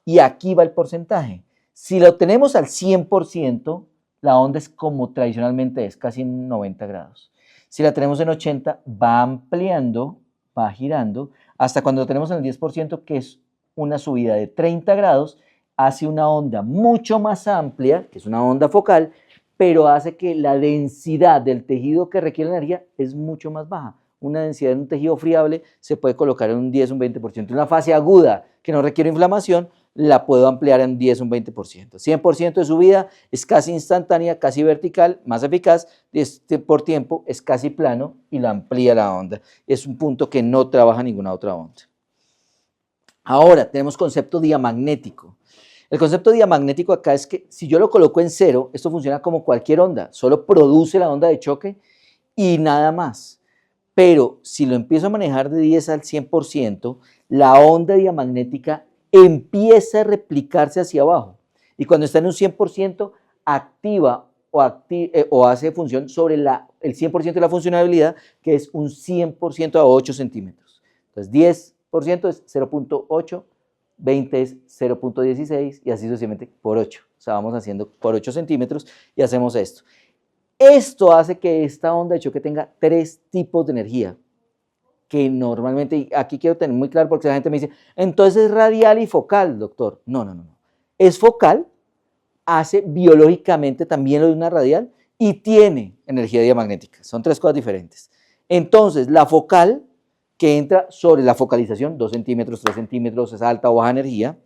y aquí va el porcentaje. Si lo tenemos al 100%, la onda es como tradicionalmente es, casi en 90 grados. Si la tenemos en 80, va ampliando, va girando, hasta cuando lo tenemos en el 10%, que es una subida de 30 grados, hace una onda mucho más amplia, que es una onda focal, pero hace que la densidad del tejido que requiere energía es mucho más baja. Una densidad en un tejido friable se puede colocar en un 10, un 20%. Una fase aguda que no requiere inflamación, la puedo ampliar en 10, un 20%. 100% de subida es casi instantánea, casi vertical, más eficaz, por tiempo es casi plano y la amplía la onda. Es un punto que no trabaja ninguna otra onda. Ahora tenemos concepto diamagnético. El concepto diamagnético acá es que si yo lo coloco en cero, esto funciona como cualquier onda, solo produce la onda de choque y nada más. Pero si lo empiezo a manejar de 10 al 100%, la onda diamagnética empieza a replicarse hacia abajo. Y cuando está en un 100%, activa o hace función sobre el 100% de la funcionalidad, que es un 100% a 8 centímetros. Entonces 10% es 0.8, 20 es 0.16 y así sucesivamente por 8. O sea, vamos haciendo por 8 centímetros y hacemos esto. Esto hace que esta onda de choque tenga tres tipos de energía, que normalmente, y aquí quiero tener muy claro porque la gente me dice, entonces es radial y focal, doctor. No. Es focal, hace biológicamente también lo de una radial y tiene energía diamagnética. Son tres cosas diferentes. Entonces, la focal, que entra sobre la focalización, 2 centímetros, 3 centímetros, es alta o baja energía.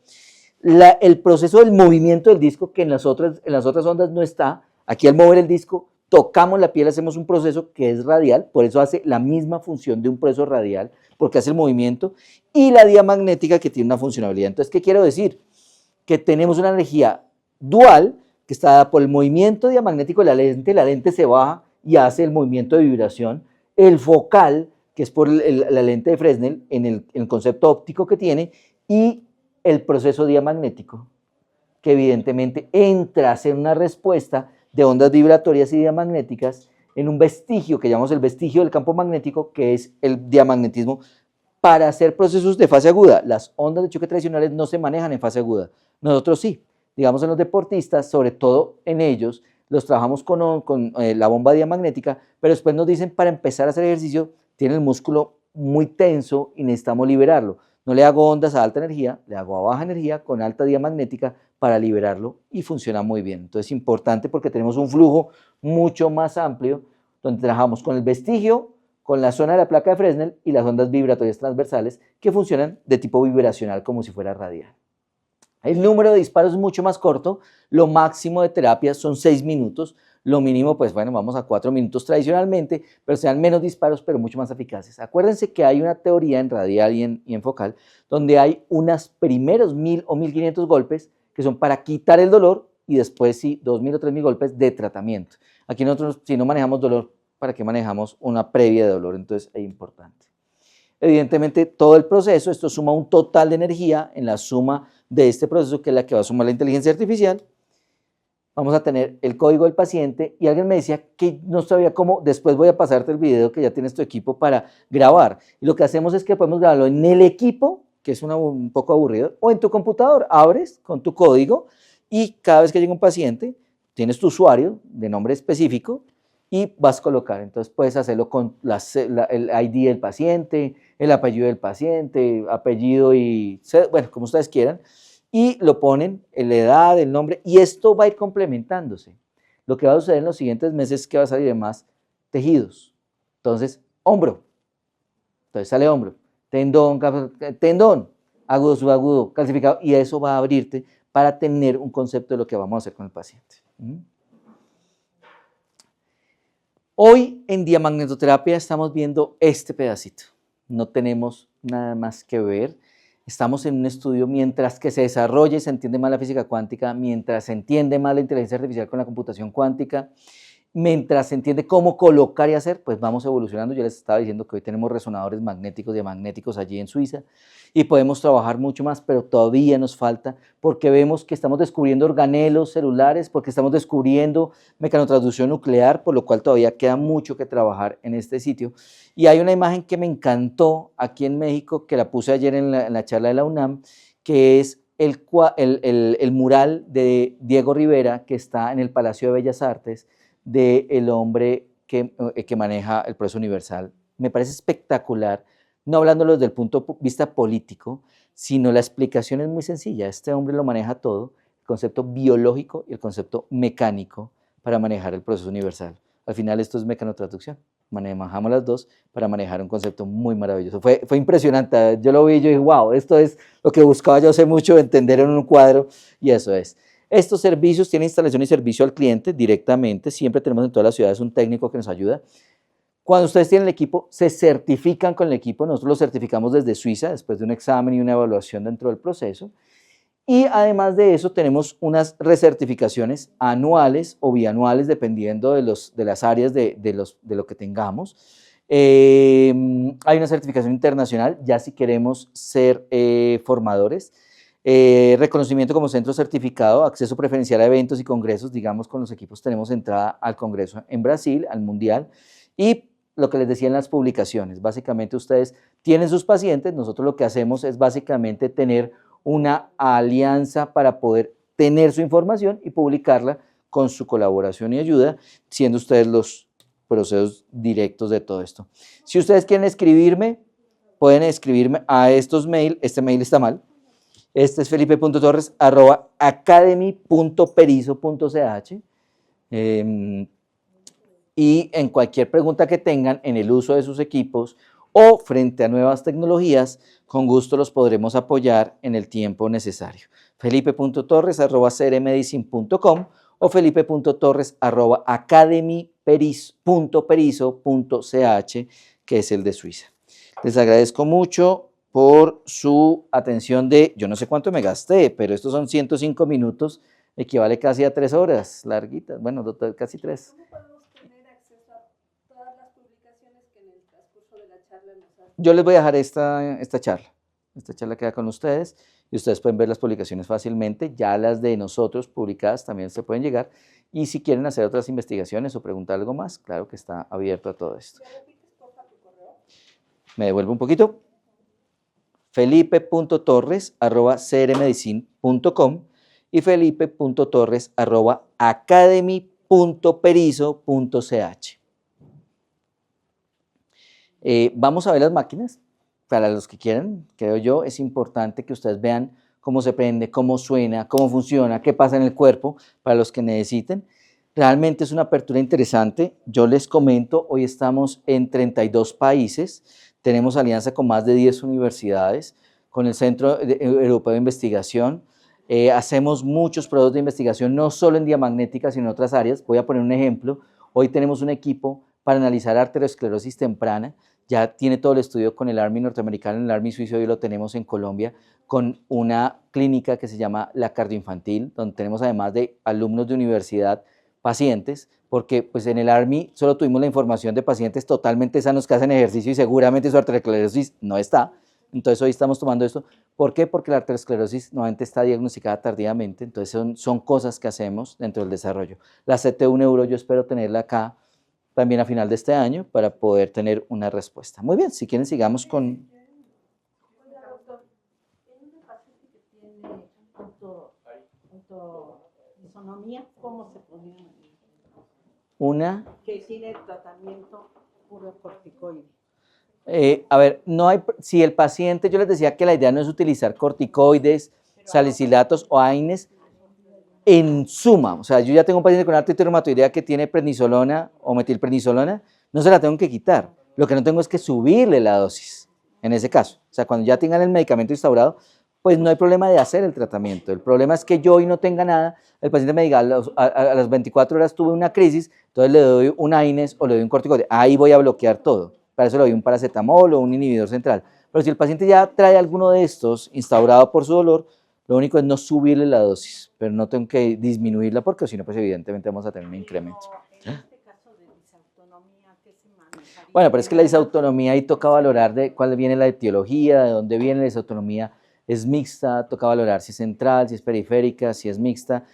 El proceso del movimiento del disco, que en las otras ondas no está, aquí al mover el disco, tocamos la piel, hacemos un proceso que es radial, por eso hace la misma función de un proceso radial, porque hace el movimiento, y la diamagnética que tiene una funcionalidad. Entonces, ¿qué quiero decir? Que tenemos una energía dual, que está dada por el movimiento diamagnético de la lente se baja y hace el movimiento de vibración, el focal, que es por la lente de Fresnel, en el concepto óptico que tiene, y el proceso diamagnético, que evidentemente entra a hacer una respuesta de ondas vibratorias y diamagnéticas en un vestigio que llamamos el vestigio del campo magnético, que es el diamagnetismo, para hacer procesos de fase aguda. Las ondas de choque tradicionales no se manejan en fase aguda, nosotros sí. Digamos en los deportistas, sobre todo en ellos, los trabajamos con la bomba diamagnética, pero después nos dicen para empezar a hacer ejercicio, tiene el músculo muy tenso y necesitamos liberarlo. No le hago ondas a alta energía, le hago a baja energía con alta diamagnética para liberarlo y funciona muy bien. Entonces es importante porque tenemos un flujo mucho más amplio donde trabajamos con el vestigio, con la zona de la placa de Fresnel y las ondas vibratorias transversales que funcionan de tipo vibracional como si fuera radial. El número de disparos es mucho más corto, lo máximo de terapia son 6 minutos, lo mínimo, pues bueno, vamos a 4 minutos tradicionalmente, pero sean menos disparos, pero mucho más eficaces. Acuérdense que hay una teoría en radial y en focal, donde hay unos primeros 1000 o 1500 golpes que son para quitar el dolor y después sí 2000 o 3000 golpes de tratamiento. Aquí nosotros, si no manejamos dolor, ¿para qué manejamos una previa de dolor? Entonces es importante. Evidentemente, todo el proceso, esto suma un total de energía en la suma de este proceso, que es la que va a sumar la inteligencia artificial. Vamos a tener el código del paciente y alguien me decía que no sabía cómo, después voy a pasarte el video que ya tienes tu equipo para grabar. Y lo que hacemos es que podemos grabarlo en el equipo, que es un poco aburrido, o en tu computador, abres con tu código y cada vez que llega un paciente, tienes tu usuario de nombre específico y vas a colocar. Entonces puedes hacerlo con el ID del paciente, el apellido del paciente, apellido y, bueno, como ustedes quieran, y lo ponen, la edad, el nombre, y esto va a ir complementándose. Lo que va a suceder en los siguientes meses es que va a salir de más tejidos. Entonces, hombro, entonces sale hombro, tendón, agudo, subagudo, calcificado, y eso va a abrirte para tener un concepto de lo que vamos a hacer con el paciente. Hoy en diamagnetoterapia estamos viendo este pedacito. No tenemos nada más que ver. Estamos en un estudio mientras que se desarrolla y se entiende más la física cuántica, mientras se entiende más la inteligencia artificial con la computación cuántica, mientras se entiende cómo colocar y hacer, pues vamos evolucionando. Yo les estaba diciendo que hoy tenemos resonadores magnéticos y diamagnéticos allí en Suiza y podemos trabajar mucho más, pero todavía nos falta porque vemos que estamos descubriendo organelos celulares, porque estamos descubriendo mecanotransducción nuclear, por lo cual todavía queda mucho que trabajar en este sitio. Y hay una imagen que me encantó aquí en México, que la puse ayer en la charla de la UNAM, que es el mural de Diego Rivera, que está en el Palacio de Bellas Artes, del hombre que maneja el proceso universal. Me parece espectacular, no hablándolo desde el punto de vista político, sino la explicación es muy sencilla. Este hombre lo maneja todo, el concepto biológico y el concepto mecánico para manejar el proceso universal. Al final esto es mecanotransducción. Manejamos las dos para manejar un concepto muy maravilloso. Fue impresionante, yo lo vi y yo dije, wow, esto es lo que buscaba yo hace mucho, entender en un cuadro, y eso es. Estos servicios tienen instalación y servicio al cliente directamente, siempre tenemos en todas las ciudades un técnico que nos ayuda. Cuando ustedes tienen el equipo, se certifican con el equipo, nosotros lo certificamos desde Suiza, después de un examen y una evaluación dentro del proceso. Y además de eso tenemos unas recertificaciones anuales o bianuales dependiendo de las áreas de lo que tengamos. Hay una certificación internacional, ya si queremos ser formadores. Reconocimiento como centro certificado, acceso preferencial a eventos y congresos, digamos con los equipos tenemos entrada al congreso en Brasil, al mundial, y lo que les decía en las publicaciones, básicamente ustedes tienen sus pacientes, nosotros lo que hacemos es básicamente tener una alianza para poder tener su información y publicarla con su colaboración y ayuda, siendo ustedes los procesos directos de todo esto. Si ustedes quieren escribirme, pueden escribirme a estos mails, este mail está mal, este es felipe.torres@academy.perizo.ch y en cualquier pregunta que tengan en el uso de sus equipos o frente a nuevas tecnologías, con gusto los podremos apoyar en el tiempo necesario. felipe.torres@crmedicine.com o felipe.torres@academy.perizo.ch, que es el de Suiza. Les agradezco mucho por su atención yo no sé cuánto me gasté, pero estos son 105 minutos, equivale casi a 3 horas, larguitas, bueno, casi 3. ¿Cómo podemos tener acceso a todas las publicaciones que en el transcurso de la charla nos hacen? Yo les voy a dejar esta charla queda con ustedes y ustedes pueden ver las publicaciones fácilmente, ya las de nosotros publicadas también se pueden llegar, y si quieren hacer otras investigaciones o preguntar algo más, claro que está abierto a todo esto. ¿Me repites, por favor, tu correo? Me devuelvo un poquito. felipe.torres@crmedicine.com y felipe.torres@academy.perizo.ch. Vamos a ver las máquinas. Para los que quieran, creo yo, es importante que ustedes vean cómo se prende, cómo suena, cómo funciona, qué pasa en el cuerpo, para los que necesiten. Realmente es una apertura interesante. Yo les comento, hoy estamos en 32 países, tenemos alianza con más de 10 universidades, con el Centro Europeo de Investigación, Hacemos muchos proyectos de investigación, no solo en diamagnética, sino en otras áreas. Voy a poner un ejemplo. Hoy tenemos un equipo para analizar arteriosclerosis temprana. Ya tiene todo el estudio con el Army norteamericano, el Army suizo, y lo tenemos en Colombia, con una clínica que se llama la cardioinfantil, donde tenemos además de alumnos de universidad, pacientes, porque pues en el Army solo tuvimos la información de pacientes totalmente sanos que hacen ejercicio y seguramente su arteriosclerosis no está. Entonces hoy estamos tomando esto. ¿Por qué? Porque la arteriosclerosis nuevamente está diagnosticada tardíamente, entonces son cosas que hacemos dentro del desarrollo. La CTU Neuro yo espero tenerla acá también a final de este año para poder tener una respuesta. Muy bien, si quieren sigamos con... Oiga, doctor, en una paciente que tiene autodisonía, ¿cómo se podría? Una... Que tiene tratamiento puro corticoide. A ver, no hay, si el paciente, yo les decía que la idea no es utilizar corticoides, salicilatos o AINES en suma, o sea, yo ya tengo un paciente con artritis reumatoidea que tiene prednisolona o metilprednisolona, no se la tengo que quitar, lo que no tengo es que subirle la dosis, en ese caso, o sea, cuando ya tengan el medicamento instaurado, pues no hay problema de hacer el tratamiento, el problema es que yo hoy no tenga nada, el paciente me diga a las 24 horas tuve una crisis, entonces le doy un AINES o le doy un corticoide, ahí voy a bloquear todo. Para eso le doy un paracetamol o un inhibidor central. Pero si el paciente ya trae alguno de estos instaurado por su dolor, lo único es no subirle la dosis, pero no tengo que disminuirla porque si no, pues evidentemente vamos a tener un incremento. En este caso de disautonomía, ¿qué se manejaría? Bueno, pero es que la disautonomía ahí toca valorar de cuál viene la etiología, de dónde viene la disautonomía. Es mixta, toca valorar si es central, si es periférica, si es mixta.